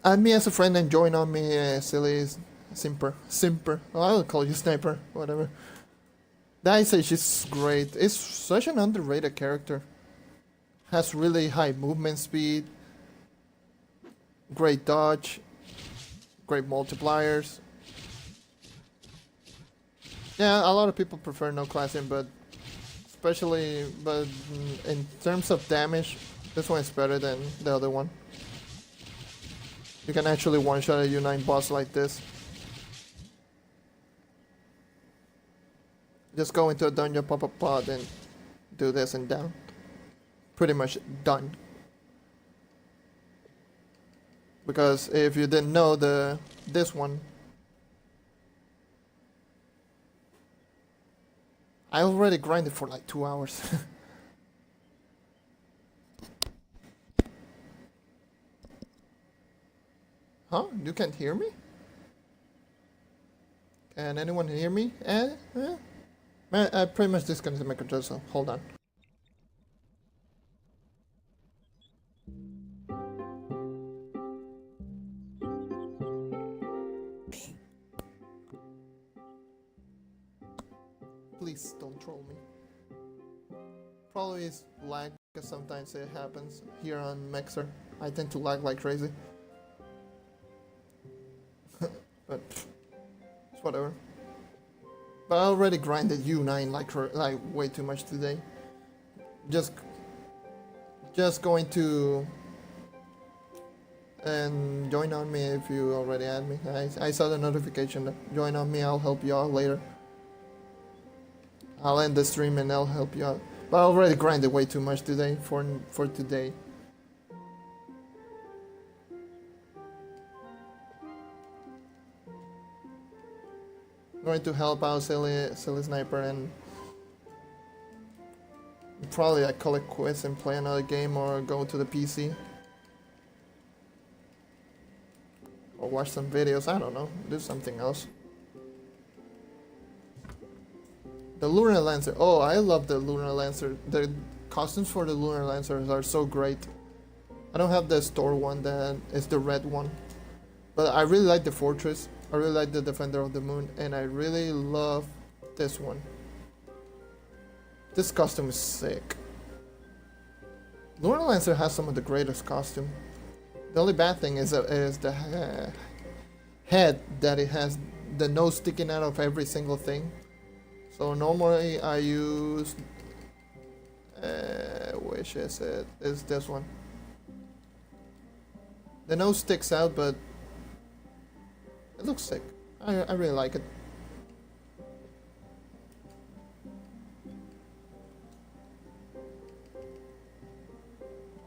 Add me as a friend and join on me, silly simper. Oh, I'll call you sniper, whatever. I say she's great. It's such an underrated character. Has really high movement speed, great dodge, great multipliers. Yeah, a lot of people prefer no classing, but in terms of damage, this one is better than the other one. You can actually one-shot a U9 boss like this. Just go into a dungeon, pop a pod, and do this and down. Pretty much done. Because if you didn't know, this one, I already grinded for like 2 hours. Huh? You can't hear me? Can anyone hear me? Man, I pretty much disconnected my controller, so hold on. Please don't troll me. Probably is lag, because sometimes it happens here on Mixer. I tend to lag like crazy. But it's whatever. But I already grinded U9 like way too much today. Just going to and join on me if you already had me. I saw the notification that join on me. I'll help you out later. I'll end the stream and I'll help you out. But I already grinded way too much today for today. Going to help out silly sniper and probably like collect quests and play another game or go to the PC or watch some videos. I don't know, do something else. The Lunar Lancer. Oh, I love the Lunar Lancer. The costumes for the Lunar Lancers are so great. I don't have the store one, that is the red one, but I really like the Fortress. I really like the Defender of the Moon, and I really love this one. This costume is sick. Lunar Lancer has some of the greatest costume. The only bad thing is the head, that it has the nose sticking out of every single thing. So normally I use, which is it? Is this one. The nose sticks out, but it looks sick. I really like it.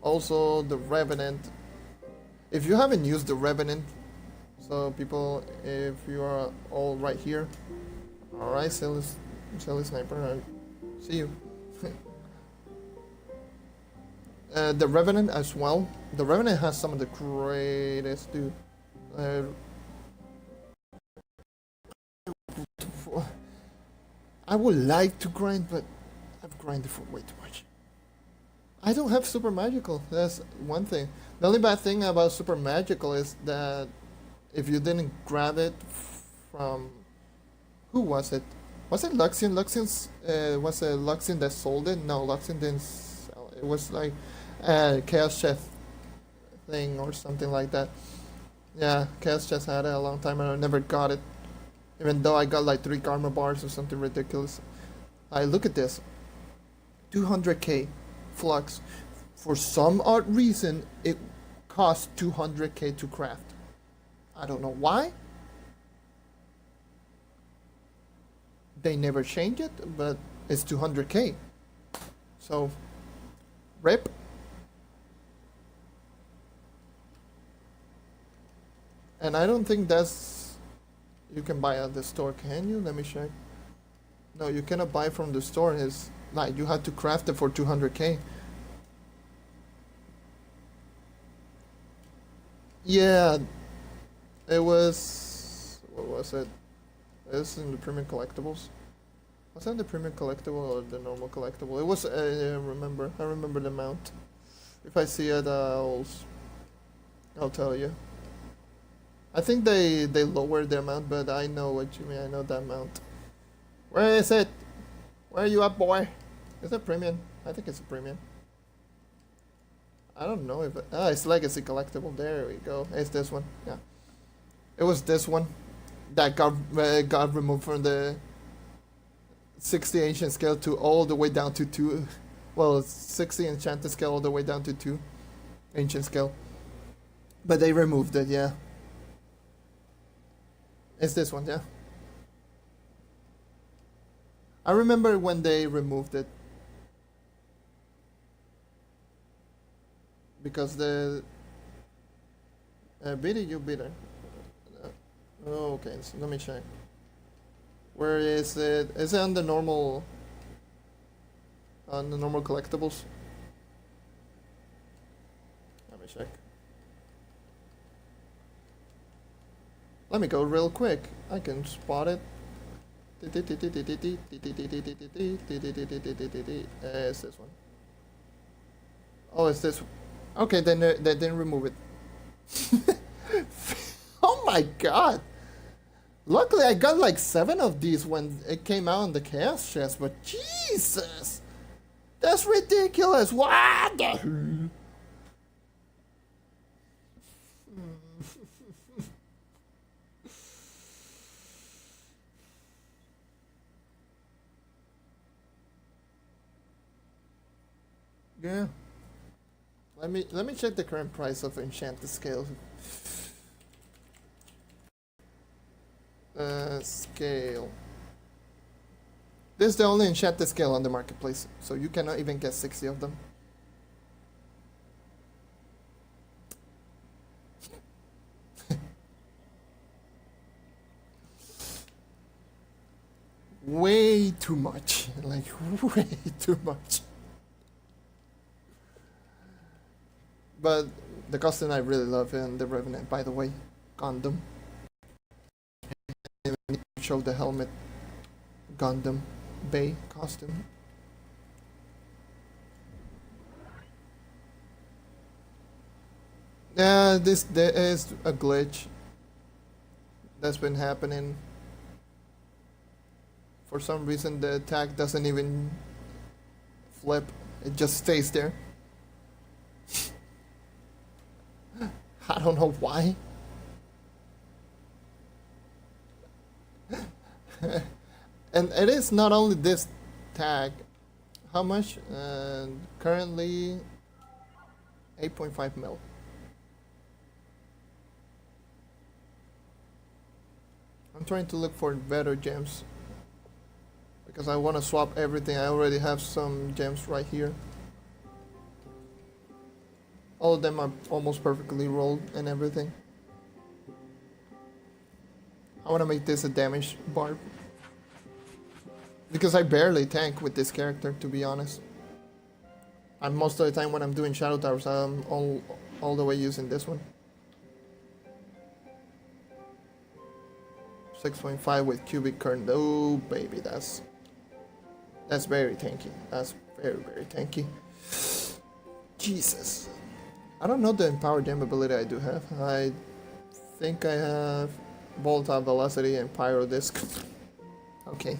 Also, the Revenant. If you haven't used the Revenant, so people, if you are all right here, alright, silly sniper, I see you. The Revenant as well. The Revenant has some of the greatest, dude. Uh, I would like to grind, but I've grinded for way too much. I don't have Super Magical. That's one thing. The only bad thing about Super Magical is that if you didn't grab it from... Who was it? Was it Luxian? Luxian's... was it Luxian that sold it? No, Luxian didn't sell it. It was like Chaos Chest thing or something like that. Yeah, Chaos Chest had it a long time and I never got it. Even though I got like 3 karma bars or something ridiculous. Look at this. 200k flux. For some odd reason, it costs 200k to craft. I don't know why. They never change it, but it's 200k. So, rip. And I don't think that's... You can buy at the store, can you? Let me check. No, you cannot buy from the store. It's like you had to craft it for 200k. Yeah, it was... What was it? It's in the premium collectibles. Was that the premium collectible or the normal collectible? It was, I remember the amount. If I see it, I'll tell you. I think they lowered the amount, but I know what you mean. I know the amount. Where is it? Where are you at, boy? Is it premium? I think it's a premium. I don't know if it... Ah, it's legacy collectible. There we go. It's this one. Yeah. It was this one that got removed from the 60 ancient scale to all the way down to 2. Well, 60 enchanted scale all the way down to 2 ancient scale. But they removed it, yeah. It's this one, yeah. I remember when they removed it. Because the... bidder, you bidder. Oh, okay, so let me check. Where is it? Is it on the normal... On the normal collectibles? Let me check. Let me go real quick. I can spot it. It's this one. Oh, it's this one. Okay, then they didn't remove it. Oh my god! Luckily, I got like 7 of these when it came out in the Chaos Chest, but Jesus! That's ridiculous! What the hell? Yeah. Let me check the current price of enchanted scales. Scale. This is the only enchanted scale on the marketplace, so you cannot even get 60 of them. Way too much. Like, way too much. But the costume I really love in the Revenant, by the way. Gundam. I even show the helmet. Gundam Bay costume. Yeah, there is a glitch that's been happening. For some reason the attack doesn't even flip. It just stays there. I don't know why. And it is not only this tag. How much? Currently 8.5 mil. I'm trying to look for better gems because I want to swap everything. I already have some gems right here. All of them are almost perfectly rolled and everything. I want to make this a damage barb. Because I barely tank with this character, to be honest. And most of the time when I'm doing shadow towers, I'm all the way using this one. 6.5 with cubic current. Oh baby, that's very tanky. That's very tanky. Jesus. I don't know the empower gem ability I do have. I think I have volatile velocity and pyro disc. Okay.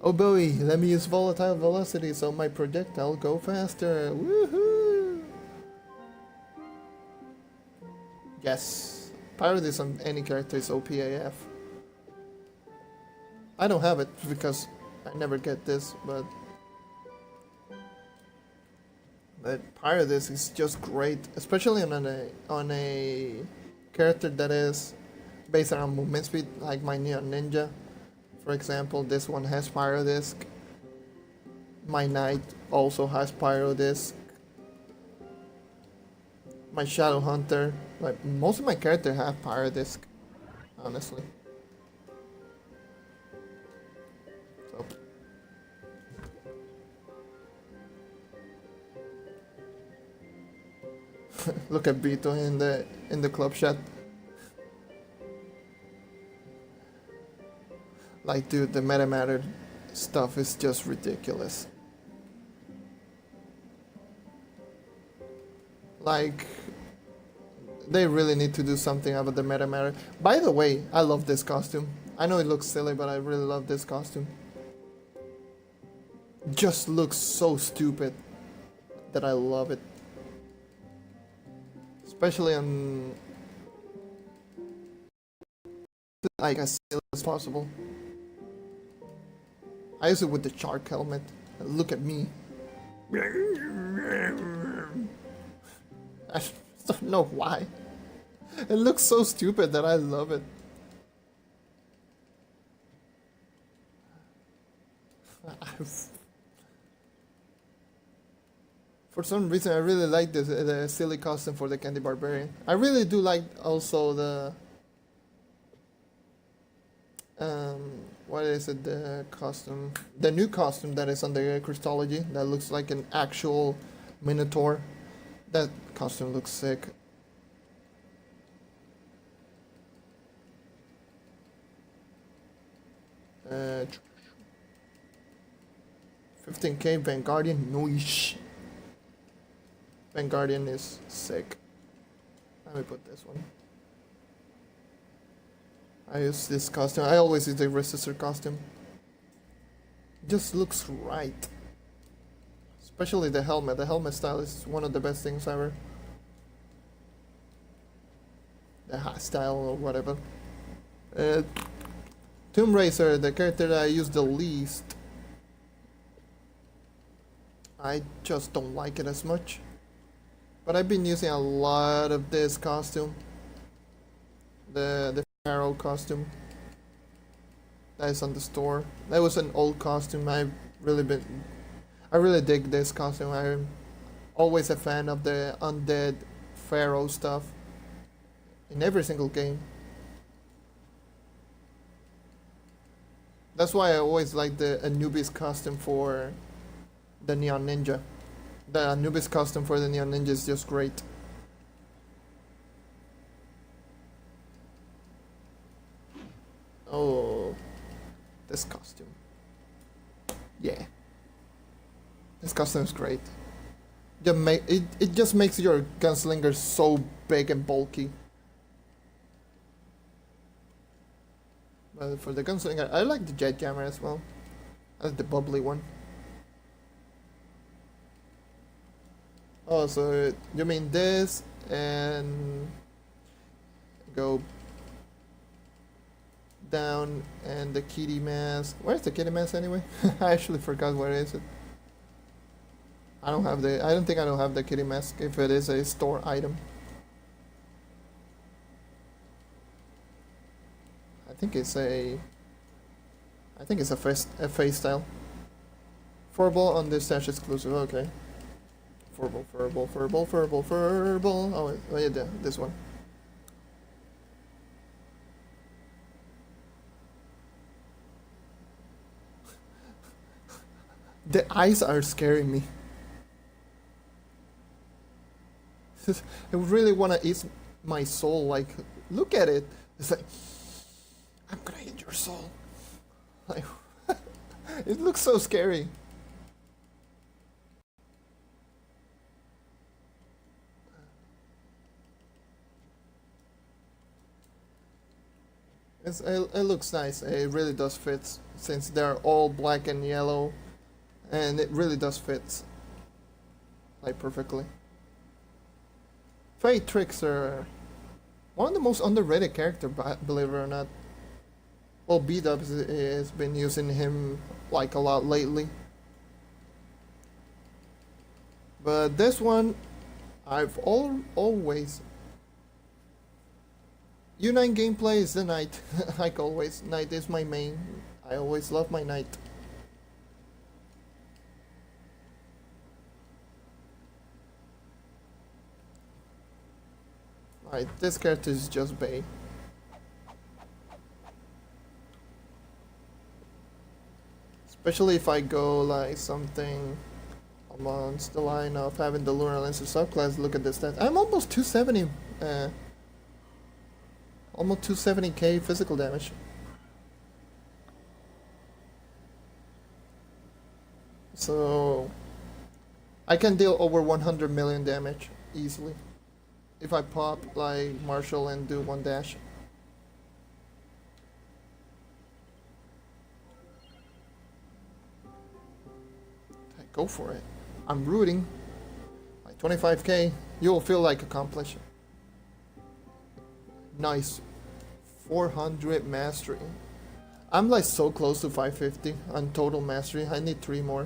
Oh boy, let me use volatile velocity so my projectile go faster. Woohoo! Yes. Pyro disc on any character is OPAF. I don't have it because I never get this, but Pyro disc is just great, especially on a character that is based around movement speed, like my Neon Ninja. For example, this one has Pyro disc. My Knight also has Pyro disc. My Shadow Hunter, like most of my characters have Pyro disc, honestly. So. Look at Vito in the club chat. Like, dude, the meta matter stuff is just ridiculous. Like, they really need to do something about the meta matter. By the way, I love this costume. I know it looks silly, but I really love this costume. Just looks so stupid that I love it. Especially on like as silly as possible. I use it with the shark helmet. Look at me. I don't know why. It looks so stupid that I love it. For some reason, I really like the silly costume for the Candy Barbarian. I really do like also the what is it? The costume, the new costume that is on the Christology that looks like an actual Minotaur. That costume looks sick. Uh, 15k Vanguardian, noise. Vanguardian is sick. Let me put this one. I use this costume. I always use the resistor costume. Just looks right. Especially the helmet. The helmet style is one of the best things ever. The hat style or whatever. Tomb Racer, the character that I use the least. I just don't like it as much. But I've been using a lot of this costume. The Pharaoh costume. That is on the store. That was an old costume. I really dig this costume. I'm always a fan of the undead Pharaoh stuff. In every single game. That's why I always like the Anubis costume for the Neon Ninja. The Anubis costume for the Neon Ninja is just great. Oh, this costume. Yeah. This costume is great. It just makes your gunslinger so big and bulky. But for the gunslinger, I like the jet jammer as well. I like the bubbly one. Oh, so you mean this and go down and the kitty mask. Where's the kitty mask anyway? I actually forgot where is it. I don't think I don't have the kitty mask if it is a store item. I think it's a face style. Furball on this stash exclusive, okay. Furball. Oh, wait, yeah, this one. The eyes are scaring me. I really want to eat my soul. Like, look at it. It's like, I'm gonna eat your soul. Like, it looks so scary. It looks nice. It really does fit since they're all black and yellow, and it really does fit like perfectly. Fate Trickster, one of the most underrated character, believe it or not. Well, B-Dubs has been using him like a lot lately, but this one I've always. U9 gameplay is the knight, like always. Knight is my main. I always love my knight. Alright, this character is just Bay. Especially if I go like something amongst the line of having the Lunar Lancer subclass. Look at this stat. I'm almost 270. Almost 270k physical damage. So I can deal over 100 million damage easily if I pop like Marshall and do one dash. Okay, go for it. I'm rooting. Like 25k, you'll feel like accomplished. Nice. 400 mastery. I'm like so close to 550 on total mastery. I need 3 more.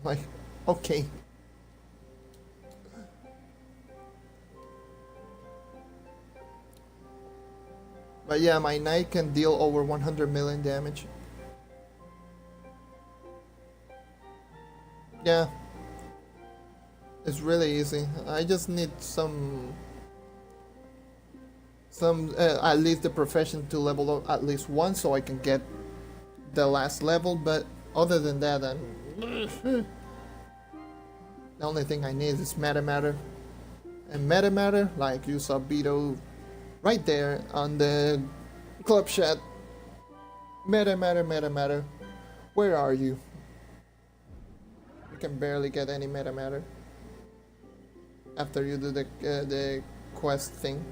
Like, okay. But yeah, my knight can deal over 100 million damage. Yeah. It's really easy. I just need some at least the profession to level up at least 1 so I can get the last level, but other than that, the only thing I need is meta matter. And meta matter, like you saw Beto right there on the club chat. Meta matter. Where are you? You can barely get any meta matter after you do the quest thing.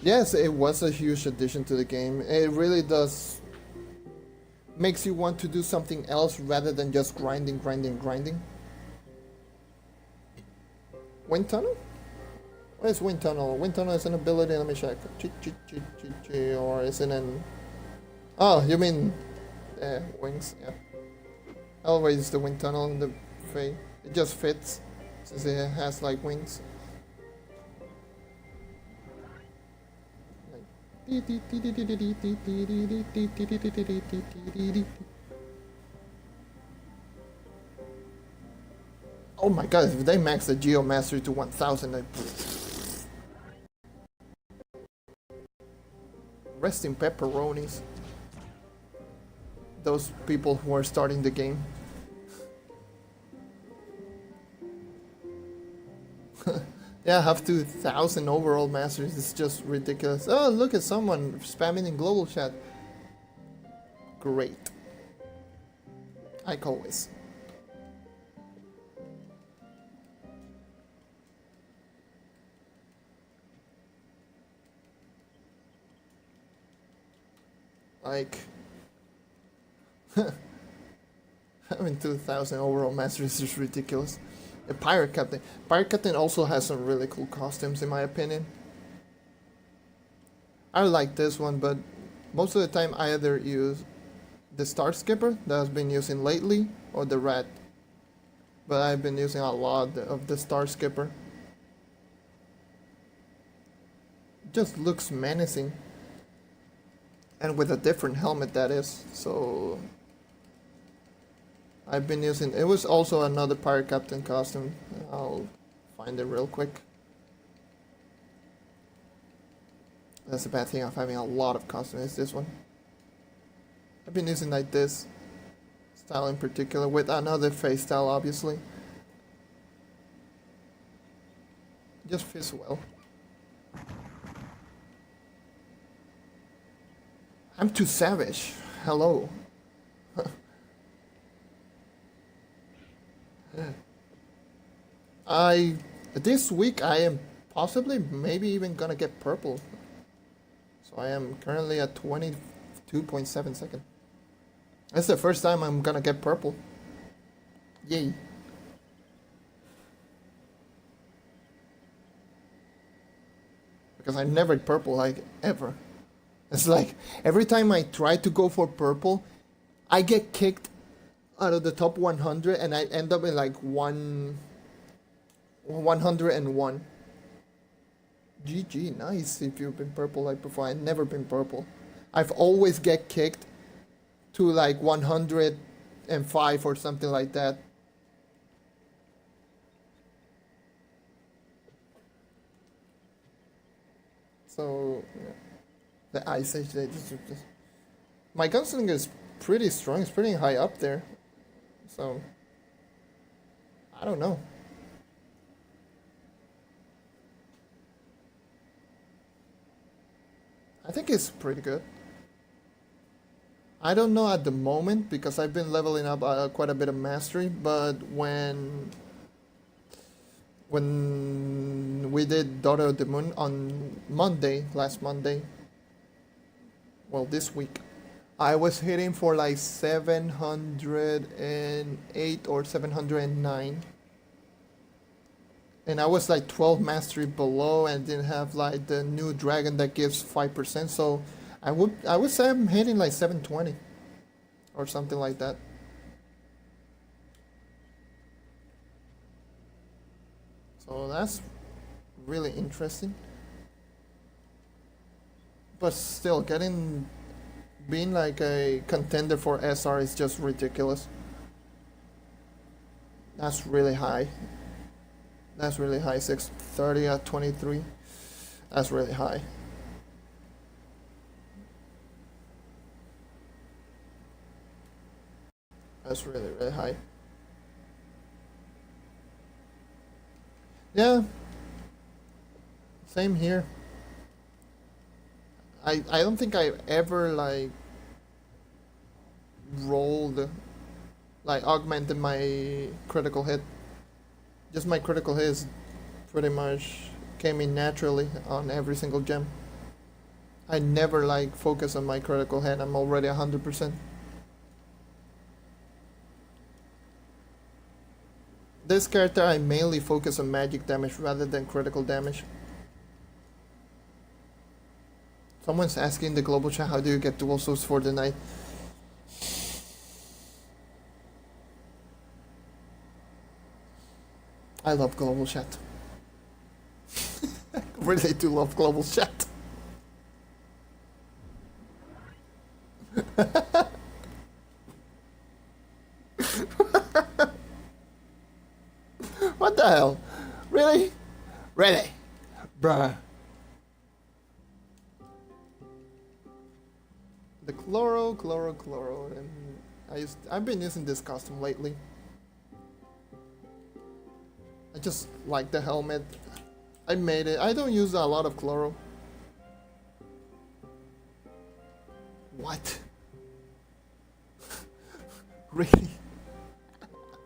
Yes, it was a huge addition to the game. It really does makes you want to do something else rather than just grinding. Wind Tunnel? What is Wind Tunnel? Wind Tunnel is an ability, let me check. Or is it an... Oh, you mean... wings, yeah. Always the Wind Tunnel in the Fae. It just fits, since it has like wings. Oh my god, if they max the Geo Mastery to 1000, I... Rest in pepperonis. Those people who are starting the game. Yeah, have 2000 overall masters. It's just ridiculous. Oh, look at someone spamming in global chat. Great. Like always. Like... having 2000 overall masters is just ridiculous. The Pirate Captain. Pirate Captain also has some really cool costumes in my opinion. I like this one, but most of the time I either use the Star Skipper that I've been using lately or the Rat. But I've been using a lot of the Star Skipper. It just looks menacing. And with a different helmet that is, so... I've been using... It was also another Pirate Captain costume. I'll find it real quick. That's the bad thing of having a lot of costumes, is this one. I've been using like this style in particular, with another face style obviously. Just fits well. I'm too savage. Hello. This week I am possibly maybe even gonna get purple. So I am currently at 22.7 seconds. That's the first time I'm gonna get purple. Yay. Because I never get purple like ever. It's like every time I try to go for purple, I get kicked out of the top 100 and I end up in like 101. GG, nice if you've been purple like before. I've never been purple. I've always get kicked to like 105 or something like that. So, yeah. The Ice Age, my gunslinger is pretty strong, it's pretty high up there. So, I don't know. I think it's pretty good. I don't know at the moment because I've been leveling up quite a bit of mastery, but when we did Daughter of the Moon on Monday, last Monday, well, this week, I was hitting for like 708 or 709. And I was like 12 mastery below and didn't have like the new dragon that gives 5%. So I would say I'm hitting like 720 or something like that. So that's really interesting. But still, being like a contender for SR is just ridiculous. That's really high. That's really high. 630 at 23. That's really high. That's really, really high. Yeah. Same here. I don't think I ever like rolled, like augmented my critical hit. Just my critical hits pretty much came in naturally on every single gem. I never like focus on my critical hit. I'm already 100%. This character I mainly focus on magic damage rather than critical damage. Someone's asking the global chat, how do you get dual souls for the night? I love global chat. Really do love global chat. What the hell? Really? Really? Bruh. The chloro, and I've been using this costume lately. I just like the helmet. I made it. I don't use a lot of chloro. What? Really?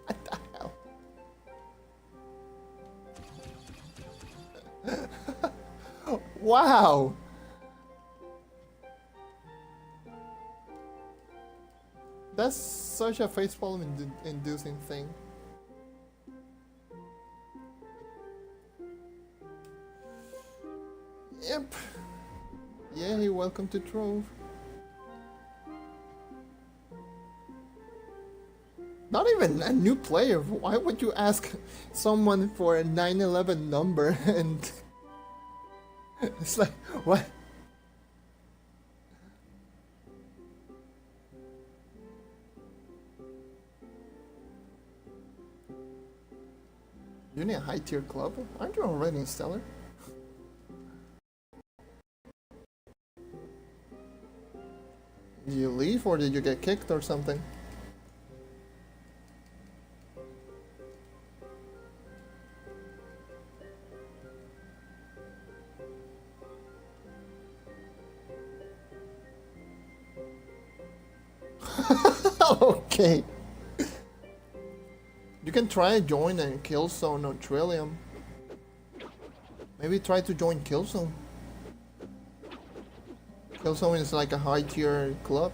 What the hell? Wow! That's such a facepalm inducing thing. Yep. Yay, welcome to Trove. Not even a new player. Why would you ask someone for a 911 number and it's like, what? You need a high tier club? Aren't you already in Stellar? Did you leave or did you get kicked or something? Okay. You can try join and Killzone or Trillium. Maybe try to join Killzone. Killzone is like a high tier club.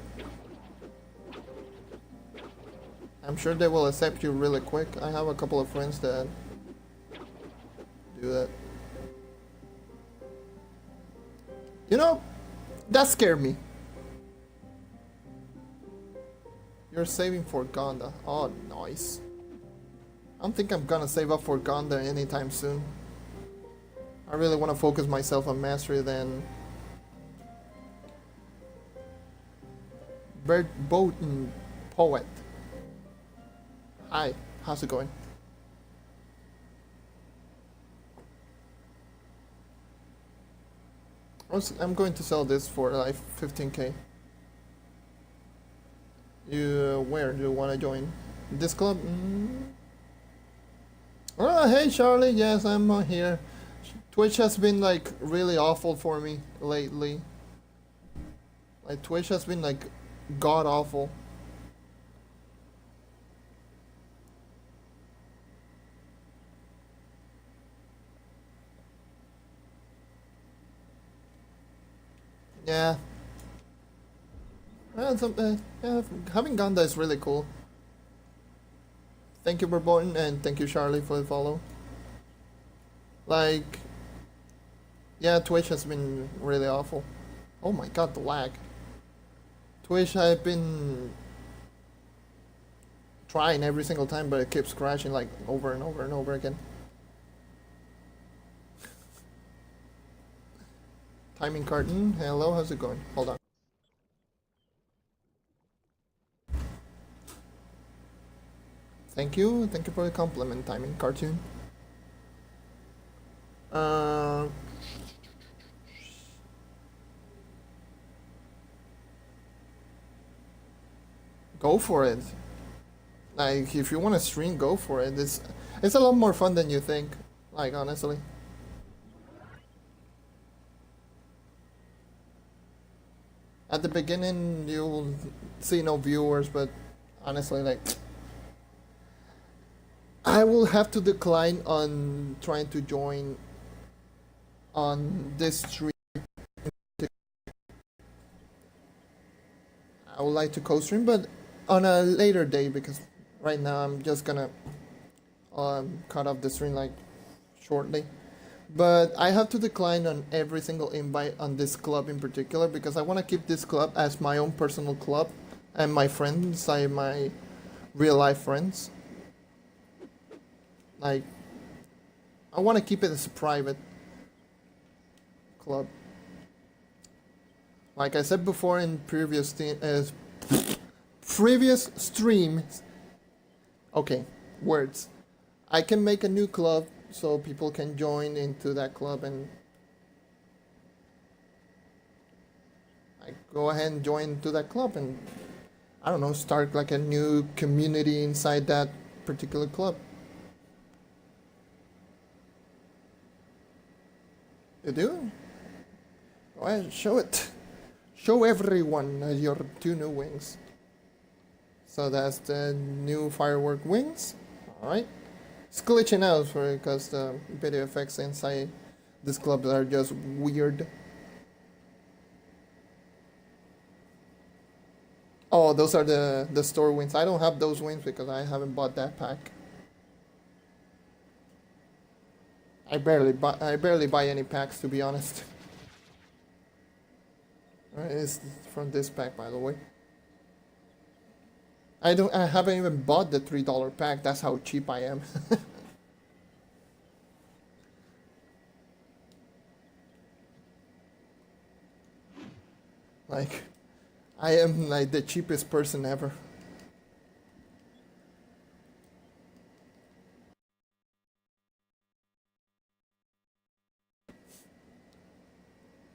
I'm sure they will accept you really quick. I have a couple of friends that do that. You know, that scared me. You're saving for Gonda. Oh, nice. I don't think I'm gonna save up for Gonda anytime soon. I really want to focus myself on mastery then. Bird Boat and Poet. Hi, how's it going? I'm going to sell this for like 15k. Where do you want to join? This club? Oh, hey Charlie, yes, I'm here. Twitch has been like really awful for me lately. Like Twitch has been like god awful. Yeah. Yeah, having Ganda is really cool. Thank you, Bourboin, and thank you, Charlie, for the follow. Like, yeah, Twitch has been really awful. Oh my god, the lag. Twitch, I've been trying every single time, but it keeps crashing like over and over and over again. Timing carton, hello, how's it going? Hold on. Thank you for the compliment, timing cartoon. Go for it. Like, if you want to stream, go for it. It's a lot more fun than you think. Like, honestly. At the beginning, you'll see no viewers, but honestly, like, I will have to decline on trying to join on this stream. I would like to co-stream, but on a later day, because right now I'm just gonna cut off the stream like shortly. But I have to decline on every single invite on this club in particular because I want to keep this club as my own personal club and my friends, my real life friends. Like, I want to keep it as a private club. Like I said before in previous streams. Okay, words. I can make a new club so people can join into that club and I go ahead and join to that club and I don't know, start like a new community inside that particular club. You do? Go ahead, show it. Show everyone your 2 new wings. So that's the new firework wings. Alright. It's glitching out because the video effects inside this club are just weird. Oh, those are the store wings. I don't have those wings because I haven't bought that pack. I barely buy any packs, to be honest. Alright, it's from this pack, by the way. I haven't even bought the $3 pack. That's how cheap I am. Like, I am like the cheapest person ever.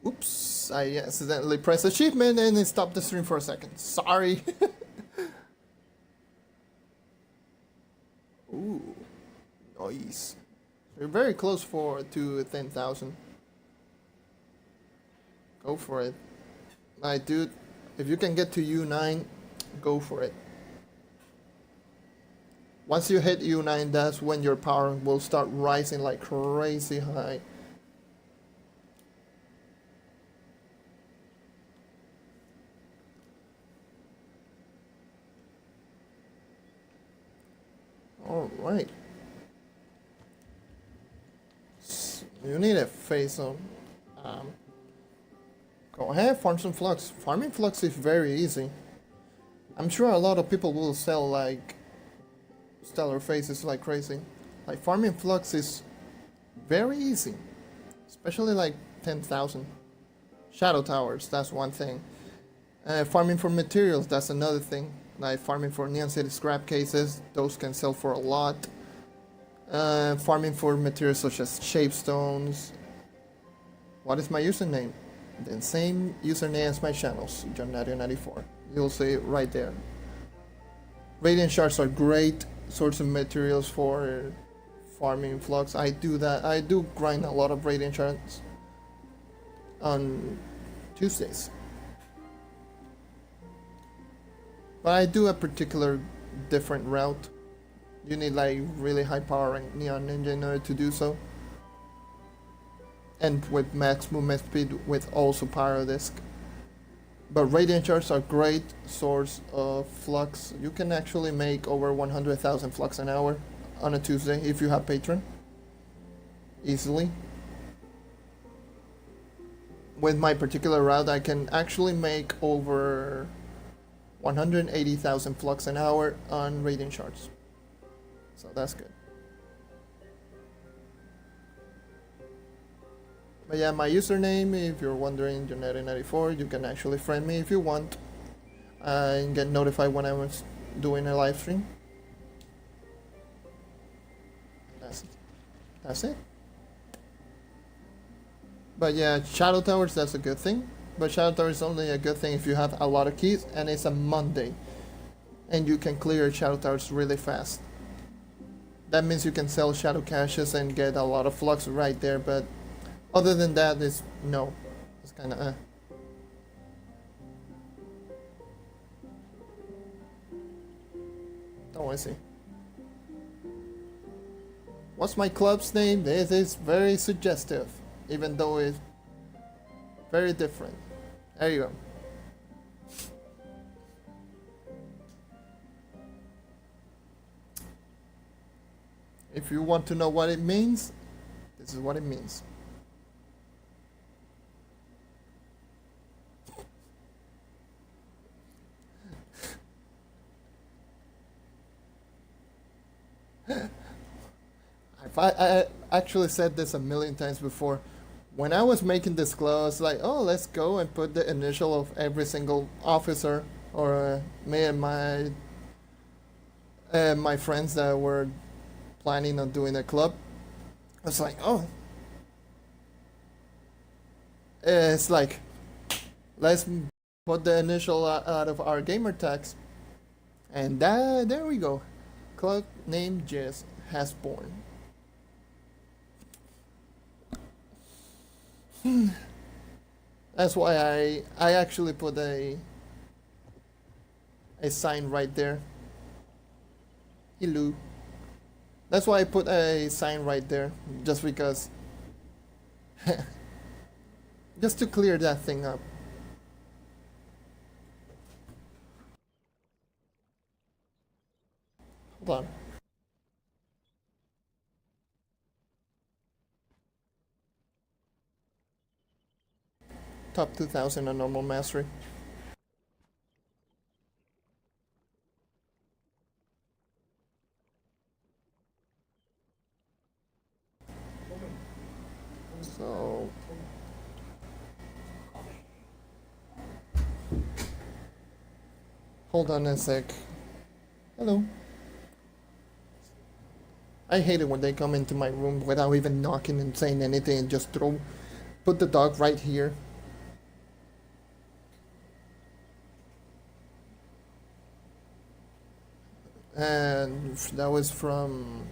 Oops, I accidentally pressed achievement and it stopped the stream for a second. Sorry. Ooh, nice. You're very close to 10,000. Go for it. Like, dude, if you can get to U9, go for it. Once you hit U9, that's when your power will start rising like crazy high. Alright. You need a face on. Go ahead, farm some flux. Farming flux is very easy. I'm sure a lot of people will sell like stellar faces like crazy. Like farming flux is very easy. Especially like 10,000. Shadow towers, that's one thing. Farming for materials, that's another thing. Like farming for Neon City scrap cases, those can sell for a lot. Farming for materials such as shapestones. What is my username? The same username as my channels, JohnNadio94. You'll see it right there. Radiant shards are great source of materials for farming flux. I do that. I do grind a lot of radiant shards on Tuesdays. But I do a particular different route. You need like really high power neon ninja in order to do so. And with max movement speed with also pyro disc. But radiant shards are great source of flux. You can actually make over 100,000 flux an hour on a Tuesday if you have Patreon. Easily. With my particular route, I can actually make over 180,000 flux an hour on radiant shards. So that's good. But yeah, my username, if you're wondering, Joneri94, you can actually friend me if you want. And get notified when I was doing a live stream. That's it. But yeah, Shadow Towers, that's a good thing. But Shadow Tower is only a good thing if you have a lot of keys and it's a Monday. And you can clear Shadow Towers really fast. That means you can sell Shadow Caches and get a lot of flux right there, but other than that, it's no. It's kinda Oh, I see. What's my club's name? This is very suggestive, even though it's very different. There you go. If you want to know what it means, this is what it means. I actually said this a million times before. When I was making this club, I was like, oh, let's go and put the initial of every single officer, or me and my friends that were planning on doing a club. I was like, oh, it's like, let's put the initial out of our gamer tags, and there we go. Club name Jizz has born. That's why I actually put a sign right there. Hello. That's why I put a sign right there, just because, just to clear that thing up. Hold on. Top 2000 on normal mastery. So hold on a sec. Hello. I hate it when they come into my room without even knocking and saying anything and just put the dog right here. And that was from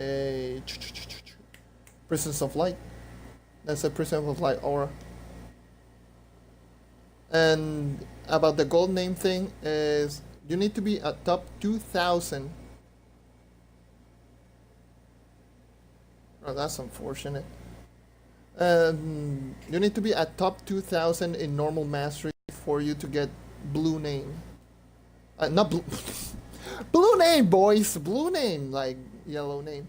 a Prisons of Light. That's a Prison of Light aura. And about the gold name thing is you need to be at top 2000 Oh, that's unfortunate. You need to be at top 2000 in normal mastery for you to get blue name. Not blue. Blue name, boys! Blue name, like yellow name.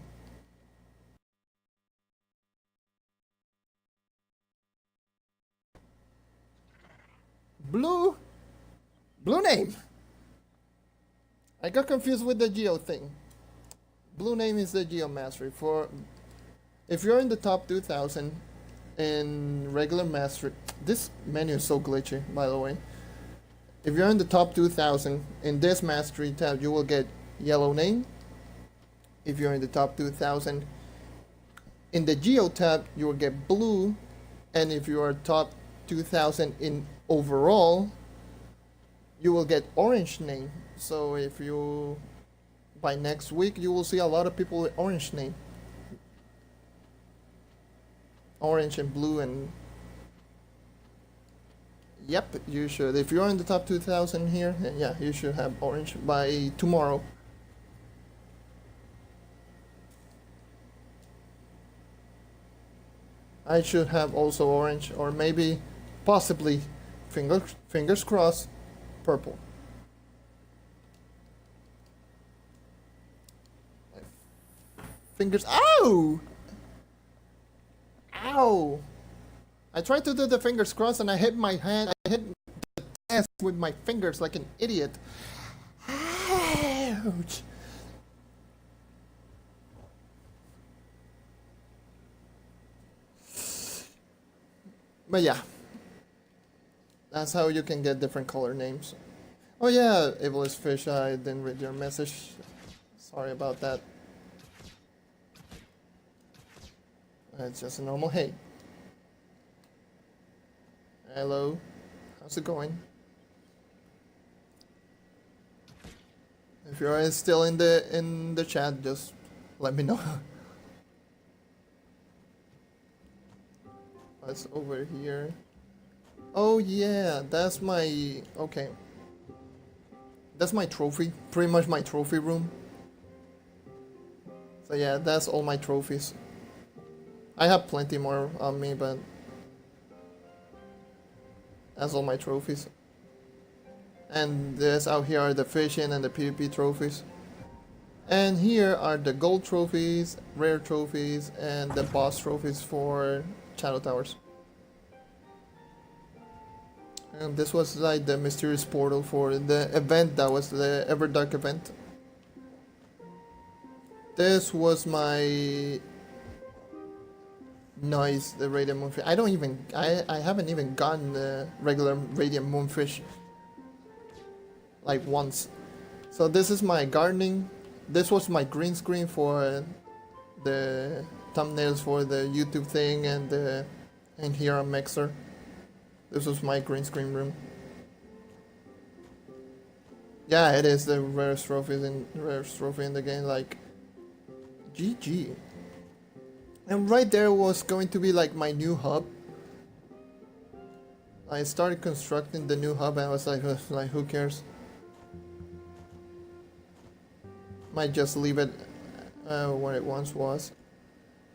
Blue? Blue name! I got confused with the geo thing. Blue name is the geo mastery. For if you're in the top 2000 in regular mastery, this menu is so glitchy, by the way. If you're in the top 2000 in this mastery tab, you will get yellow name. If you're in the top 2000 in the geo tab, you will get blue. And if you are top 2000 in overall, you will get orange name. So if you, by next week, you will see a lot of people with orange name. Orange and blue and... Yep, you should. If you're in the top 2000 here, yeah, you should have orange by tomorrow. I should have also orange, or maybe, possibly, fingers crossed, purple. Fingers, ow! Ow! I tried to do the fingers crossed and I hit my hand, I hit the desk with my fingers like an idiot. Ouch! But yeah, that's how you can get different color names. Oh yeah, Evil's Fish, I didn't read your message. Sorry about that. It's just a normal hey. Hello, how's it going? If you're still in the chat, just let me know. What's over here? Oh yeah, that's my... okay. That's my trophy, pretty much my trophy room. So yeah, that's all my trophies. I have plenty more on me, but that's all my trophies. And this out here are the fishing and the PvP trophies. And here are the gold trophies, rare trophies, and the boss trophies for Shadow Towers. And this was like the mysterious portal for the event that was the Everdark event. This was my... Nice, the Radiant Moonfish. I haven't even gotten the regular Radiant Moonfish like once. So this is my gardening. This was my green screen for the thumbnails for the YouTube thing and here on Mixer. This was my green screen room. Yeah, it is the rarest trophy in the game, like GG. And right there was going to be like my new hub. I started constructing the new hub and I was like who cares? Might just leave it where it once was.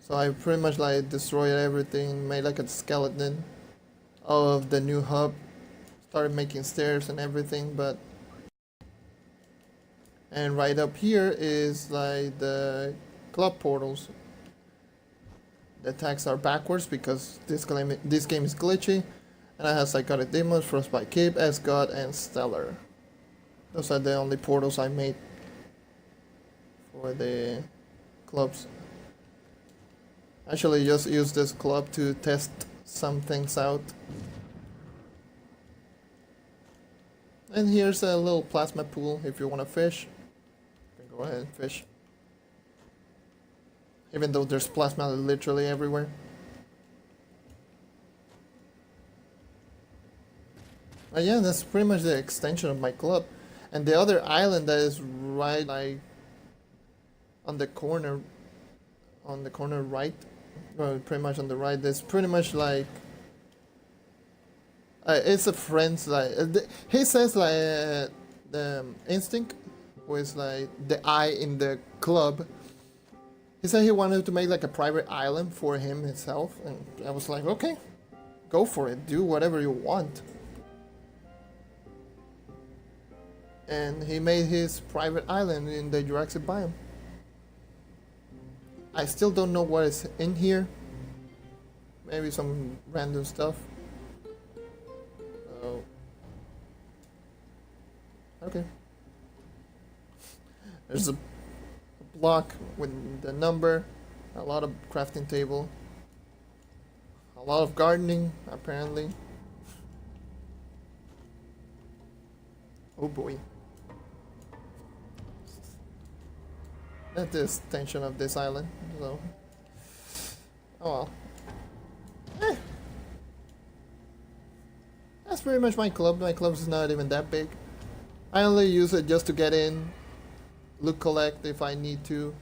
So I pretty much like destroyed everything, made like a skeleton of the new hub. Started making stairs and everything, but... And right up here is like the club portals. The attacks are backwards because this game is glitchy. And it has Psychotic Demons, Frostbite Cape, S-God, and Stellar. Those are the only portals I made for the clubs. Actually just use this club to test some things out. And here's a little plasma pool if you want to fish. You can go ahead and fish. Even though there's plasma literally everywhere. Yeah, that's pretty much the extension of my club. And the other island that is right like on the corner right, well, pretty much on the right, that's pretty much like it's a friend's like he says like the instinct was like the eye in the club. He said he wanted to make like a private island for him himself, and I was like, okay, go for it, do whatever you want. And he made his private island in the Jurassic biome. I still don't know what is in here. Maybe some random stuff. Oh. Okay. There's a block with the number, a lot of crafting table, a lot of gardening apparently. Oh boy. That's the extension of this island, so. Oh well. Eh. That's pretty much my club. My club is not even that big. I only use it just to get in, loot collect if I need to,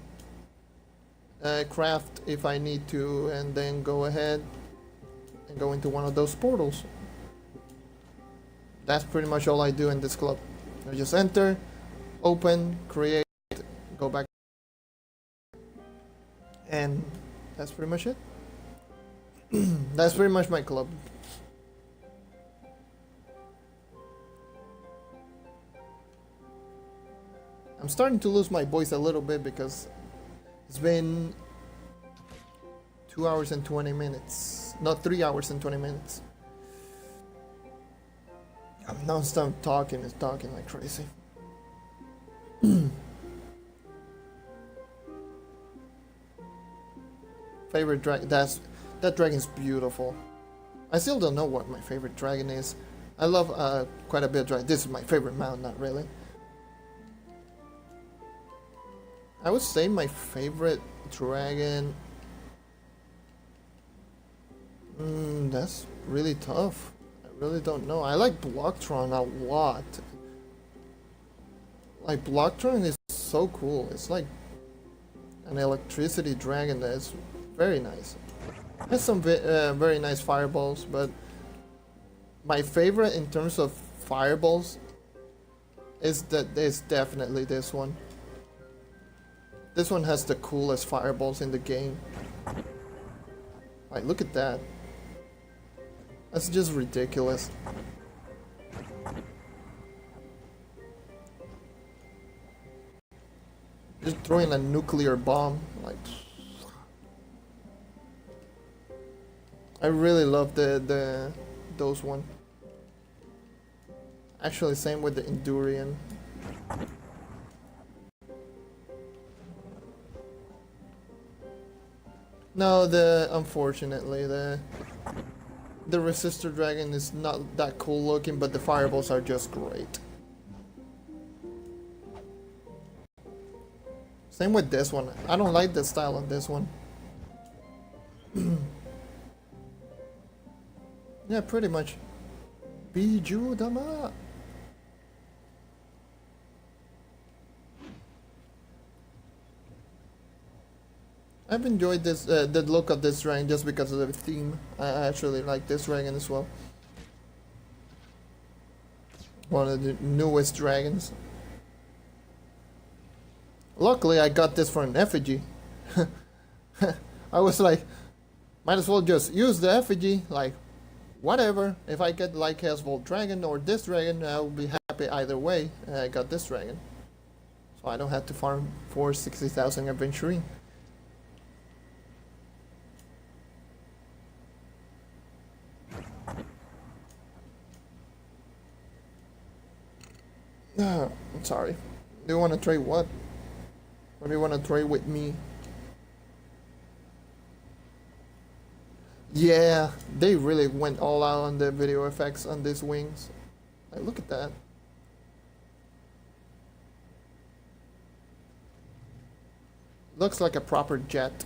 craft if I need to, and then go ahead and go into one of those portals. That's pretty much all I do in this club. I just enter, open, create, go back, and that's pretty much it. That's pretty much my club. I'm starting to lose my voice a little bit because it's been 2 hours and 20 minutes. Not 3 hours and 20 minutes. I'm non-stop talking, it's talking like crazy. Favorite dragon, that dragon's beautiful. I still don't know what my favorite dragon is. I love quite a bit of dragon. This is my favorite mount, not really. I would say my favorite dragon. That's really tough. I really don't know. I like Blocktron a lot. Like Blocktron is so cool. It's like an electricity dragon that is very nice. It has some very nice fireballs, but my favorite in terms of fireballs is definitely this one. This one has the coolest fireballs in the game. Like, look at that. That's just ridiculous. Just throwing a nuclear bomb, like. I really love those one. Actually, same with the Endurian. No, unfortunately the Resistor Dragon is not that cool looking, but the fireballs are just great. Same with this one. I don't like the style of this one. Yeah, pretty much. Biju Dama. I've enjoyed this the look of this dragon just because of the theme. I actually like this dragon as well. One of the newest dragons. Luckily, I got this for an effigy. I was like, might as well just use the effigy. Like, whatever. If I get like Hellsbolt Dragon or this dragon, I'll be happy either way. I got this dragon, so I don't have to farm for 60,000 Adventurine. I'm sorry. Do you want to trade what? What do you want to trade with me? Yeah, they really went all out on the video effects on these wings. Like, look at that. Looks like a proper jet.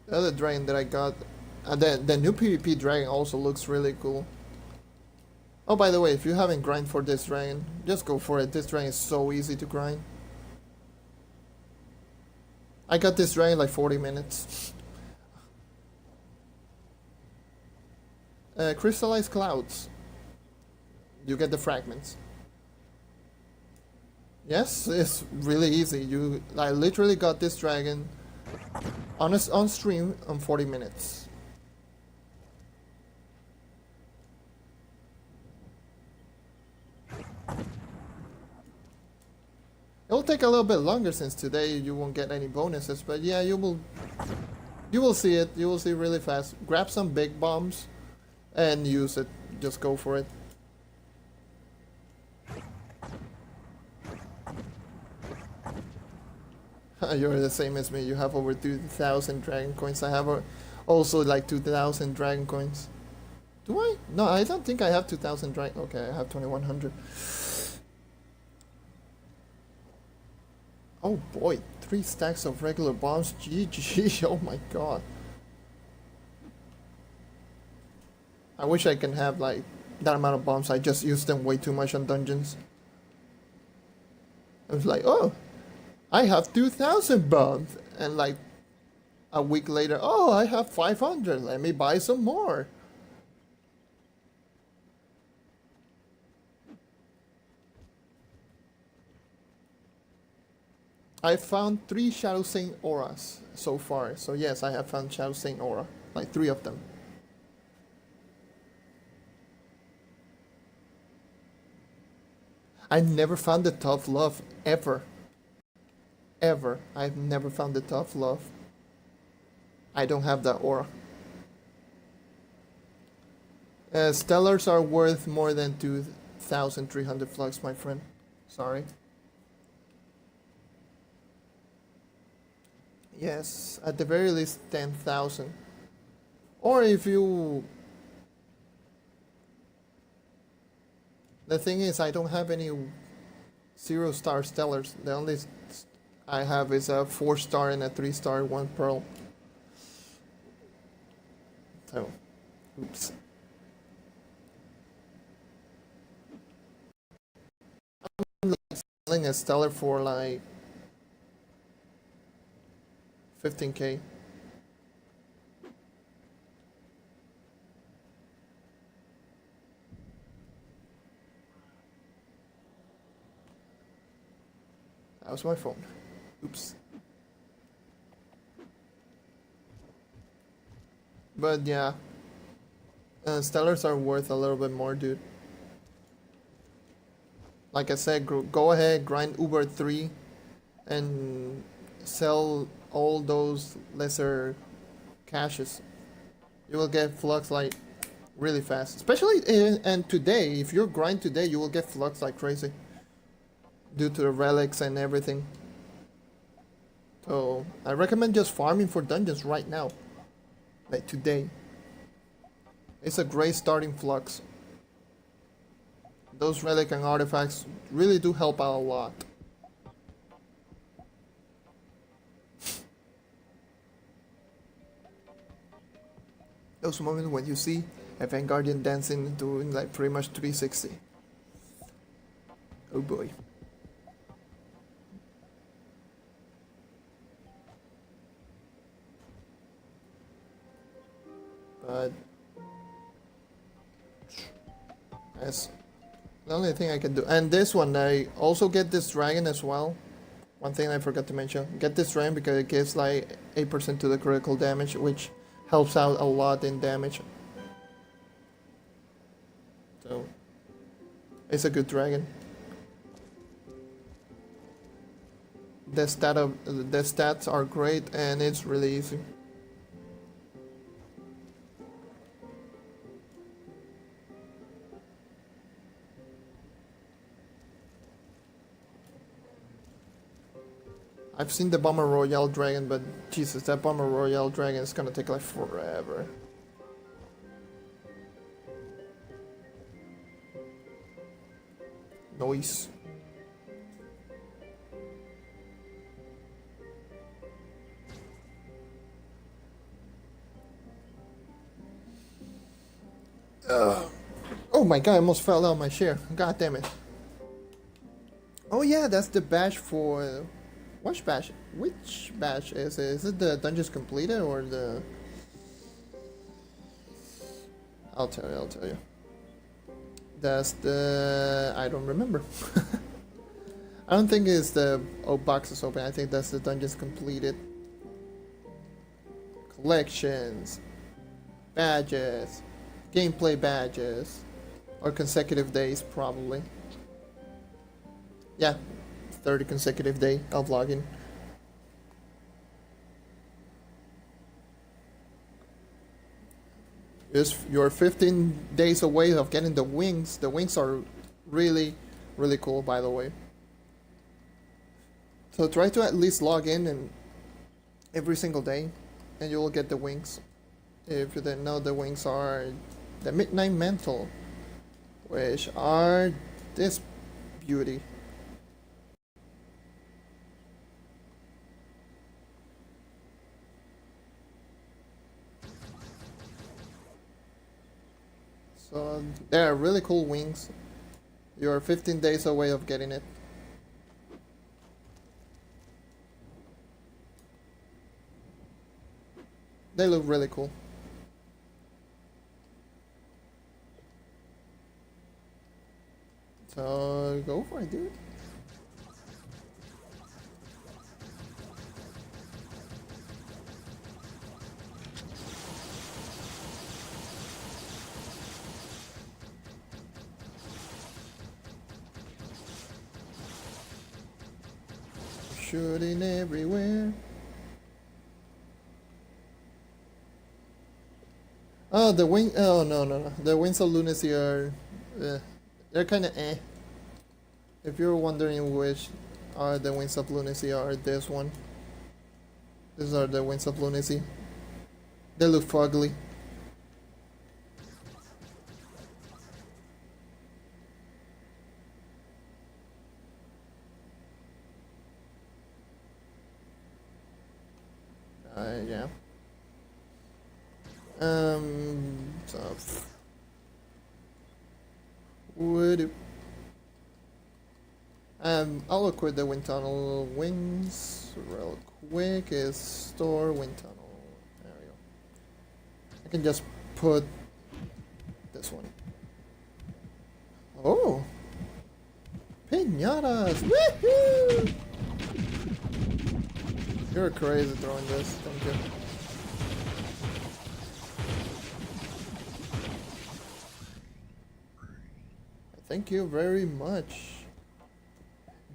The other dragon that I got, the new PvP dragon also looks really cool. Oh, by the way, if you haven't grind for this dragon, just go for it. This dragon is so easy to grind. I got this dragon like 40 minutes. Crystallized clouds. You get the fragments. Yes, it's really easy. I literally got this dragon on stream on 40 minutes. It'll take a little bit longer since today you won't get any bonuses, but yeah, you will see it. You will see really fast. Grab some big bombs and use it. Just go for it. You're the same as me. You have over 2,000 dragon coins. I have also like 2,000 dragon coins. Do I? No, I don't think I have 2,000 dragon. Okay, I have 2,100. Oh boy, 3 stacks of regular bombs. GG. Oh my god. I wish I can have like that amount of bombs. I just use them way too much on dungeons. I was like, oh, I have 2,000 bombs. And like a week later, oh, I have 500. Let me buy some more. I found 3 Shadow Saint auras so far. So yes, I have found Shadow Saint aura. Like 3 of them. I never found the tough love ever. Ever. I've never found the tough love. I don't have that aura. Stellars are worth more than 2,300 flux, my friend. Sorry. Yes, at the very least 10,000. Or if you... The thing is, I don't have any 0-star stellars. The only I have is a 4-star and a 3-star, 1 pearl. So, oops. I'm selling a stellar for like 15k. That was my phone. Oops. But yeah, stellars are worth a little bit more, dude. Like I said, go ahead, grind Uber 3 and sell all those lesser caches. You will get flux like really fast. Especially and today, if you grind today, you will get flux like crazy. Due to the relics and everything. So I recommend just farming for dungeons right now. Like today. It's a great starting flux. Those relic and artifacts really do help out a lot. Those moments when you see a Vanguardian dancing doing like pretty much 360. Oh boy. But that's the only thing I can do. And this one, I also get this dragon as well. One thing I forgot to mention. Get this dragon because it gives like 8% to the critical damage, which helps out a lot in damage. So it's a good dragon. The stats are great and it's really easy. I've seen the Bomber Royale dragon, but Jesus, that Bomber Royale dragon is gonna take like forever. Noise. Oh my god, I almost fell out of my chair. God damn it. Oh yeah, that's the badge for... Which badge? Which badge is it? Is it the Dungeons Completed or the... I'll tell you. That's the... I don't remember. I don't think it's the... Oh, box is open. I think that's the dungeons completed. Collections. Badges. Gameplay badges. Or consecutive days, probably. Yeah. 30 consecutive day of logging. You're 15 days away of getting the wings. The wings are really, really cool, by the way. So try to at least log in and every single day, and you will get the wings. If you didn't know, the wings are the Midnight Mantle, which are this beauty. So they're really cool wings. You're 15 days away of getting it. They look really cool. So go for it, dude. Shooting everywhere. Oh, the wing. Oh, no. The Wings of Lunacy are. They're kind of eh. If you're wondering which are the Wings of Lunacy, are this one. These are the Wings of Lunacy. They look fugly. Yeah. So would I'll equip the wind tunnel wings real quick. Is store wind tunnel. There we go. I can just put this one. Oh, piñatas! Woohoo! You're crazy throwing this. Thank you. Thank you very much.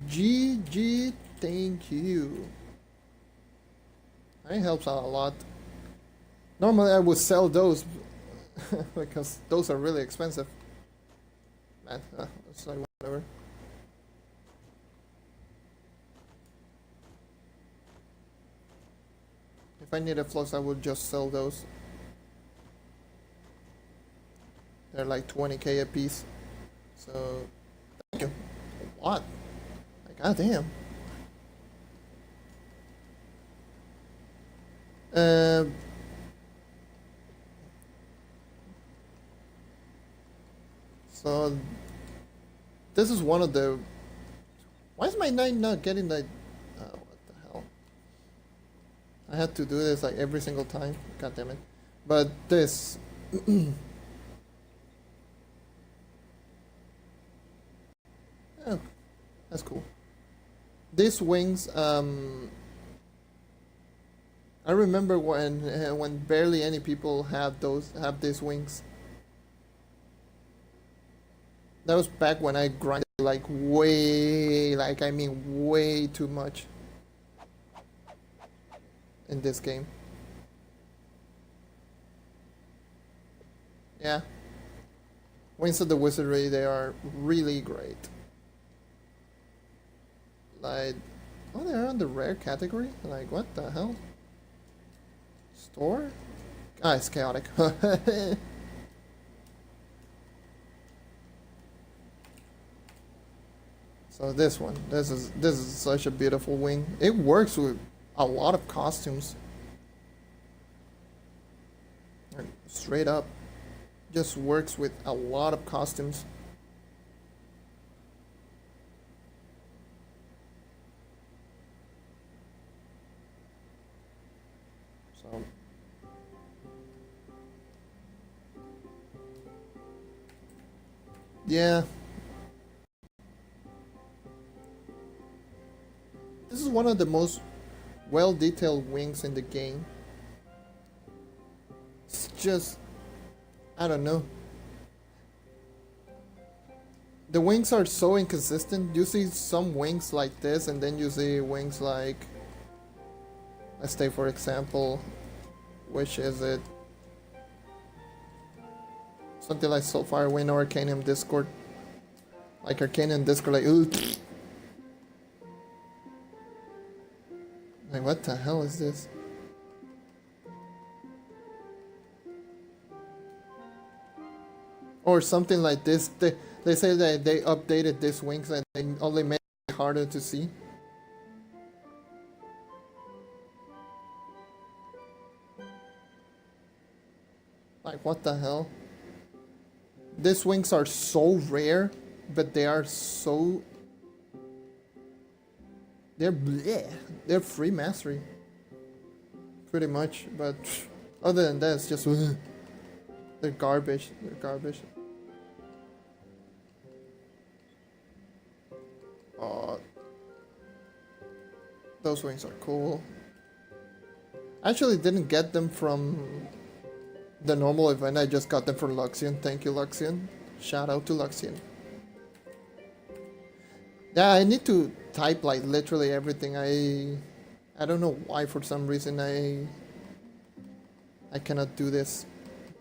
GG, thank you. That helps out a lot. Normally I would sell those because those are really expensive. Man, it's like whatever. If I needed flux, I would just sell those. They're like 20k a piece. So, thank you. What? Like, goddamn. So, this is one of the... Why is my knight not getting the... what the hell? I had to do this like every single time. God damn it. But this... Oh, that's cool. These wings, I remember when barely any people have these wings. That was back when I grinded like way, like I mean way too much in this game. Yeah. Wings of the Wizardry, they are really great. Like, oh, they're on the rare category? Like, what the hell? Store? Ah, it's chaotic. So this one, this is such a beautiful wing. It works with a lot of costumes. Straight up, just works with a lot of costumes. So Yeah. This is one of the most well-detailed wings in the game. It's just, I don't know. The wings are so inconsistent. You see some wings like this, and then you see wings like, let's say for example, which is it? Something like Soulfire Wing or Arcanium Discord. Like Arcanium Discord, like, ooh. Like, what the hell is this? Or something like this. They say that they updated these wings and they only made it harder to see. Like, what the hell? These wings are so rare, but they are so... They're bleh. They're free mastery. Pretty much, but other than that, it's just... They're garbage. They're garbage. Those wings are cool. I actually didn't get them from the normal event. I just got them from Luxian. Thank you, Luxian. Shout out to Luxian. Yeah, I need to type like literally everything. I don't know why, for some reason I cannot do this.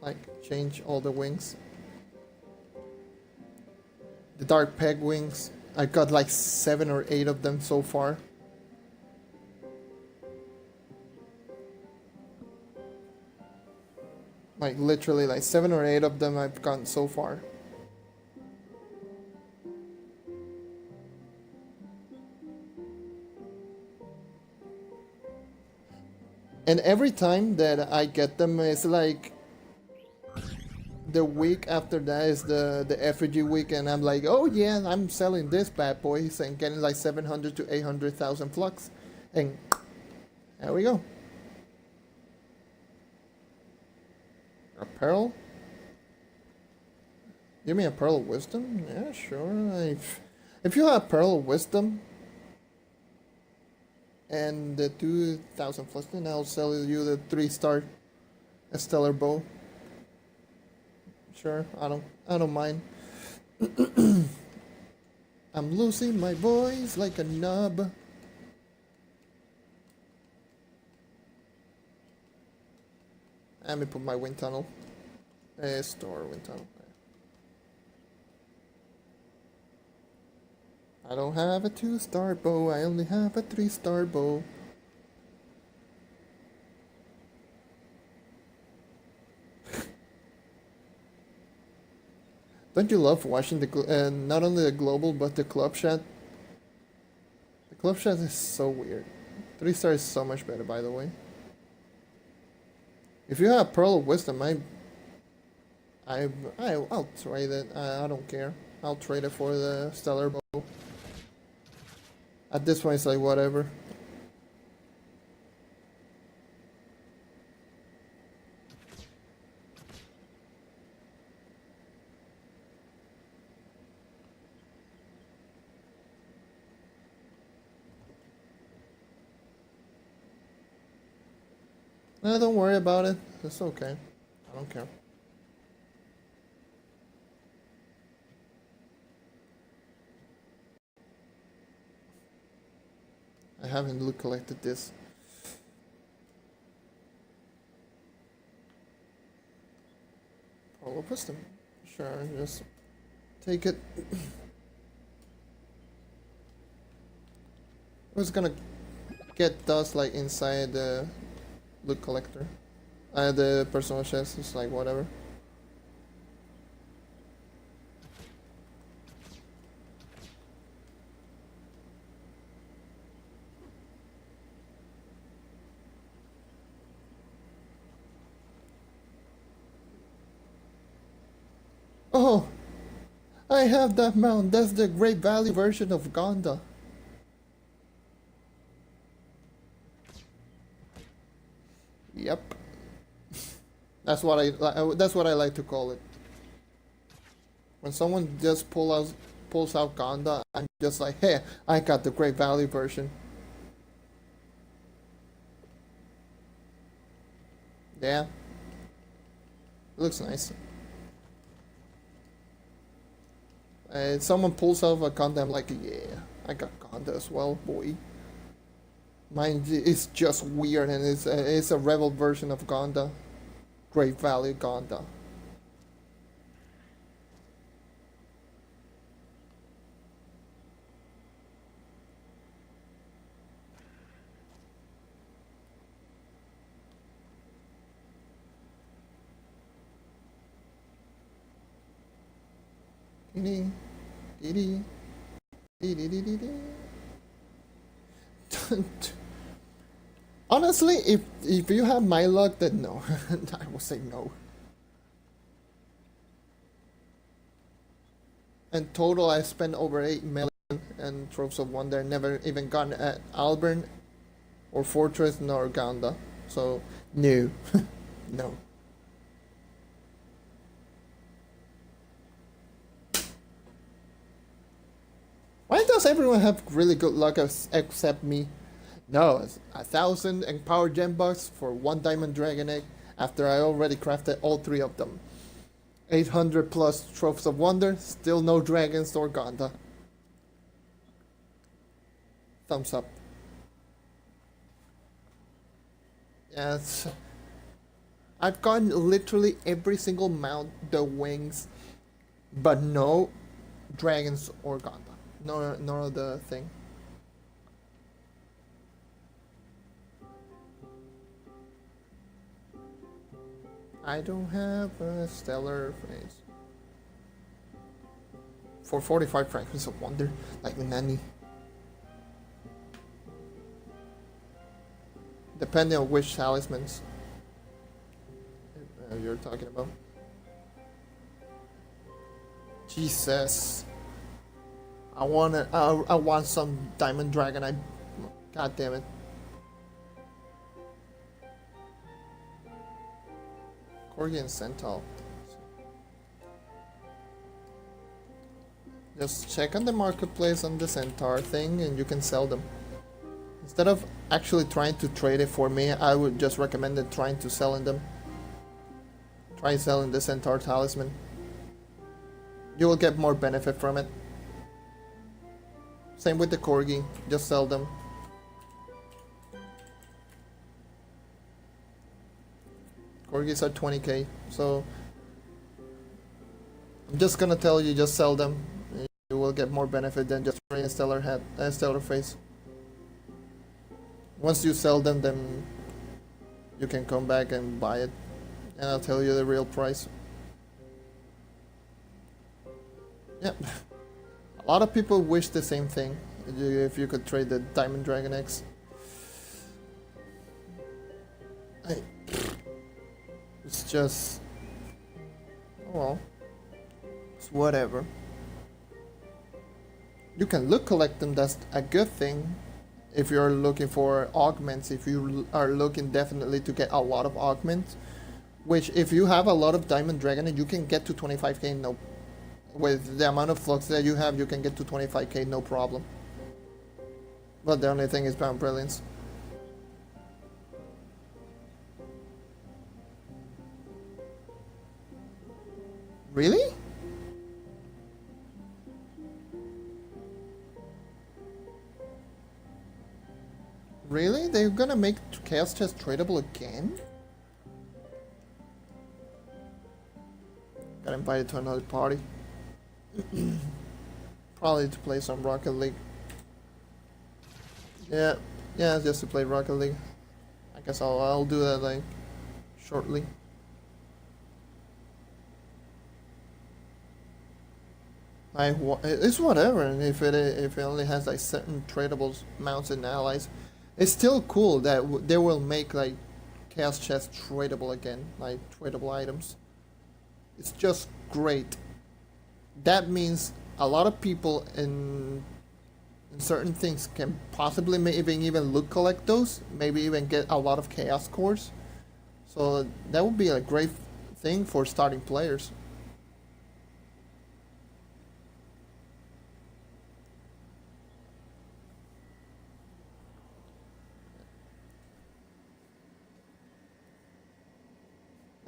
Like change all the wings. The dark peg wings. I got like 7 or 8 of them so far. Like literally like 7 or 8 of them I've gotten so far. And every time that I get them, it's like the week after that is the effigy week, and I'm like, oh yeah, I'm selling this bad boy and getting like 700 to 800,000 flux, and there we go. A pearl? Give me a pearl of wisdom? Yeah, sure. If you have pearl of wisdom and the 2,000 flux, then I'll sell you the 3-star stellar bow. Sure, I don't mind. I'm losing my voice like a nub. Let me put my wind tunnel. Store wind tunnel. I don't have a 2-star bow, I only have a 3-star bow. Don't you love watching the not only the global but the club chat? The club chat is so weird. 3-star is so much better, by the way. If you have Pearl of Wisdom, I'll trade it. I don't care. I'll trade it for the stellar bow. At this point, it's like whatever. No, don't worry about it. It's okay. I don't care. I haven't collected this. Pearl of Wisdom. Sure, just take it. I was gonna get dust like inside the loot collector. The personal chest is like whatever. Oh, I have that mount. That's the Great Valley version of Gonda. Yep. That's what I like to call it. When someone just pulls out Ganda, I'm just like, hey, I got the great value version. Yeah. It looks nice. Someone pulls out a Ganda, I'm like, yeah, I got Ganda as well, boy. Mine is just weird, and it's a rebel version of Ganda. Great value Ganda. Dee dee dee dee dee dee dee. Honestly, if you have my luck, then no. I will say no. In total, I spent over 8 million and Troves of Wonder. Never even gotten at Alburn or Fortress nor Ganda. So, no. No. Why does everyone have really good luck except me? No, it's 1,000 empowered gem bucks for 1 diamond dragon egg after I already crafted all 3 of them. 800 plus Troves of Wonder, still no dragons or Ganda. Thumbs up. Yes. I've gotten literally every single mount, the wings, but no dragons or Ganda. Nor the thing. I don't have a stellar phrase. For 45 fragments of wonder, like Nanny. Depending on which talismans you're talking about. Jesus. I want some diamond dragon. God damn it. Corgi and Centaur. Just check on the marketplace on the Centaur thing and you can sell them. Instead of actually trying to trade it for me, I would just recommend it trying to selling them. Try selling the Centaur talisman. You will get more benefit from it. Same with the Corgi, just sell them. Corgis are 20k, so I'm just gonna tell you, just sell them. You will get more benefit than just bring a stellar head, a stellar face. Once you sell them, then you can come back and buy it, and I'll tell you the real price. Yep. A lot of people wish the same thing, if you could trade the Diamond Dragon X. It's just... oh well. It's whatever. You can collect them, that's a good thing. If you're looking for augments, if you are looking definitely to get a lot of augments. Which, if you have a lot of Diamond Dragon, you can get to 25k no. With the amount of flux that you have, you can get to 25k no problem. But the only thing is Bound Brilliance. Really? Really? They're gonna make Chaos Chest tradable again? Got invited to another party. Probably to play some Rocket League. Yeah, just to play Rocket League. I guess I'll do that like shortly. It's whatever, and if it only has like certain tradables, mounts, and allies, it's still cool that they will make like Chaos Chest tradable again, like tradable items. It's just great. That means a lot of people in certain things can possibly even collect those, maybe even get a lot of chaos cores. So that would be a great thing for starting players.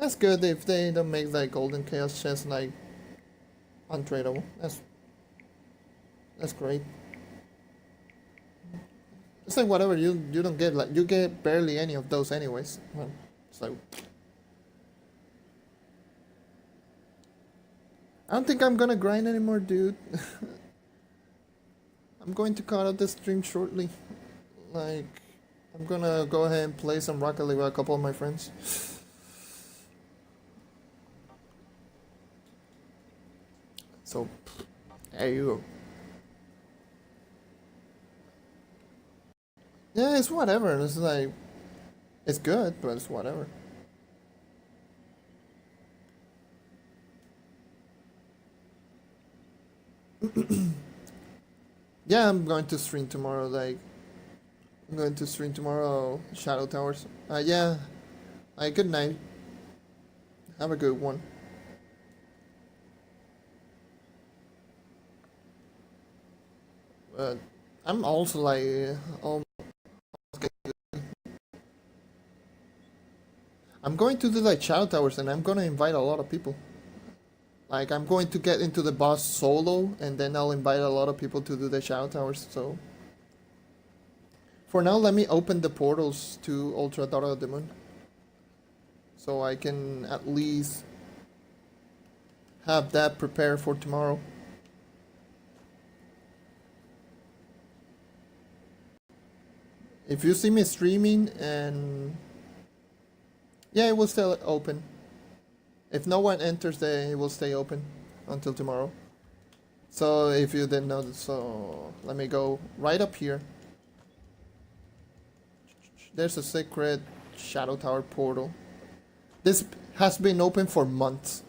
That's good if they don't make like golden chaos chest like untradeable. That's great. It's like whatever you don't get, like you get barely any of those anyways. Well, so I don't think I'm gonna grind anymore, dude. I'm going to cut out the stream shortly. Like, I'm gonna go ahead and play some Rocket League with a couple of my friends. So, there you go. Yeah, it's whatever. It's like, it's good, but it's whatever. Yeah, I'm going to stream tomorrow. Like, I'm going to stream tomorrow. Shadow Towers. Yeah. Good night. Have a good one. But I'm also like, I'm going to do like Shadow Towers, and I'm gonna invite a lot of people. Like, I'm going to get into the boss solo, and then I'll invite a lot of people to do the Shadow Towers, so... For now, let me open the portals to Ultra Daughter of the Moon. So I can at least have that prepared for tomorrow. If you see me streaming and... Yeah, it will stay open. If no one enters, then it will stay open until tomorrow. So if you didn't know, so let me go right up here. There's a secret Shadow Tower portal. This has been open for months.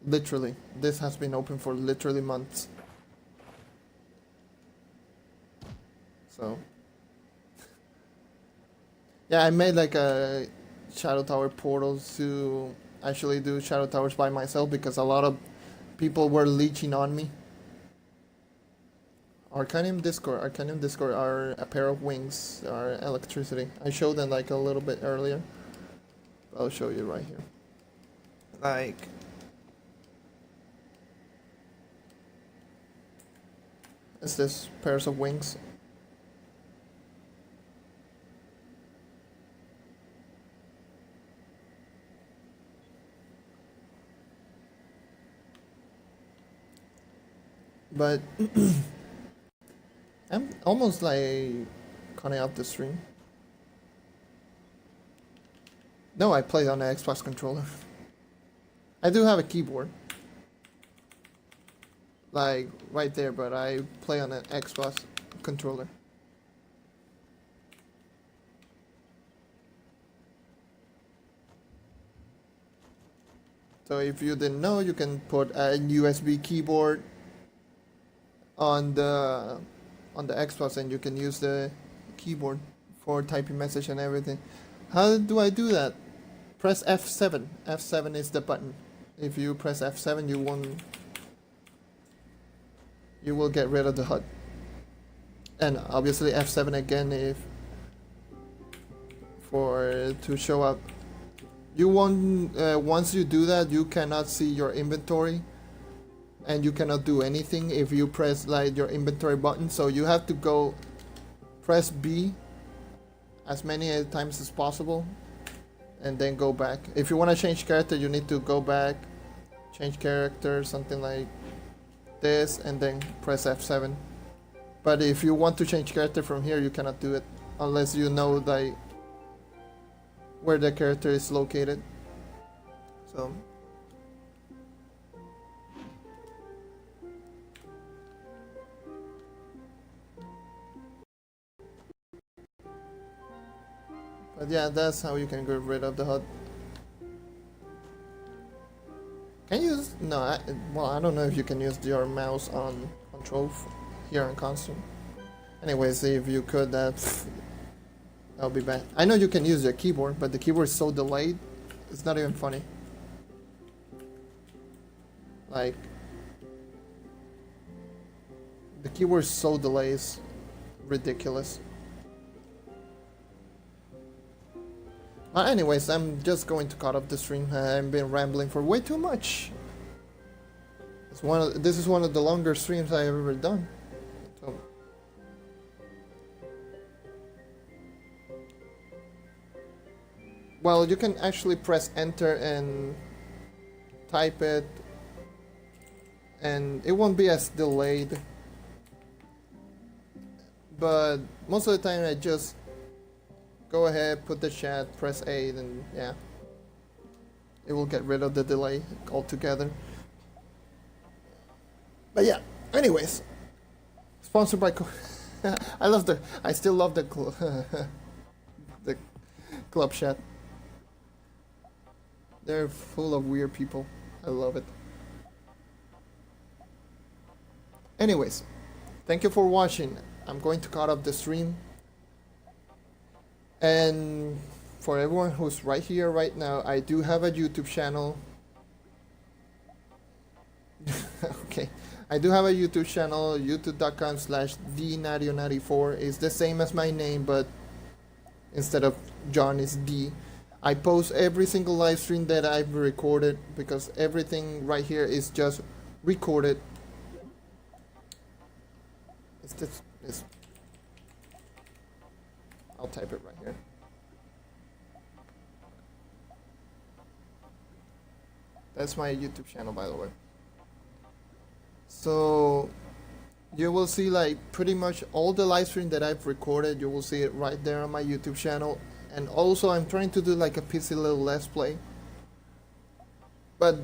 Literally. This has been open for literally months. So. Yeah, I made like a Shadow Tower portal to actually do Shadow Towers by myself because a lot of people were leeching on me. Arcanium Discord are a pair of wings, are electricity. I showed them like a little bit earlier. I'll show you right here. Like... It's this pairs of wings. But I'm almost like cutting out the stream. No, I play on the Xbox controller. I do have a keyboard. Like right there, but I play on an Xbox controller. So if you didn't know, you can put a USB keyboard on the Xbox and you can use the keyboard for typing message and everything. How do I do that? Press F7. F7 is the button. If you press F7, you will get rid of the HUD. And obviously F7 again to show up. You won't once you do that, you cannot see your inventory. And you cannot do anything if you press like your inventory button, so you have to go press B as many times as possible and then go back. If you want to change character, you need to go back, change character, something like this, and then press F7. But if you want to change character from here, you cannot do it unless you know like where the character is located. So but yeah, that's how you can get rid of the HUD. Can you use... No, I don't know if you can use your mouse on Trove here on console. Anyways, if you could, that would be bad. I know you can use your keyboard, but the keyboard is so delayed, it's not even funny. Like, the keyboard is so delayed, it's ridiculous. Anyways, I'm just going to cut off the stream. I've been rambling for way too much. This is one of the longer streams I've ever done. So. Well, you can actually press enter and type it, and it won't be as delayed. But most of the time I just go ahead, put the chat, press A, then yeah. It will get rid of the delay altogether. But yeah, anyways. Sponsored by I still love the the club chat. They're full of weird people. I love it. Anyways, thank you for watching. I'm going to cut off the stream. And for everyone who's right here right now, I do have a YouTube channel. Okay. I do have a YouTube channel, youtube.com/dnario94. It's the same as my name, but instead of John, it's D. I post every single live stream that I've recorded because everything right here is just recorded. I'll type it right here. That's my YouTube channel, by the way. So you will see like pretty much all the live stream that I've recorded. You will see it right there on my YouTube channel. And also I'm trying to do like a PC little let's play. But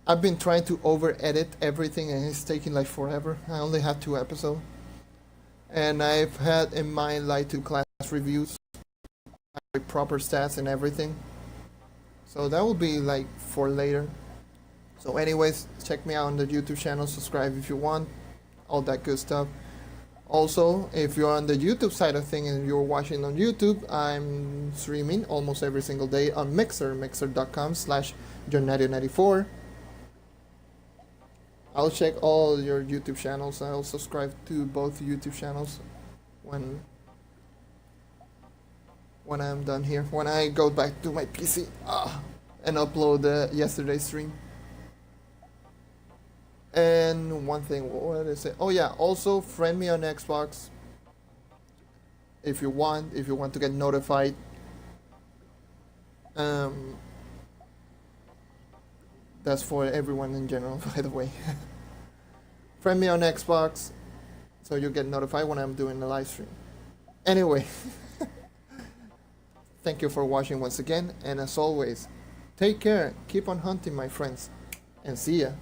I've been trying to over edit everything and it's taking like forever. I only have 2 episodes. And I've had in mind like 2 class reviews with proper stats and everything. So that will be like for later. So anyways, check me out on the YouTube channel, subscribe if you want, all that good stuff. Also, if you're on the YouTube side of things and you're watching on YouTube, I'm streaming almost every single day on Mixer, mixer.com/jonadio94. I'll check all your YouTube channels. I'll subscribe to both YouTube channels when I'm done here. When I go back to my PC and upload yesterday's stream. And one thing, what did I say? Oh yeah, also friend me on Xbox if you want to get notified. That's for everyone in general, by the way. Friend me on Xbox so you get notified when I'm doing the live stream. Anyway, thank you for watching once again, and as always, take care, keep on hunting, my friends, and see ya.